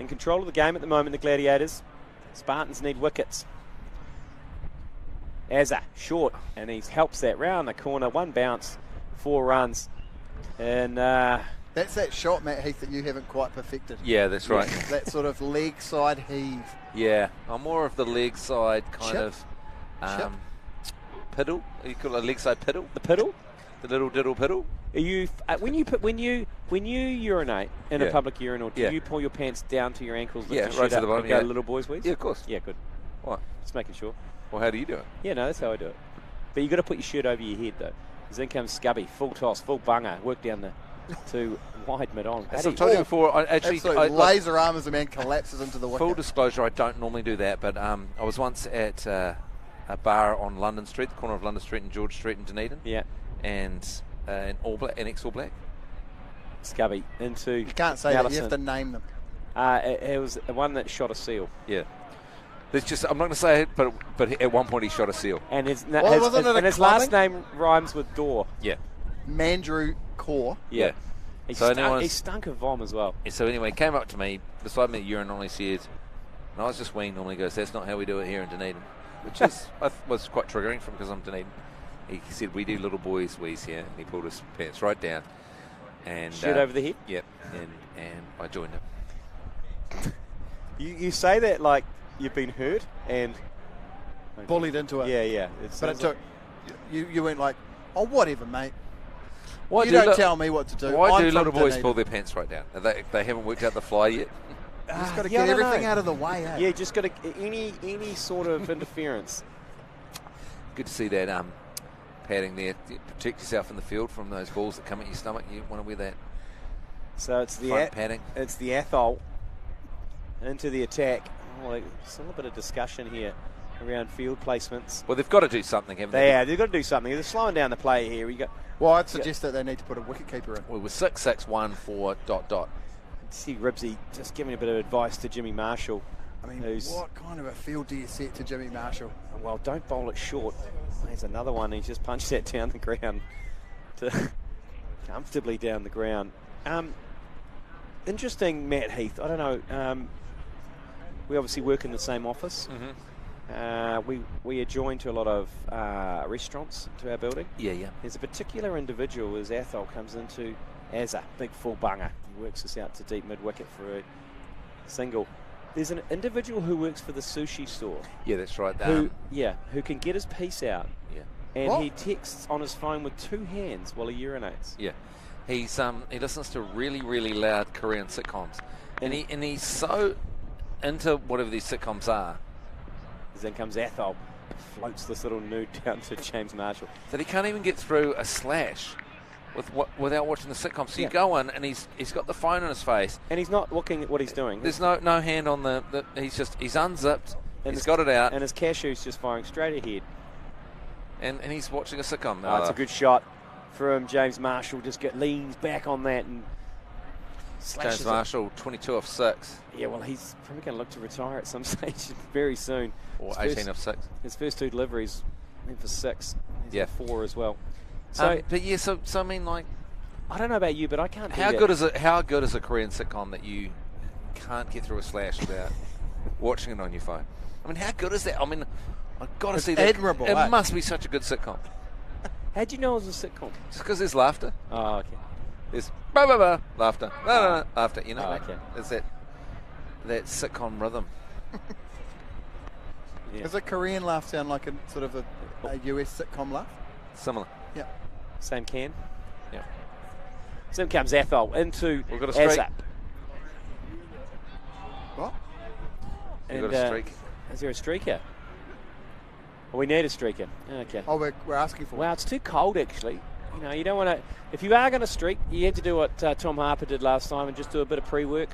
In control of the game at the moment, the Gladiators. Spartans need wickets. Azza, short, and he helps that round the corner. 1 bounce, 4 runs. And that's that shot, Matt Heath, that you haven't quite perfected. Yeah, that's right. That sort of leg side heave. Yeah, I'm more of the leg side kind Chip. of piddle. You call it a leg side piddle? The piddle? The little diddle piddle? Are you when you urinate in a public urinal, do you pull your pants down to your ankles? Yeah, lift your right shirt to the up bottom. and go little boys' wheeze? Yeah, of course. Yeah, good. What? Just making sure. Well, how do you do it? Yeah, no, that's how I do it. But you got to put your shirt over your head though. Because then comes Scubby, full toss, full bunger, work down the to wide mid on. As I've told you before, I actually laser arm as the man collapses into the wicket. Full disclosure, I don't normally do that, but I was once at a bar on London Street, the corner of London Street and George Street in Dunedin. Yeah. And an ex-All Black. Scubby into. You can't say Allison. that. You have to name them. It was the one that shot a seal. Yeah. There's just, I'm not going to say it, but at one point he shot a seal. And his last name rhymes with door. Yeah. Mandrew Kaur. Yeah. So he stunk of vom as well. So anyway, he came up to me beside me at the urinal and he said, and I was just winging, normally goes, that's not how we do it here in Dunedin. Which is was quite triggering for him because I'm Dunedin. He said, we do little boys' wheeze here. And he pulled his pants right down. And shirt over the head? Yep. And I joined him. You say that like you've been hurt and bullied into it. Yeah. But it took you went like, oh, whatever, mate. Why you don't tell me what to do. Why do I'm little from boys Dunedin. pull their pants right down? They haven't worked out the fly yet. You just got to get everything out of the way. Eh? Yeah, just got to any sort of interference. Good to see that padding there. Protect yourself in the field from those balls that come at your stomach. You want to wear that. So it's the front padding. It's the Athol into the attack. Oh, there's a little bit of discussion here around field placements. Well, they've got to do something, haven't they? Yeah, they've got to do something. They're slowing down the play here. Well, I'd suggest that they need to put a wicketkeeper in. Well, with 6-6-1 for ... See Ribsy just giving a bit of advice to Jimmy Marshall. I mean, what kind of a field do you set to Jimmy Marshall? Well, don't bowl it short. There's another one. He's just punched that down the ground, comfortably down the ground. Interesting, Matt Heath. I don't know. We obviously work in the same office. Mm-hmm. We adjoin to a lot of restaurants to our building. Yeah. There's a particular individual as Athol comes into as a big full bunger. He works us out to deep mid wicket for a single. There's an individual who works for the sushi store. Yeah, that's right. Who can get his piece out. Yeah. And he texts on his phone with 2 hands while he urinates. Yeah. He listens to really, really loud Korean sitcoms. And he's so into whatever these sitcoms are. Then comes Athol, floats this little nude down to James Marshall. That he can't even get through a slash without watching the sitcom. So you go in and he's got the phone in his face. And he's not looking at what he's doing. There's no hand on the he's unzipped. And He's got it out. And his cashew's just firing straight ahead. And he's watching a sitcom. Oh, it's a good shot from James Marshall. Just leans back on that and slashes James Marshall, 22 off 6. Yeah, well, he's probably going to look to retire at some stage very soon. Or 18 off 6. His first 2 deliveries went for 6. He's Yeah. 4 as well. So, so I mean, like, I don't know about you, but I can't. How good is a Korean sitcom that you can't get through a slash without watching it on your phone? I mean, how good is that? I mean, I've got to see that. Admirable. It must be such a good sitcom. How'd you know it was a sitcom? Just because there's laughter. Oh, okay. There's blah, blah, blah, laughter. No, laughter. You know, okay. There's that sitcom rhythm. Yeah. Does a Korean laugh sound like a sort of a US sitcom laugh? Similar. Yeah. Same can. Yeah. So in comes Athol into We've got a streak. Azap. What? We've got a streak. Is there a streaker? Well, we need a streaker. Okay. Oh, we're asking for Wow, it's too cold actually. You know, you don't want to. If you are going to streak, you have to do what Tom Harper did last time and just do a bit of pre-work,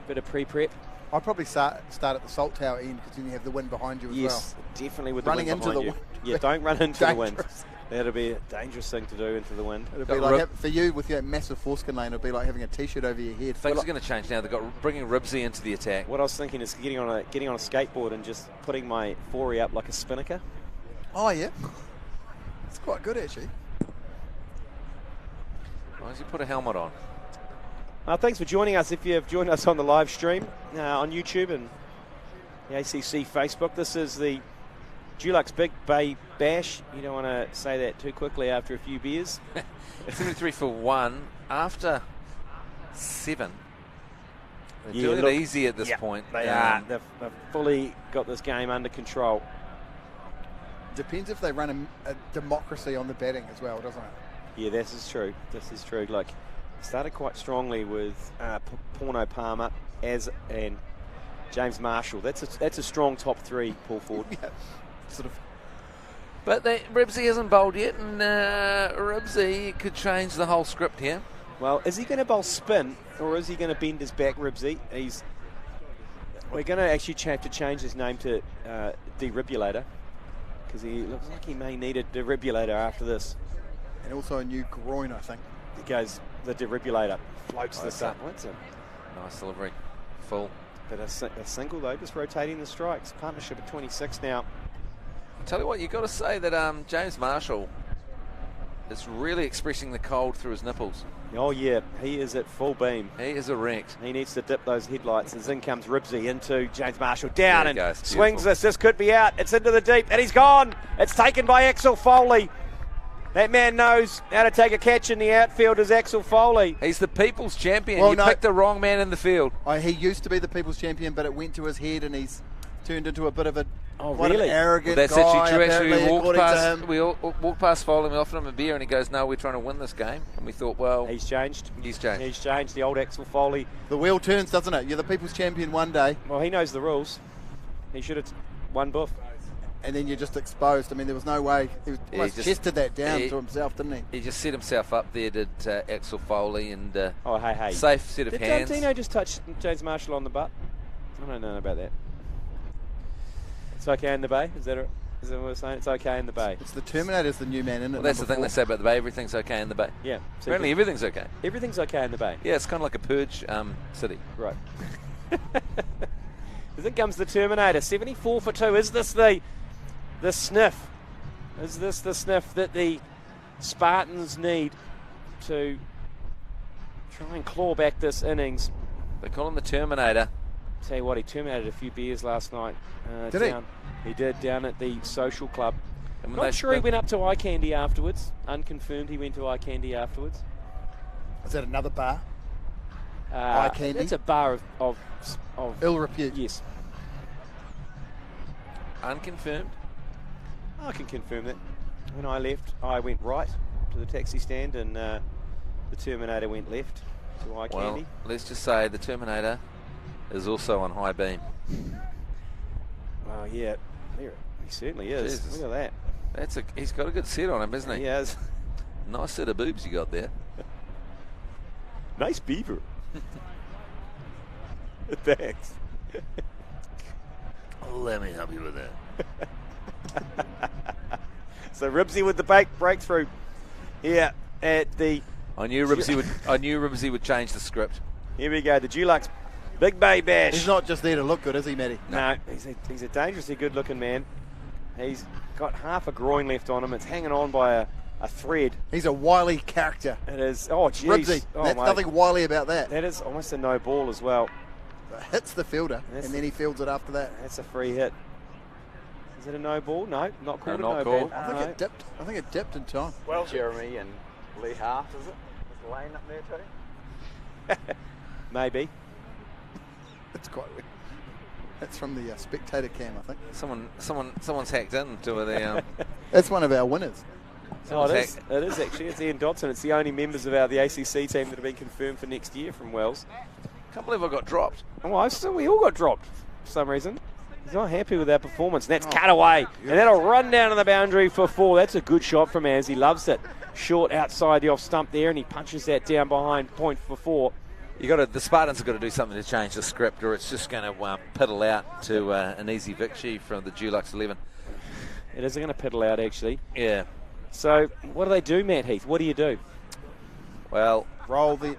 bit of pre-prep. I'd probably start at the Salt Tower end because then you have the wind behind you as well. Yes, definitely with Running the wind into behind the you. wind. Yeah, don't run into the wind. Dangerous. That'll be a dangerous thing to do, into the wind. It'll be like for you with your massive foreskin lane. It'll be like having a T-shirt over your head. Things are going to change now. They've got bringing Ribsy into the attack. What I was thinking is getting on a skateboard and just putting my forey up like a spinnaker. Oh yeah, it's quite good actually. Why does he put a helmet on? Thanks for joining us. If you've joined us on the live stream on YouTube and the ACC Facebook, this is the Dulux Big Bay Bash. You don't want to say that too quickly after a few beers. 73 for 1 after 7. They're doing look, it easy at this point. They are. They've fully got this game under control. Depends if they run a democracy on the batting as well, doesn't it? Yeah, this is true. This is true. Like, started quite strongly with Porno Palmer and James Marshall. That's a strong top 3 pull forward. Yeah, sort of. But Ribsy hasn't bowled yet, and Ribsy could change the whole script here. Well, is he going to bowl spin, or is he going to bend his back, Ribsy? We're going to actually have to change his name to Defibrillator, because he looks like he may need a defibrillator after this. And also a new groin, I think. It goes, the defibrillator floats this up. What's it? Nice delivery. Full. But a single, though, just rotating the strikes. Partnership at 26 now. Tell you what, you've got to say that James Marshall is really expressing the cold through his nipples. Oh, yeah, he is at full beam. He is erect. He needs to dip those headlights. As in comes Ribsy into James Marshall. Down and goes. Swings this. This could be out. It's into the deep, and he's gone. It's taken by Axel Foley. That man knows how to take a catch in the outfield as Axel Foley. He's the people's champion. Well, you picked the wrong man in the field. He used to be the people's champion, but it went to his head, and he's turned into a bit of a really? an arrogant That's guy. actually true. Actually, We walked past Foley, we offered him a beer, and he goes, "No, we're trying to win this game." And we thought, well, He's changed. He's changed. He's changed. The old Axel Foley. The wheel turns, doesn't it? You're the people's champion one day, Well, he knows the rules. He should have won buff. and then you're just exposed. I mean, there was no way. He almost chested that down to himself, didn't he? He just set himself up there, did Axel Foley, and hey. safe set of Did hands. Dino just touch James Marshall on the butt? I don't know about that. It's okay in the bay? Is that what we're saying? It's okay in the bay. It's the Terminator's the new man, isn't it? Well, that's the thing number they say about the Bay. Everything's okay in the Bay. Yeah. Apparently everything's okay. Everything's okay in the bay. Yeah, it's kind of like a purge city. Right. As it comes the Terminator. 74 for 2. Is this the sniff? Is this the sniff that the Spartans need to try and claw back this innings? They call him the Terminator. Tell you what, he terminated a few beers last night. Did he? He did, down at the social club. And I'm when not sure he went up to Eye Candy afterwards. Unconfirmed he went to Eye Candy afterwards. Is that another bar? Eye Candy? It's a bar of ill repute. Yes. Unconfirmed? I can confirm that. When I left, I went right to the taxi stand, and the Terminator went left to Eye Well, Candy. let's just say the Terminator is also on high beam. Oh, yeah. He certainly is. Jesus. Look at that. He's got a good set on him, isn't he? He has. Nice set of boobs you got there. Nice beaver. Thanks. Let me help you with that. So Ribsy with the breakthrough here at the. I knew Ribsy would change the script. Here we go, the Dulux Big Bay Bash. He's not just there to look good, is he, Matty? No, he's a dangerously good-looking man. He's got half a groin left on him. It's hanging on by a thread. He's a wily character. It is. Oh, jeez. Ribsy. Oh, That's mate. nothing wily about that. That is almost a no ball as well. It hits the fielder, and then he fields it after that. That's a free hit. Is it a no ball? No, not called No, a not no called. ball. I think it dipped. I think it dipped in time. Well, Jeremy and Lee Hart, is it? Is Lane up there too? Maybe. It's quite weird. That's from the spectator cam, I think. Someone's hacked into the. That's one of our winners. Oh, it is. It is actually. It's Ian Dodson. It's the only members of the ACC team that have been confirmed for next year from Wells. Can't believe I got dropped. Oh, we all got dropped for some reason. He's not happy with our performance. And that's cut away. And that'll run down to the boundary for 4. That's a good shot from Az. He loves it. Short outside the off stump there, and he punches that down behind point for 4. The Spartans have got to do something to change the script, or it's just going to piddle out to an easy victory from the Dulux 11. It is going to piddle out, actually. Yeah. So, what do they do, Matt Heath? What do you do? Well, roll the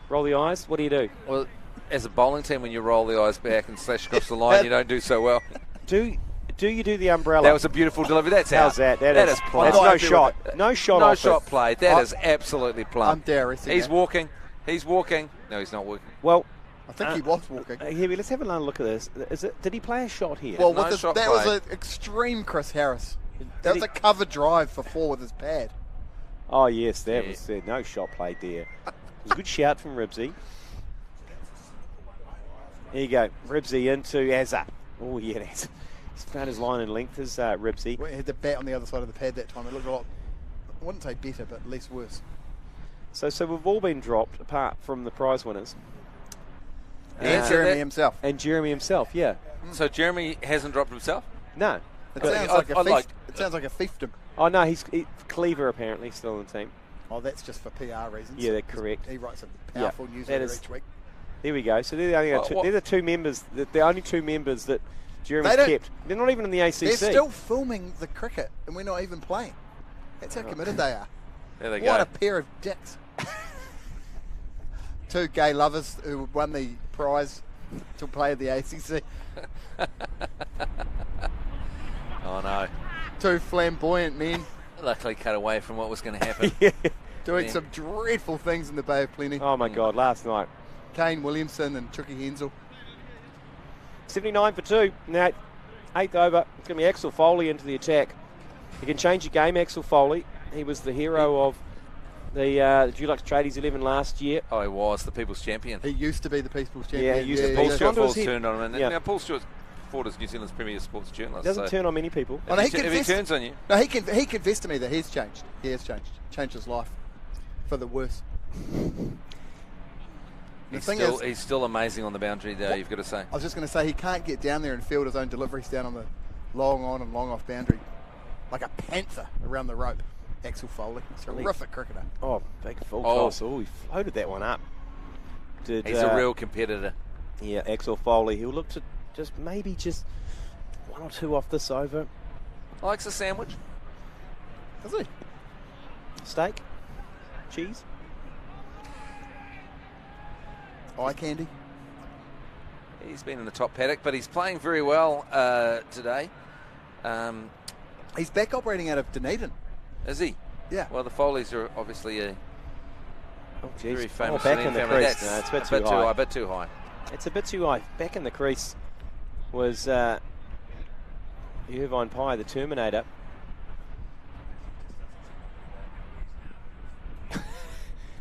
eyes. What do you do? Well, as a bowling team, when you roll the eyes back and slash across the line, you don't do so well. Do you do the umbrella? That was a beautiful delivery. That's out. How's that? That is plumb. That's no shot. No shot. No off shot it. played. That is absolutely plumb. I'm daring. He's walking. He's walking. No, he's not walking. Well, I think he was walking. Here, let's have another look at this. Did he play a shot here? Well, No with shot that was played. an extreme Chris Harris. That was a cover drive for 4 with his pad. Oh, yes, that was no shot played there. It was a good shout from Ribsy. Here you go. Ribsy into Azza. Oh, yeah, he's found his line and length as Ribsy. He had the bat on the other side of the pad that time. It looked a lot, I wouldn't say better, but less worse. So we've all been dropped, apart from the prize winners. And Jeremy himself. And Jeremy himself, yeah. So Jeremy hasn't dropped himself? No. It sounds like a fiefdom. Oh, no, Cleaver apparently still in the team. Oh, that's just for PR reasons. Yeah, that's correct. He writes a powerful newsletter each week. There we go. So they're the two members. The only 2 members that Jeremy's kept. They're not even in the ACC. They're still filming the cricket, and we're not even playing. That's how committed they are. There they What go. a pair of dicks. 2 gay lovers who won the prize to play at the ACC. Oh, no. 2 flamboyant men. Luckily cut away from what was going to happen. Doing some dreadful things in the Bay of Plenty. Oh, my God, last night. Kane Williamson and Chucky Hensel. 79 for 2. Now, 8th over. It's going to be Axel Foley into the attack. You can change your game, Axel Foley. He was the hero of the Dulux Tradies XI last year. Oh, he was the People's Champion. He used to be the People's Champion. Yeah, he used to be. Paul Stewart Falls turned on him. Yeah. Now, Paul Stewart Ford is New Zealand's premier sports journalist. Doesn't turn on many people. If he turns on you. No, he confessed to me that he's changed. He has changed. Changed his life for the worse. He's still amazing on the boundary, though, you've got to say. I was just going to say, he can't get down there and field his own deliveries down on the long on and long off boundary. Like a panther around the rope. Axel Foley. Terrific cricketer. Oh, big full toss. Oh, he floated that one up. He's a real competitor. Yeah, Axel Foley. He'll look to maybe just 1 or 2 off this over. Likes a sandwich. Does he? Steak? Cheese? Eye candy? He's been in the top paddock, but he's playing very well today. He's back operating out of Dunedin. Is he? Yeah. Well, the Foleys are obviously a very famous back in the family. crease. No, it's a bit too high. A bit too high. It's a bit too high. Back in the crease was Irvine Pye, the Terminator.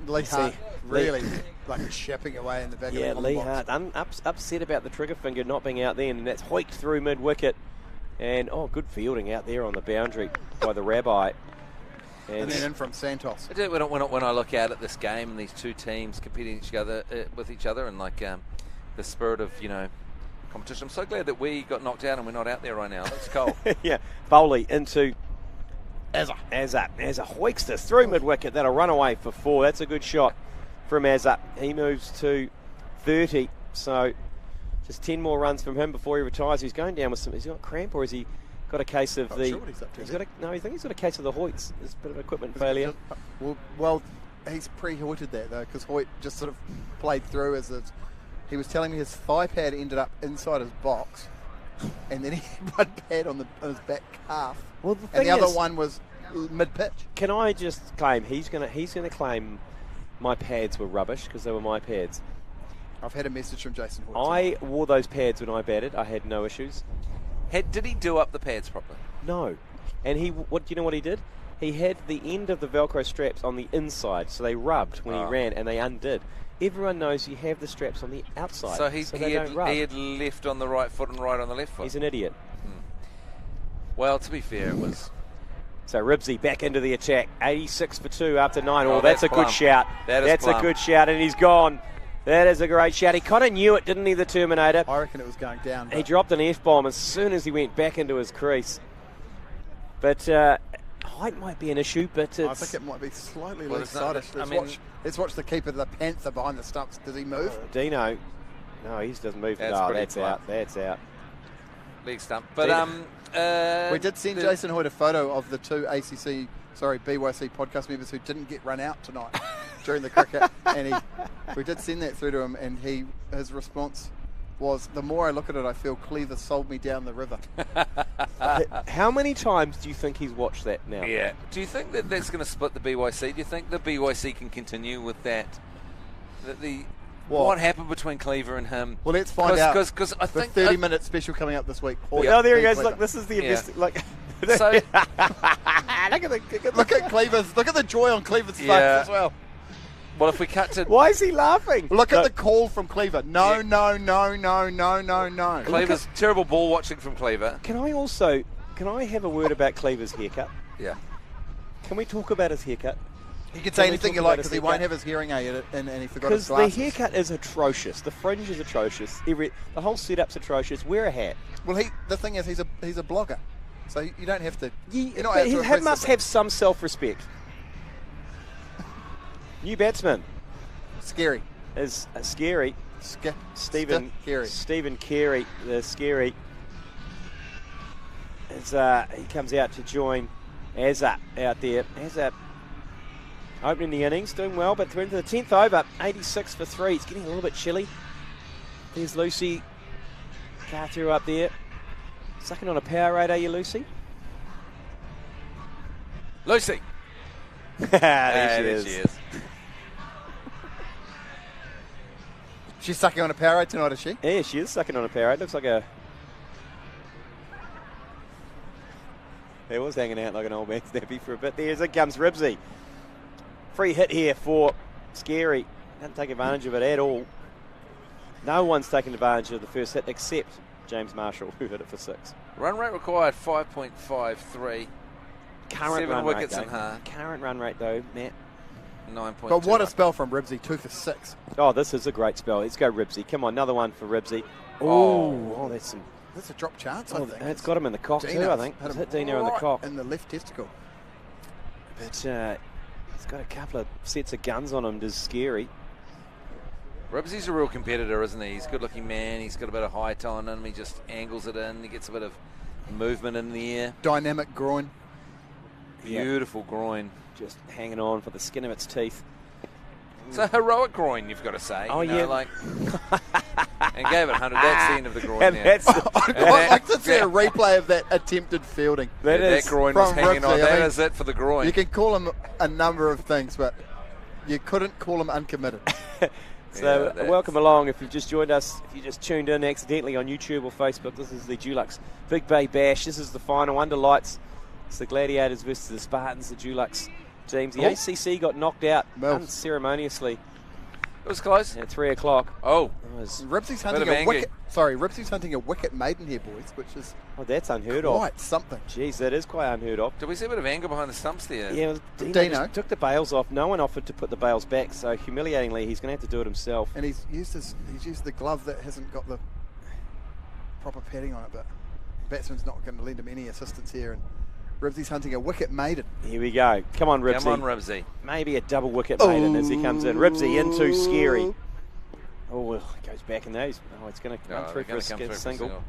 Lee Hart really like chipping away in the back of the Lee box. Hart upset about the trigger finger not being out there, and that's hoiked through mid-wicket. And, good fielding out there on the boundary by the Rabbi. And then in from Santos. When I look out at this game and these 2 teams competing with each other and like the spirit of, competition, I'm so glad that we got knocked out and we're not out there right now. That's cool. Yeah, Foley into Azza hoiks this through mid-wicket. That'll run away for 4. That's a good shot from Azza. He moves to 30. So Just 10 more runs from him before he retires. He's going down with some. Has he got cramp, or has he got a case of the? Sure what he's up to, he's got a, no, I think he's got a case of the Hoyts. There's a bit of equipment failure. Well, he's pre-Hoyted that though, because Hoyt just sort of played through as he was telling me his thigh pad ended up inside his box, and then he had one pad on his back calf. Well, the thing and the other is, one was mid-pitch. Can I just claim he's gonna claim my pads were rubbish because they were my pads. I've had a message from Jason Hoyt. I wore those pads when I batted. I had no issues. Did he do up the pads properly? No. And do you know what he did? He had the end of the Velcro straps on the inside, so they rubbed when he ran, and they undid. Everyone knows you have the straps on the outside, So they he don't rub. had left on the right foot and right on the left foot. He's an idiot. Well, to be fair, it was... So Ribsy back into the attack. 86 for 2 after 9. Oh, That's a plum. good shout. That's a good shout, and he's gone. That is a great shout. He kind of knew it, didn't he, the Terminator? I reckon it was going down. He dropped an F-bomb as soon as he went back into his crease. But height might be an issue, but I think it might be slightly less sighted. Let's watch the keeper of the Panther behind the stumps. Does he move? Dino. No, he doesn't move. That's out. That's out. Leg stump. But we did send Jason Hoyt a photo of the two BYC podcast members who didn't get run out tonight during the cricket, and we did send that through to him, and his response was, "The more I look at it, I feel Cleaver sold me down the river." How many times do you think he's watched that now? Yeah. Do you think that that's going to split the BYC? Do you think the BYC can continue with that? What happened between Cleaver and him? Well, let's find out. Because I think the 30-minute special coming up this week. Oh, there he goes. Look, this is the look. So, look at Cleaver's. Look at the joy on Cleaver's face as well. Well, if we cut to... Why is he laughing? Look at the call from Cleaver. No. Cleaver's terrible ball watching from Cleaver. Can I have a word about Cleaver's haircut? Yeah. Can we talk about his haircut? You can say anything you like because he won't have his hearing aid and he forgot his Because glasses. the haircut is atrocious. The fringe is atrocious. The whole setup's atrocious. Wear a hat. Well, the thing is, he's a blogger. So you don't have to... He must have some self-respect. New batsman. Scary. Is scary. Stephen Carey, the scary. He comes out to join Azza out there. Azza opening the innings, doing well, but through into the 10th over, 86 for 3. It's getting a little bit chilly. There's Lucy Carthew up there. Sucking on a power rate, are you, Lucy? Lucy. There she is. She's sucking on a power rate tonight, is she? Yeah, she is sucking on a power rate. Looks like a... It was hanging out like an old man's nappy for a bit. There comes Ribsy. Free hit here for Scary. Doesn't take advantage of it at all. No one's taken advantage of the first hit except James Marshall, who hit it for 6. Run rate required 5.53. Current 7 run wickets rate, in hand. Current run rate, though, Matt. 9.2. But what a spell from Ribsy, 2 for 6. Oh, this is a great spell. Let's go, Ribsy. Come on, another one for Ribsy. Oh, that's some... That's a drop chance, I think. It's got him in the cock, too, I think. It's hit Dino in the cock. In the left testicle. But he's got a couple of sets of guns on him, just Scary. Ribsy's a real competitor, isn't he? He's a good-looking man. He's got a bit of height on him. He just angles it in. He gets a bit of movement in the air. Dynamic groin. Beautiful groin. Just hanging on for the skin of its teeth. It's a heroic groin, you've got to say. Oh, and gave it 100. That's the end of the groin and there. I'd like to see a replay of that attempted fielding. That groin was hanging on. That is it for the groin. You can call him a number of things, but you couldn't call him uncommitted. So welcome along if you've just joined us, if you just tuned in accidentally on YouTube or Facebook. This is the Dulux Big Bay Bash. This is the final under lights. It's the Gladiators versus the Spartans, the Dulux teams. The ACC got knocked out unceremoniously. It was close. At 3 o'clock. Oh. Ribsy's hunting a wicket. Sorry, Ribsy's hunting a wicket maiden here, boys, which is that's unheard of. Quite something. Jeez, that is quite unheard of. Did we see a bit of anger behind the stumps there? Yeah, Dino took the bails off. No one offered to put the bails back, so humiliatingly, he's going to have to do it himself. And he's used the glove that hasn't got the proper padding on it, but the batsman's not going to lend him any assistance here. And Ribsy's hunting a wicket maiden. Here we go. Come on, Ribsy. Come on, Ribsy. Maybe a double wicket maiden as he comes in. Ribsy into Scary. Oh, well, it goes back in those. Oh, it's going to come through for a single.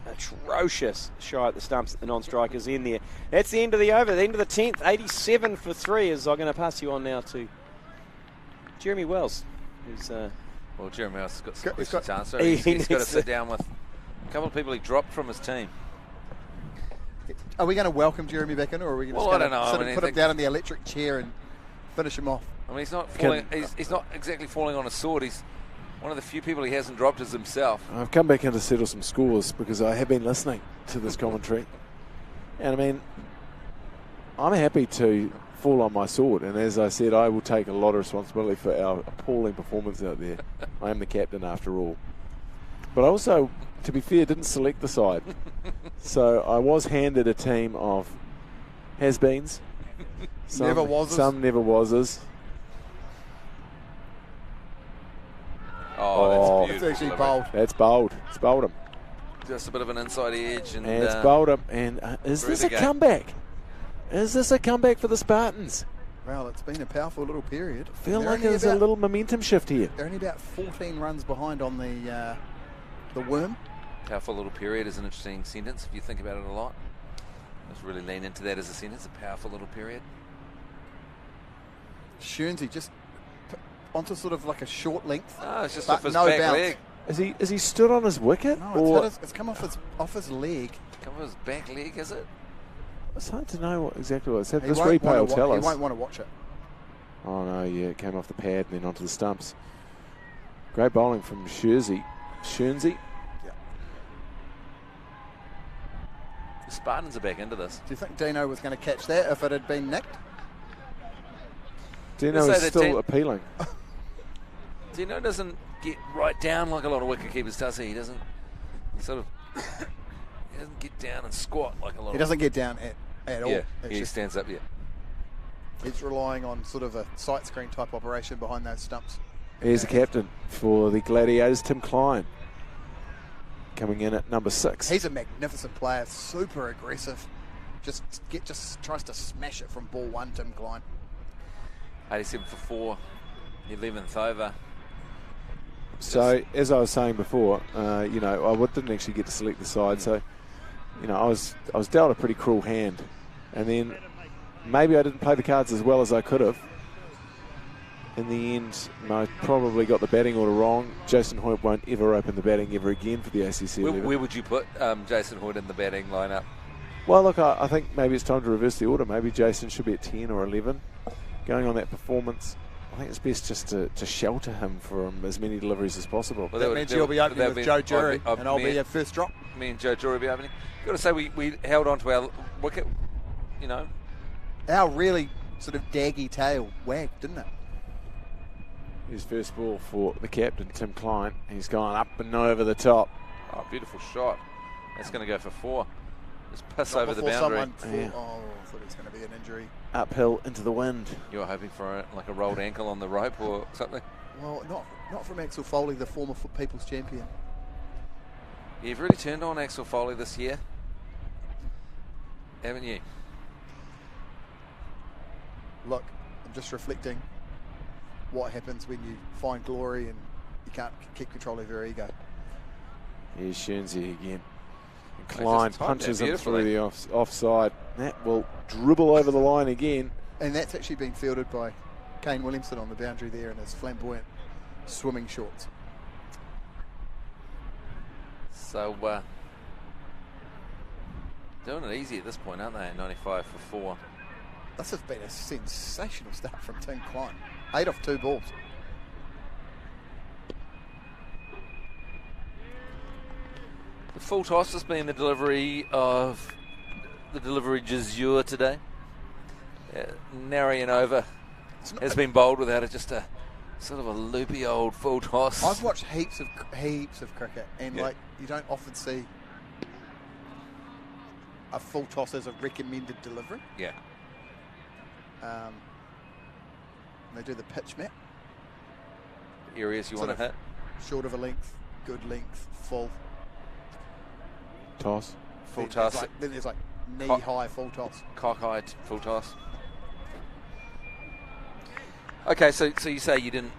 Atrocious shy at the stumps. The non-striker's in there. That's the end of the over, the end of the 10th. 87 for 3 as I'm going to pass you on now to Jeremy Wells, who's... well, Jeremy Wells has got some questions to answer. He's got to sit down with a couple of people he dropped from his team. Are we going to welcome Jeremy back in, or are we going to put him down in the electric chair and finish him off? I mean, he's not falling. He's not exactly falling on a sword. He's one of the few people he hasn't dropped is himself. I've come back in to settle some scores because I have been listening to this commentary. And I mean, I'm happy to fall on my sword. And as I said, I will take a lot of responsibility for our appalling performance out there. I am the captain after all. But I also, to be fair, didn't select the side. So I was handed a team of has-beens. Some never was's. Oh, that's beautiful. It's actually bold. That's bold. It's bowled him. Just a bit of an inside edge. And it's bowled him. And is this a comeback? Is this a comeback for the Spartans? Well, it's been a powerful little period. I feel like there's a little momentum shift here. They're only about 14 runs behind on the Worm. Powerful little period is an interesting sentence if you think about it a lot. Let's really lean into that as a sentence. A powerful little period. Shernsey just onto sort of like a short length. Oh, it's just off his back leg. Is he stood on his wicket? No, it's come off his leg. Come off his back leg, is it? It's hard to know exactly what it's happened. This replay will tell us. He won't want to watch it. Oh no, yeah, it came off the pad and then onto the stumps. Great bowling from Shernsey. Yeah. The Spartans are back into this. Do you think Dino was going to catch that if it had been nicked? Dino is still appealing. Dino doesn't get right down like a lot of wicketkeepers, does he? He doesn't get down and squat like a lot. He doesn't get down at all. Yeah, he stands up. Yeah. He's relying on sort of a sight screen type operation behind those stumps. Here's the captain for the Gladiators, Tim Klein, coming in at number 6. He's a magnificent player, super aggressive. Just tries to smash it from ball 1, Tim Klein. 87 for 4, 11th over. So, as I was saying before, I didn't actually get to select the side. So, I was dealt a pretty cruel hand, and then maybe I didn't play the cards as well as I could have. In the end, I probably got the batting order wrong. Jason Hoyt won't ever open the batting ever again for the ACC. Where would you put Jason Hoyt in the batting lineup? Well, look, I think maybe it's time to reverse the order. Maybe Jason should be at 10 or 11. Going on that performance, I think it's best just to shelter him from as many deliveries as possible. Well, that means you'll be opening with Joe Jury, and I'll be at first drop. Me and Joe Jury will be opening. You've got to say we held on to our wicket, Our really sort of daggy tail wagged, didn't it? His first ball for the captain, Tim Klein. He's gone up and over the top. Oh, beautiful shot. That's going to go for 4. Just piss over the boundary. Oh, I thought it was going to be an injury. Uphill into the wind. You were hoping for a rolled ankle on the rope or something? Well, not from Axel Foley, the former People's Champion. Yeah, you've really turned on Axel Foley this year, haven't you? Look, I'm just reflecting what happens when you find glory and you can't keep control of your ego. Here's Shernsey again. Klein punches him through the offside. That will dribble over the line again. And that's actually been fielded by Kane Williamson on the boundary there in his flamboyant swimming shorts. So, doing it easy at this point, aren't they? 95 for 4. This has been a sensational start from Tim Klein. 8 off 2 balls. The full toss has been the delivery du jour today. Narian over has been bowled without just a sort of a loopy old full toss. I've watched heaps of cricket, and you don't often see a full toss as a recommended delivery. Yeah. They do the pitch map. Areas you want to hit. Short of a length, good length, full. Toss. Full toss. Then there's knee-high full toss. Cock-high full toss. Okay, so you say you didn't.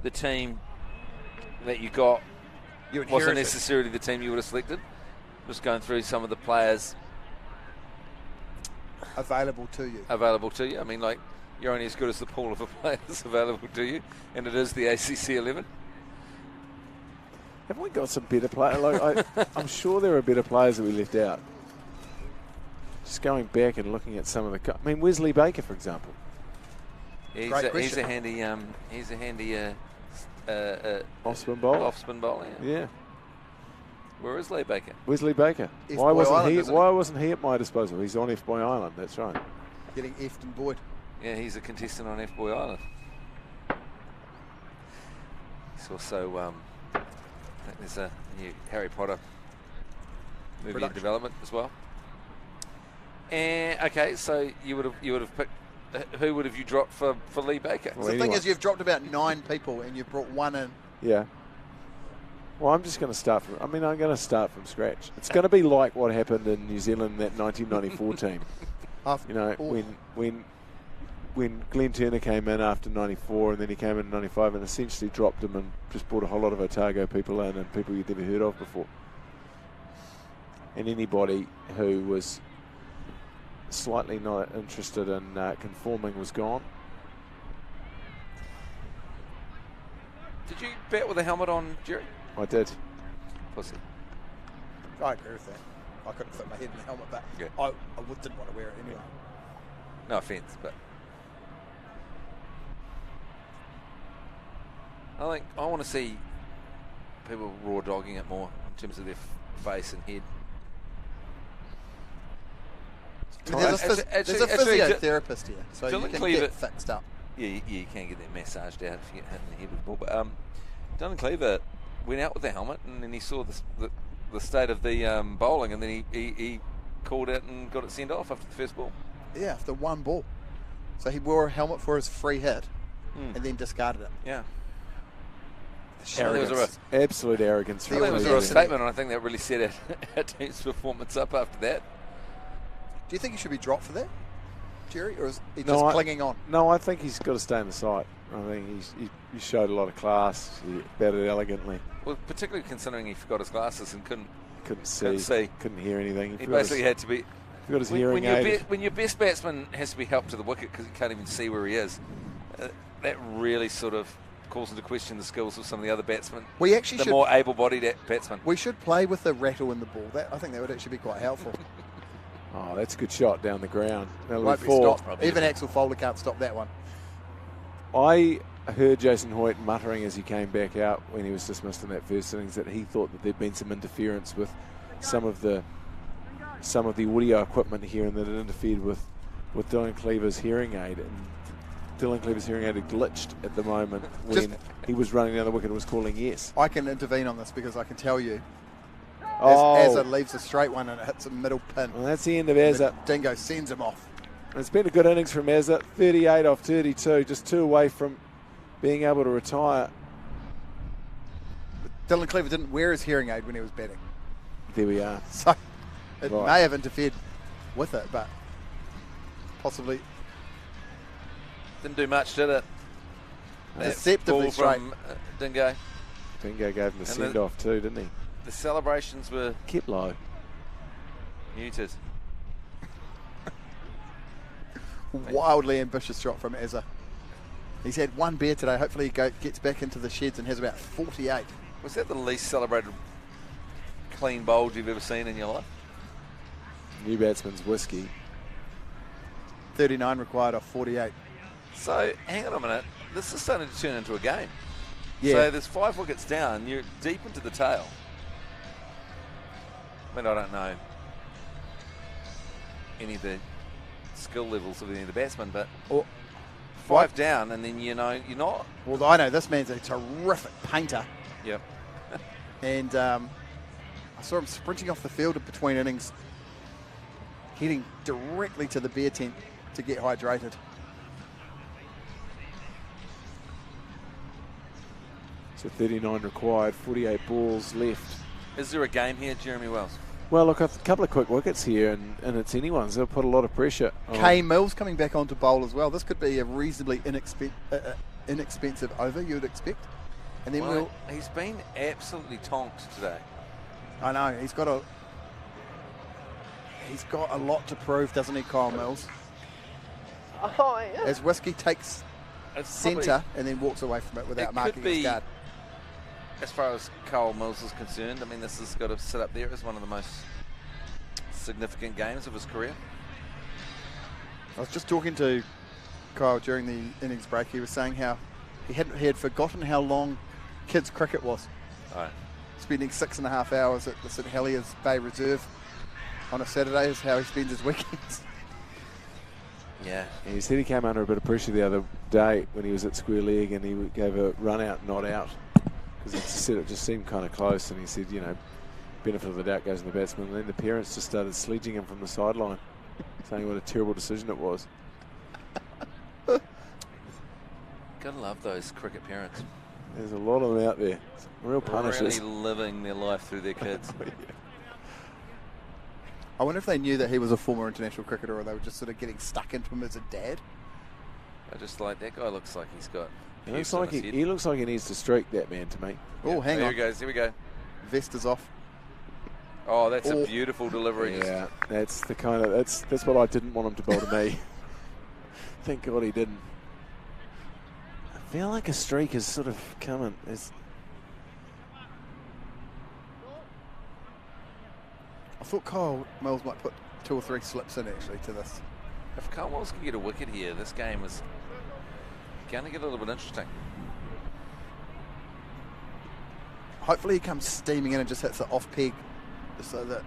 The team that you got wasn't necessarily the team you would have selected. Just going through some of the players available to you. I mean, like, you're only as good as the pool of the players available to you, and it is the ACC 11. Haven't we got some better players? Like, I'm sure there are better players that we left out. Just going back and looking at some of the. I mean, Wesley Baker, for example. He's a handy off-spin bowler. Off-spin bowler. Yeah. Where is Wesley Baker? Wesley Baker. Why wasn't he at my disposal? He's on F-Boy Island. That's right. Getting effed and buoyed. Yeah, he's a contestant on F-Boy Island. He's also, I think there's a new Harry Potter movie in development as well. And okay, so you would have picked. Who would have you dropped for Lee Baker? Well, the thing is, you've dropped about 9 people and you've brought one in. Yeah. Well, I'm just going to start from. I'm going to start from scratch. It's going to be like what happened in New Zealand, that 1994 team. When Glenn Turner came in after 94, and then he came in 95, and essentially dropped him and just brought a whole lot of Otago people in and people you'd never heard of before. And anybody who was slightly not interested in conforming was gone. Did you bet with a helmet on, Jerry? I did. Pussy. I agree with that. I couldn't fit my head in the helmet, but yeah. I didn't want to wear it anyway. No offence, but I want to see people raw dogging it more in terms of their face and head. There's a physiotherapist here, so you can get fixed up. Yeah, you can get that massaged out if you get hit in the head with the ball. But Dylan Cleaver went out with the helmet, and then he saw the state of the bowling, and then he called out and got it sent off after the first ball. Yeah, after one ball. So he wore a helmet for his free hit, and then discarded it. Yeah. Arrogance. Absolute arrogance. That was a real statement, and I think that really set our team's performance up after that. Do you think he should be dropped for that, Jerry, or is he just clinging on? No, I think he's got to stay in the side. I think he showed a lot of class. He batted elegantly. Well, particularly considering he forgot his glasses and couldn't see, couldn't hear anything. He basically had to be. He got his hearing aid. When your best batsman has to be helped to the wicket because he can't even see where he is, that really sort of calls into question the skills of some of the other batsmen. We actually the more able-bodied batsmen. We should play with the rattle in the ball. I think that would actually be quite helpful. Oh, that's a good shot down the ground. Won't be stopped. Even Axel Folder can't stop that one. I heard Jason Hoyt muttering as he came back out when he was dismissed in that first innings that he thought that there'd been some interference with some of the audio equipment here, and that it interfered with Dylan Cleaver's hearing aid. And Dylan Cleaver's hearing aid had glitched at the moment when he was running down the wicket and was calling yes. I can intervene on this because I can tell you. Azza leaves a straight one and it hits a middle pin. Well, that's the end of Azza. Dingo sends him off. It's been a good innings from Azza. 38 off 32, just 2 away from being able to retire. But Dylan Cleaver didn't wear his hearing aid when he was batting. There we are. So it may have interfered with it, but possibly didn't do much, did it? Deceptively straight. From Dingo. Dingo gave him a send-off too, didn't he? The celebrations were kept low, muted. Wildly ambitious shot from Azza. He's had one beer today. Hopefully he gets back into the sheds and has about 48. Was that the least celebrated clean bowled you've ever seen in your life? New batsman's whiskey. 39 required off 48. So hang on a minute. This is starting to turn into a game. Yeah. So there's 5 wickets down. You're deep into the tail. I mean, I don't know any of the skill levels of any of the batsmen, but 5 down, and then you're not. Well, I know this man's a terrific painter. Yep. And I saw him sprinting off the field between innings, heading directly to the beer tent to get hydrated. So 39 required, 48 balls left. Is there a game here, Jeremy Wells? Well, look, a couple of quick wickets here, and it's anyone's. They'll put a lot of pressure on. Kay Mills coming back onto bowl as well. This could be a reasonably inexpensive over, you would expect. And then he's been absolutely tonked today. I know, he's got a lot to prove, doesn't he, Kyle Mills? Oh, yeah. As Whiskey takes centre and then walks away from it without marking his guard. As far as Kyle Mills is concerned, I mean, this has got to sit up there as one of the most significant games of his career. I was just talking to Kyle during the innings break. He was saying how he had forgotten how long kids cricket was. Right. Spending 6.5 hours at the St Heliers Bay Reserve on a Saturday is how he spends his weekends. Yeah. And he said he came under a bit of pressure the other day when he was at square leg, and he gave a run out, not out. Because he said it just seemed kind of close, and he said, you know, benefit of the doubt goes to the batsman. And then the parents just started sledging him from the sideline, saying what a terrible decision it was. Gotta love those cricket parents. There's a lot of them out there. Real punishers. Really living their life through their kids. Yeah. I wonder if they knew that he was a former international cricketer, or they were just sort of getting stuck into him as a dad. I just like, that guy looks like he's got... He looks like he needs to streak, that man, to me. Oh, hang on. Here he goes, here we go. Vest is off. Oh, that's a beautiful delivery. Yeah, that's the kind of... That's what I didn't want him to bowl to me. Thank God he didn't. I feel like a streak is sort of coming. I thought Kyle Mills might put 2 or 3 slips in, actually, to this. If Kyle Mills can get a wicket here, this game is going to get a little bit interesting. Hopefully he comes steaming in and just hits the off peg, just so that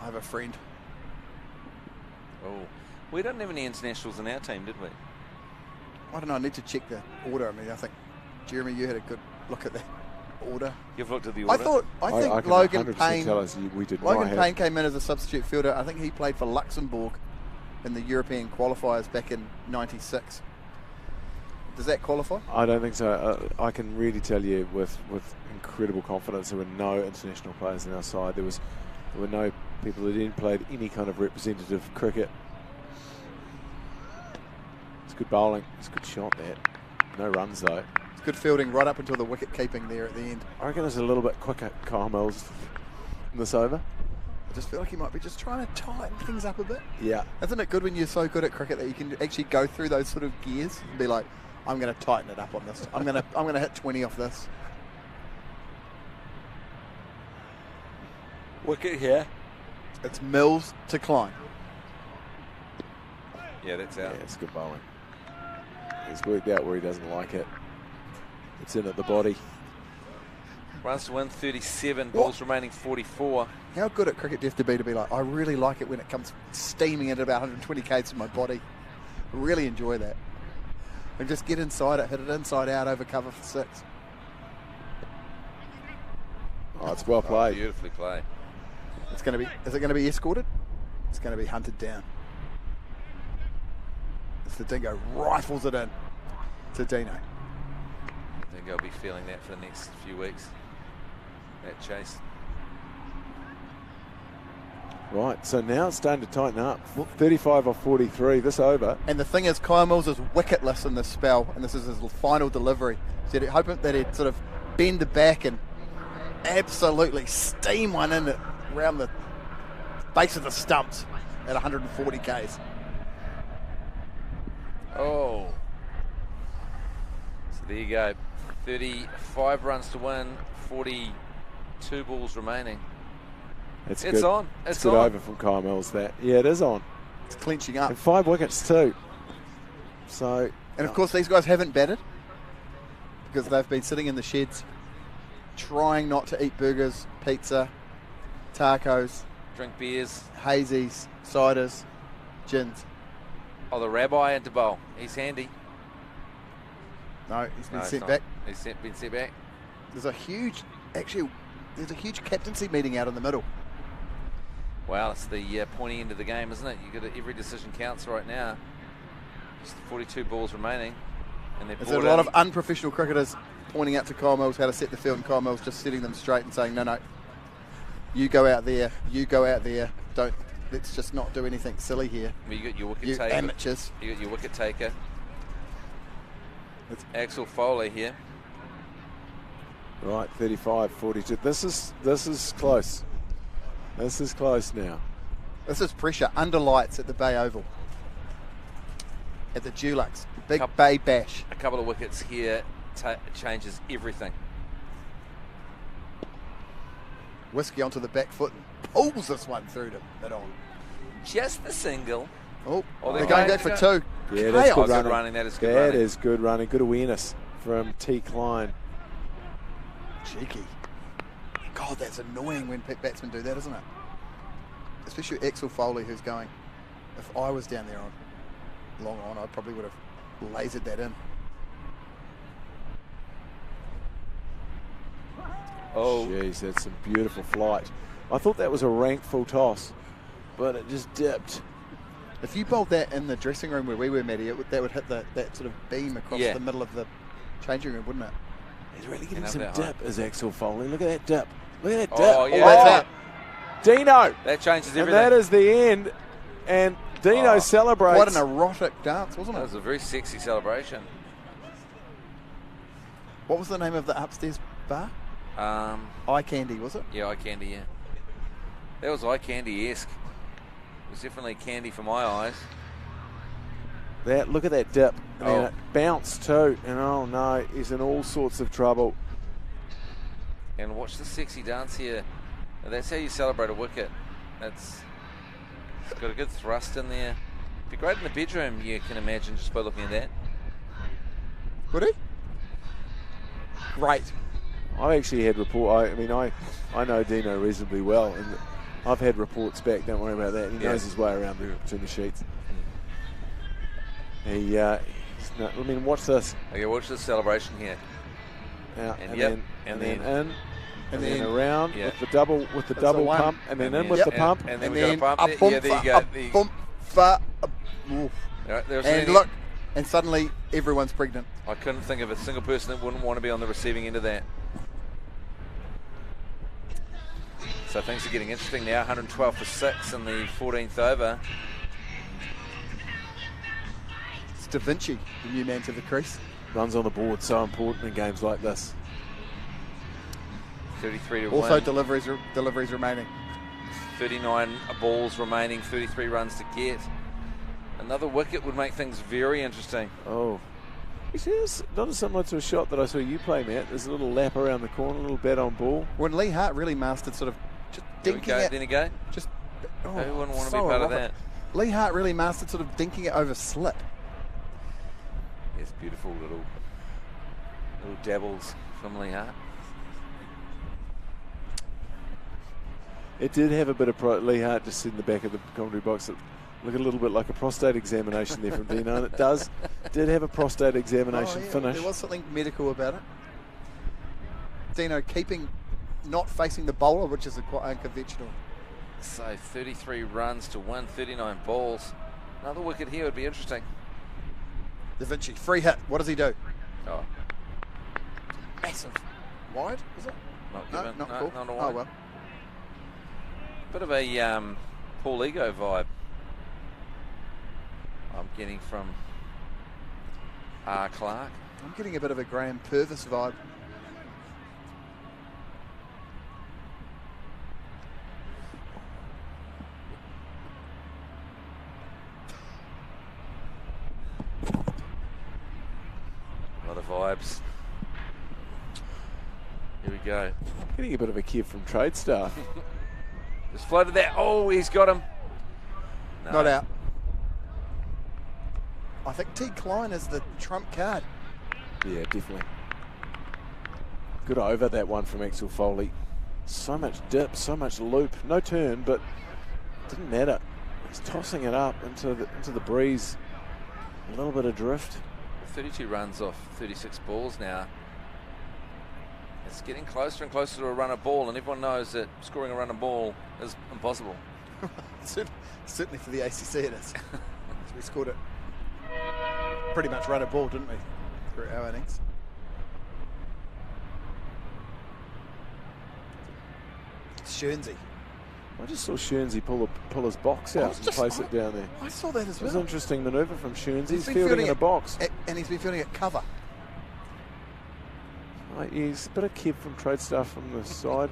I have a friend. Oh, we don't have any internationals in our team, did we? I don't know, I need to check the order. I mean, I think, Jeremy, you had a good look at that order. You've looked at the order? I think Logan Payne Logan Payne came in as a substitute fielder. I think he played for Luxembourg in the European qualifiers back in '96. Does that qualify? I don't think so. I can really tell you with incredible confidence there were no international players in our side. There were no people who didn't play any kind of representative cricket. It's good bowling. It's a good shot, that. No runs, though. It's good fielding right up until the wicket keeping there at the end. I reckon it's a little bit quicker, Kyle Mills, in this over. I just feel like he might be just trying to tighten things up a bit. Yeah. Isn't it good when you're so good at cricket that you can actually go through those sort of gears and be like, I'm going to tighten it up on this. I'm going to hit 20 off this. Wicket here. It's Mills to Klein. Yeah, that's out. Yeah, it's good bowling. He's worked out where he doesn't like it. It's in at the body. Runs to win 37, balls remaining 44. How good at cricket do you have to be like, I really like it when it comes steaming at about 120 k's in my body. I really enjoy that. And just get inside it, hit it inside out over cover for 6. Oh, it's well played. Beautifully played. Is it going to be escorted? It's going to be hunted down. As the Dingo rifles it in to Dino. I think I'll be feeling that for the next few weeks. That chase. Right, so now it's starting to tighten up. 35 off 43, this over. And the thing is, Kyle Mills is wicketless in this spell, and this is his final delivery. So he'd hoping that he'd sort of bend the back and absolutely steam one in around the base of the stumps at 140 k's. Oh. So there you go. 35 runs to win, 42 balls remaining. It's good. On. It's good on. over from Kyle Mills, that. Yeah, it is on. It's clinching up. And 5 wickets too. So. And of course these guys haven't batted because they've been sitting in the sheds trying not to eat burgers, pizza, tacos, drink beers, hazies, ciders, gins. Oh, the rabbi into bowl. He's handy. No, he's been sent back. He's been sent back. There's a huge captaincy meeting out in the middle. Well, it's the pointy end of the game, isn't it? Every decision counts right now. Just 42 balls remaining. And there's a lot of unprofessional cricketers pointing out to Kyle Mills how to set the field, and Kyle Mills just setting them straight and saying, no, You go out there. You go out there. Don't. Let's just not do anything silly here. Well, you got your wicket You taker. amateurs. You got your wicket taker. It's Axel Foley here. Right, 35-42. This is close. This is close now. This is pressure. Under lights at the Bay Oval. At the Dulux. Big Bay Bash. A couple of wickets here changes everything. Whiskey onto the back foot and pulls this one through to mid-on. Just the single. Oh, they're they're going back for two. Yeah, that's good Chaos. running. That is good running. That is good running. Good awareness from T. Klein. Cheeky. God, that's annoying when batsmen do that, isn't it? Especially Axel Foley, who's going. If I was down there on long on, I probably would have lasered that in. Oh, jeez, that's some beautiful flight. I thought that was a rank full toss, but it just dipped. If you bowled that in the dressing room where we were, Matty, that would hit that sort of beam across the middle of the changing room, wouldn't it? He's really getting some dip, is Axel Foley. Look at that dip. Look at that dip. Oh, yeah. That's it. Dino. That changes everything. And that is the end. And Dino celebrates. What an erotic dance, wasn't it? That was a very sexy celebration. What was the name of the upstairs bar? Eye Candy, was it? Yeah, Eye Candy, yeah. That was Eye Candy-esque. It was definitely candy for my eyes. Look at that dip. And it bounced too. And oh no, he's in all sorts of trouble. And watch the sexy dance here. Now, that's how you celebrate a wicket. It's got a good thrust in there. It'd be great in the bedroom, you can imagine, just by looking at that. Would he? Great. I've actually had I know Dino reasonably well, and I've had reports back. Don't worry about that. He knows his way around between the sheets. Watch this. Okay, watch this celebration here. Out, and then in, and then around with the double pump, and then in with the pump, and then we got a pump. Yeah, there you go. And look, and suddenly everyone's pregnant. I couldn't think of a single person that wouldn't want to be on the receiving end of that. So things are getting interesting now. 112 for 6 in the 14th over. It's Da Vinci, the new man to the crease. Runs on the board, so important in games like this. 33 to also win. deliveries remaining. 39 balls remaining, 33 runs to get. Another wicket would make things very interesting. Oh. It's not similar to a shot that I saw you play, Matt. There's a little lap around the corner, a little bat on ball. When Lee Hart really mastered sort of just dinking it. Then again. Just, who wouldn't want to be part of that? Lee Hart really mastered sort of dinking it over slip. Yes, beautiful little dabbles from Lee Hart. It did have a bit of Lee Hart just in the back of the commentary box. It looked a little bit like a prostate examination there from Dino, and it did have a prostate examination finish. There was something medical about it. Dino not facing the bowler, which is quite unconventional. So 33 runs to win, 39 balls. Another wicket here would be interesting. Da Vinci, free hit. What does he do? Oh. Massive. Wide, is it? Not given. Not cool. Not a wide. Oh, well. Bit of a Paul Ego vibe I'm getting from R. Clark. I'm getting a bit of a Graham Purvis vibe. A lot of vibes. Here we go. Getting a bit of a Kev from Trade Staff. Just floated that. Oh, he's got him. No. Not out. I think T. Klein is the trump card. Yeah, definitely. Good over that one from Axel Foley. So much dip, so much loop. No turn, but didn't matter. He's tossing it up into the breeze. A little bit of drift. 32 runs off 36 balls now. It's getting closer and closer to a run of ball, and everyone knows that scoring a run of ball is impossible. Certainly for the ACC it is. We scored it pretty much run of ball, didn't we, through our innings? Shernsey. I just saw Shernsey pull his box out and place it down there. I saw that as It was well. an interesting manoeuvre from Shernsey. He's been fielding in a box. And he's been fielding at cover. He's a bit of Kev from Trade Stuff from the side.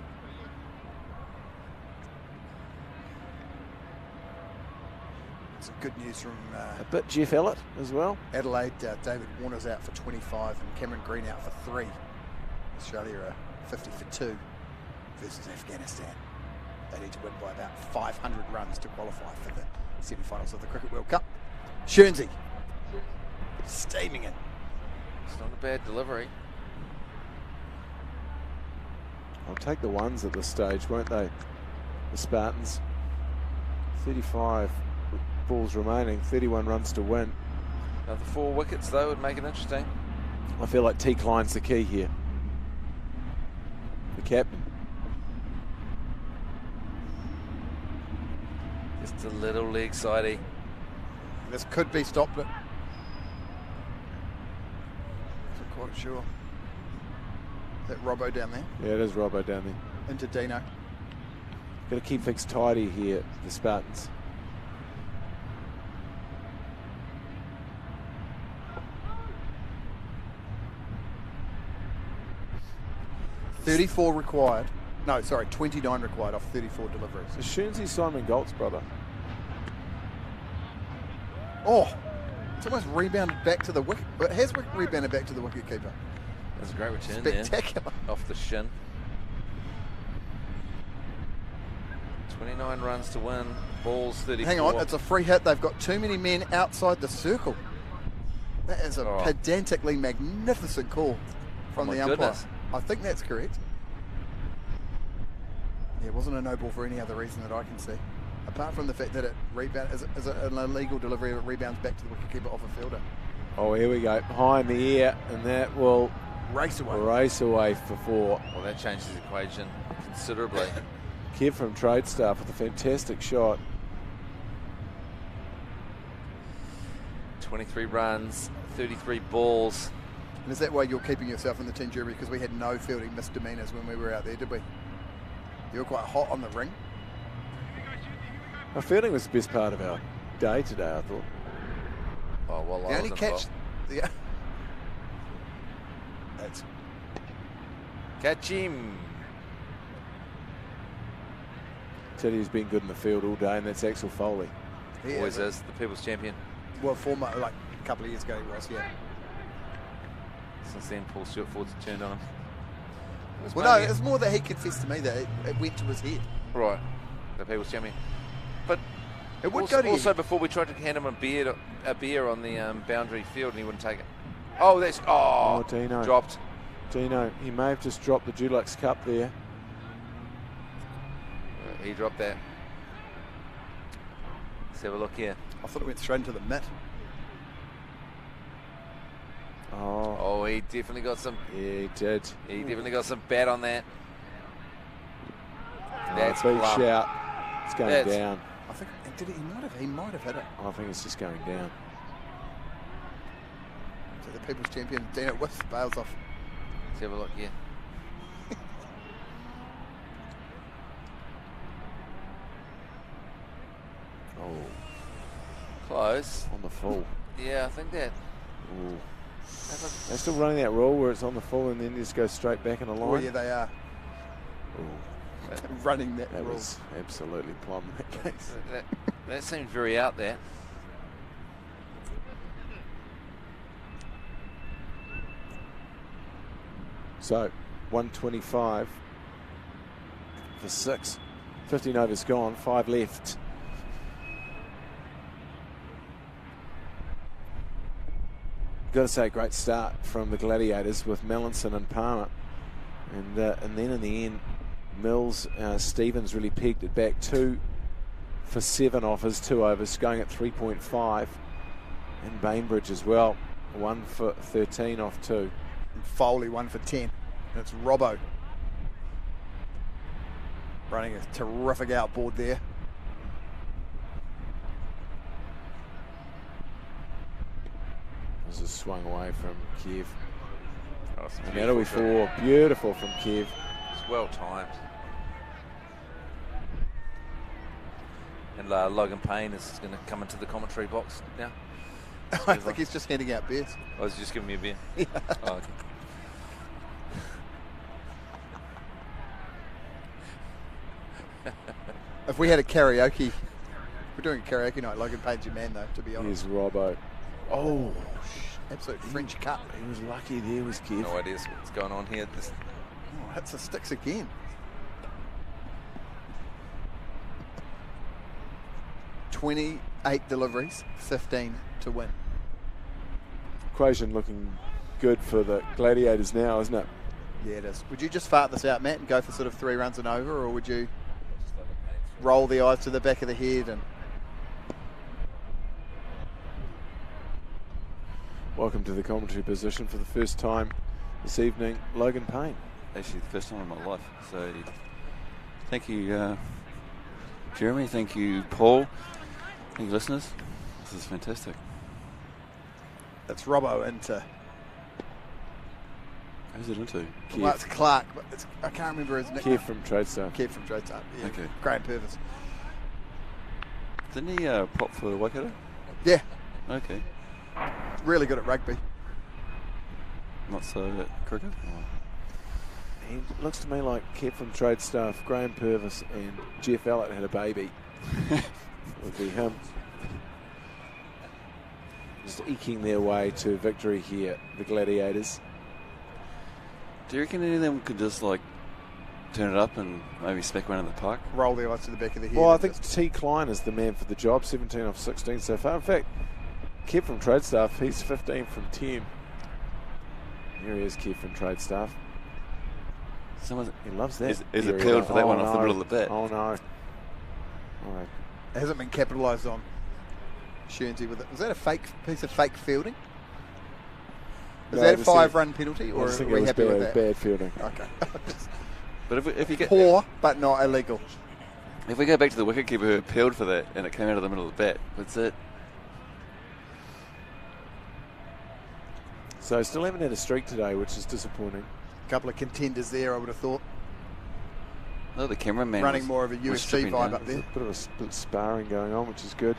Some good news from A bit Jeff Ellett as well. Adelaide. David Warner's out for 25 and Cameron Green out for 3. Australia are 50 for 2 versus Afghanistan. They need to win by about 500 runs to qualify for the semi-finals of the Cricket World Cup. Shernsey steaming in. It's not a bad delivery. I'll take the ones at this stage, won't they? The Spartans. 35 balls remaining, 31 runs to win. Another 4 wickets, though, would make it interesting. I feel like T. Klein's the key here. The captain. Just a little leg sidey. This could be stopped, but not quite sure. Is that Robbo down there? Yeah, it is Robbo down there. Into Dino. Got to keep things tidy here, the Spartans. $34 required. No, sorry, 29 required off 34 deliveries. So Shernsey's Simon Galt's brother. Oh, it's almost rebounded back to the wicket. It has rebounded back to the wicket keeper. That's a great return Spectacular. there. Off the shin. 29 runs to win. Balls 34. Hang on, it's a free hit. They've got too many men outside the circle. That is a pedantically magnificent call from the umpire. Goodness. I think that's correct. Yeah, it wasn't a no ball for any other reason that I can see. Apart from the fact that it rebounds, is it an illegal delivery if it rebounds back to the wicketkeeper off a fielder? Oh, here we go. High in the air, and that will race away for 4. Well, that changes the equation considerably. Kev from Trade Staff with a fantastic shot. 23 runs, 33 balls. And is that why you're keeping yourself in the 10 jury? Because we had no fielding misdemeanors when we were out there, did we? You were quite hot on the ring. Our fielding was the best part of our day today, I thought. Oh, well, The only catch... Yeah. That's... Catch him. Teddy's been good in the field all day, and that's Axel Foley. He always is the people's champion. Well, former, like a couple of years ago he was, yeah. Since then, Paul Stewart Ford's turned on him. Well, no, it's more that he confessed to me that it went to his head. Right, the people's champion. But it would also, go to also before we tried to hand him a beer on the boundary field, and he wouldn't take it. Oh, that's Dino dropped. Dino, he may have just dropped the Dulux Cup there. He dropped that. Let's have a look here. I thought it went straight into the mitt. Oh, he definitely got some. Yeah, he did. He definitely got some bat on that. That's big plumb. shout. It's going down. I think he might have hit it. I think it's just going down. So the people's champion Dino whiffs, bails off. Let's have a look here. Close. On the full. Yeah, I think that. Ooh. They're still running that rule where it's on the full and then just go straight back in a line. Oh, yeah, they are. Ooh. Running that rule. That was absolutely plumb in that case. That seemed very out there. So, 125 for 6. 15 overs gone, 5 left. Got to say, great start from the Gladiators with Mellinson and Palmer. And then in the end, Mills, Stevens really pegged it back. 2 for 7 off his 2 overs, going at 3.5. And Bainbridge as well, 1 for 13 off 2. And Foley 1 for 10. And it's Robbo running a terrific outboard there. This is swung away from Kev. Oh, and that'll be 4. Beautiful from Kev. It's well timed. And Logan Payne is going to come into the commentary box now. I think he's just handing out beers. I was just giving me a beer. Yeah. Oh, okay. If we had a karaoke, we're doing a karaoke night. Logan Payne's your man, though, to be honest. Here's Robbo. Oh, absolute French cut. He was lucky there, was Kev. No idea what's going on here. Oh, hits the sticks again. 28 deliveries, 15 to win. Equation looking good for the Gladiators now, isn't it? Yeah, it is. Would you just fart this out, Matt, and go for sort of 3 runs and over, or would you roll the eyes to the back of the head and... Welcome to the commentary position for the first time this evening, Logan Payne. Actually, the first time in my life. So, thank you, Jeremy. Thank you, Paul. Thank you, listeners. This is fantastic. That's Robbo into... Who's it into? Well, it's Clark, but I can't remember his name. Kev from TradeStar. Kev from TradeStar, yeah. Okay. Graham Purvis. Didn't he prop for Waikato? Yeah. Okay. Really good at rugby. Not so at cricket? Oh. He looks to me like Kev from TradeStar, Graham Purvis and Jeff Allett had a baby. Would be him. Just eking their way to victory here, the Gladiators. Do you reckon any of them could just like turn it up and maybe smack one in the park? Roll the eyes to the back of the head. Well, I think T. Klein is the man for the job, 17 off 16 so far. In fact, Kev from TradeStar, he's 15 from 10. Here he is, Kev from TradeStar. He loves that. Is it peeled for that one off the middle of the bat? Oh, no. It hasn't been capitalised on. Shernsey with it. Was that a fake piece of fake fielding? Is that a 5-run penalty, or are we happy with that? Bad fielding. Okay. But if you get poor, but not illegal. If we go back to the wicketkeeper who appealed for that and it came out of the middle of the bat, that's it. So still haven't had a streak today, which is disappointing. A couple of contenders there, I would have thought. No, the cameraman running more of a UFC vibe up there. A bit of a split sparring going on, which is good.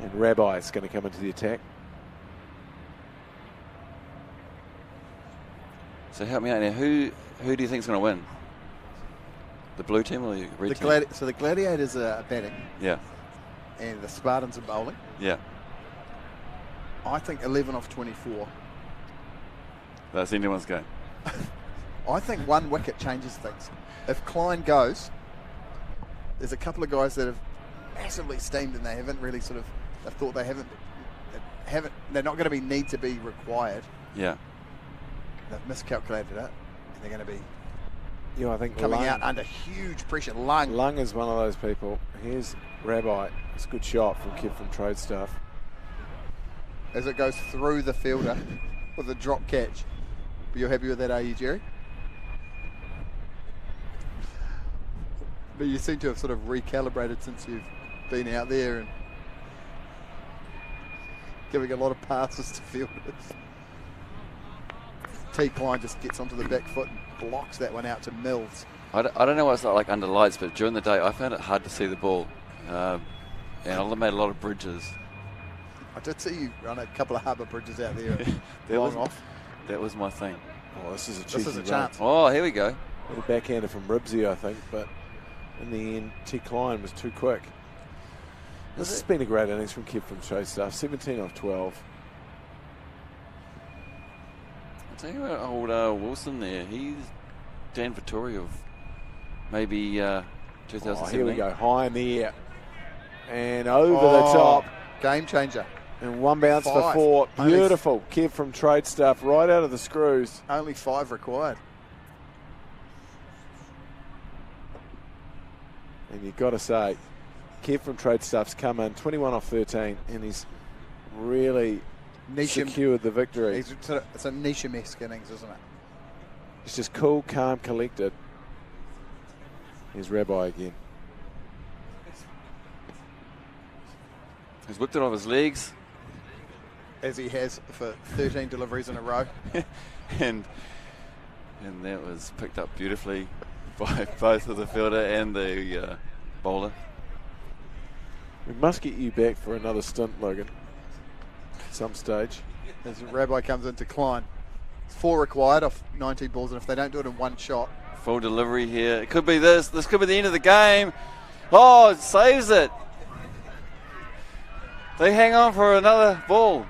And Rabbi is going to come into the attack. So help me out now. Who do you think is going to win? The blue team or the red team? So the Gladiators are batting. Yeah. And the Spartans are bowling. Yeah. I think 11 off 24. That's anyone's game. I think 1 wicket changes things. If Klein goes, there's a couple of guys that have massively steamed and they haven't really sort of, they've thought they haven't, they're not going to need to be required. Yeah. They've miscalculated it and they're going to be I think coming out under huge pressure. Lung is one of those people. Here's Rabbi. It's a good shot from Kev from TradeStar. As it goes through the fielder with a drop catch. But you're happy with that, are you, Jerry? But you seem to have sort of recalibrated since you've been out there and giving a lot of passes to fielders. T. Klein just gets onto the back foot and blocks that one out to Mills. I don't know what it's like under lights, but during the day I found it hard to see the ball. And I made a lot of bridges. I did see you run a couple of harbour bridges out there. That was my thing. Oh, this is a cheeky run. chance. Oh, here we go. A little backhander from Ribsy, I think, but in the end, T. Klein was too quick. This has been a great innings from Kev from TradeStar. 17 off 12. I'll tell you what, old Wilson there, he's Dan Vittori of maybe 2007. Here we go, high in the air. And over the top. Game changer. And 1 bounce for 4. Beautiful. Kev from TradeStar right out of the screws. Only 5 required. And you've got to say, Kev from TradeStar's come in 21 off 13 and he's really secured the victory. It's a Nisham-esque innings, isn't it? He's just cool, calm, collected. Here's Rabbi again. He's whipped it off his legs. As he has for 13 deliveries in a row. and that was picked up beautifully. by both of the fielder and the bowler. We must get you back for another stint, Logan, at some stage. As Rabbi comes into Klein. 4 required off 19 balls, and if they don't do it in one shot. Full delivery here. It could be this. This could be the end of the game. Oh, it saves it. They hang on for another ball.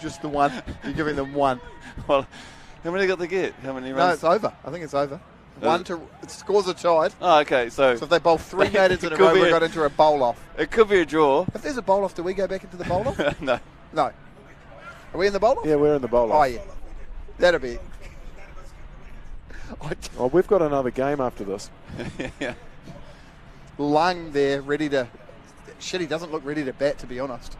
Just the one. You're giving them one. Well, how many got to get? How many runs? No, it's over. I think it's over. Scores are tied. Oh, okay. So if they bowl 3 maidens in a row, we got into a bowl off. It could be a draw. If there's a bowl off, do we go back into the bowl off? No. No. Are we in the bowl off? Yeah, we're in the bowl off. Oh, yeah. That'll be it. Well, we've got another game after this. Yeah. Lung there, ready to... Shit, he doesn't look ready to bat, to be honest.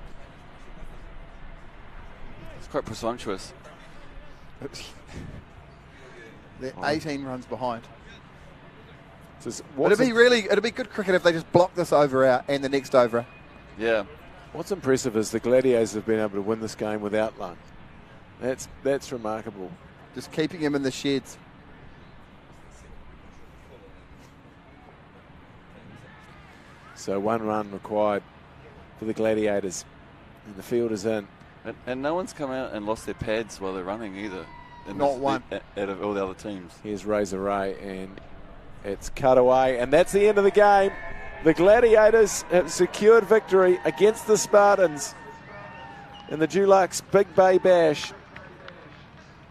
It's quite presumptuous. They're 18 runs behind. It'd be good cricket if they just block this over out and the next over. Yeah. What's impressive is the Gladiators have been able to win this game without Lung. That's remarkable. Just keeping him in the sheds. So 1 run required for the Gladiators, and the field is in. And no one's come out and lost their pads while they're running either. Not one. Out of all the other teams. Here's Razor Ray, and it's cut away, and that's the end of the game. The Gladiators have secured victory against the Spartans in the Dulux Big Bay Bash.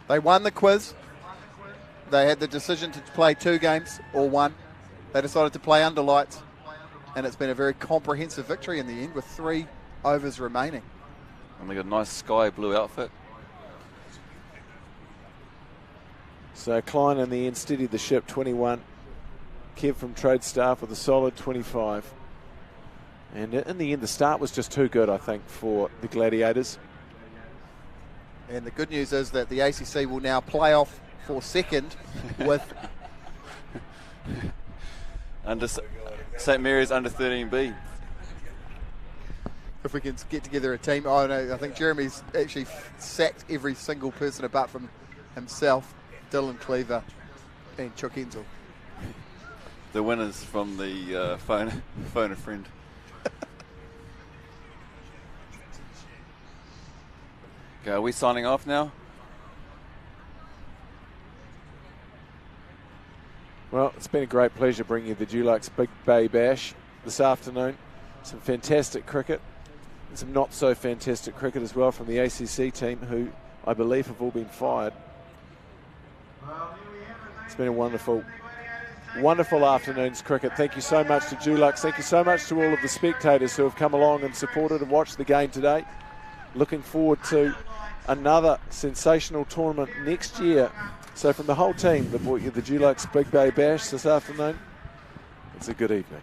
They won the quiz. They had the decision to play 2 games or 1. They decided to play under lights, and it's been a very comprehensive victory in the end with 3 overs remaining. And they got a nice sky blue outfit. So Klein in the end steadied the ship, 21. Kev from Trade Staff with a solid 25. And in the end, the start was just too good, I think, for the Gladiators. And the good news is that the ACC will now play off for second with... under St Mary's under 13B. If we can get together a team. Oh, no, I think Jeremy's actually sacked every single person apart from himself, Dylan Cleaver and Chuck Enzel. The winners from the phone a friend. Okay, are we signing off now? Well, it's been a great pleasure bringing you the Dulux Big Bay Bash this afternoon. Some fantastic cricket, and some not so fantastic cricket as well from the ACC team, who I believe have all been fired. It's been a wonderful afternoon's cricket. Thank you so much to Dulux. Thank you so much to all of the spectators who have come along and supported and watched the game today. Looking forward to another sensational tournament next year. So from the whole team that brought you the Dulux Big Bay Bash this afternoon, it's a good evening.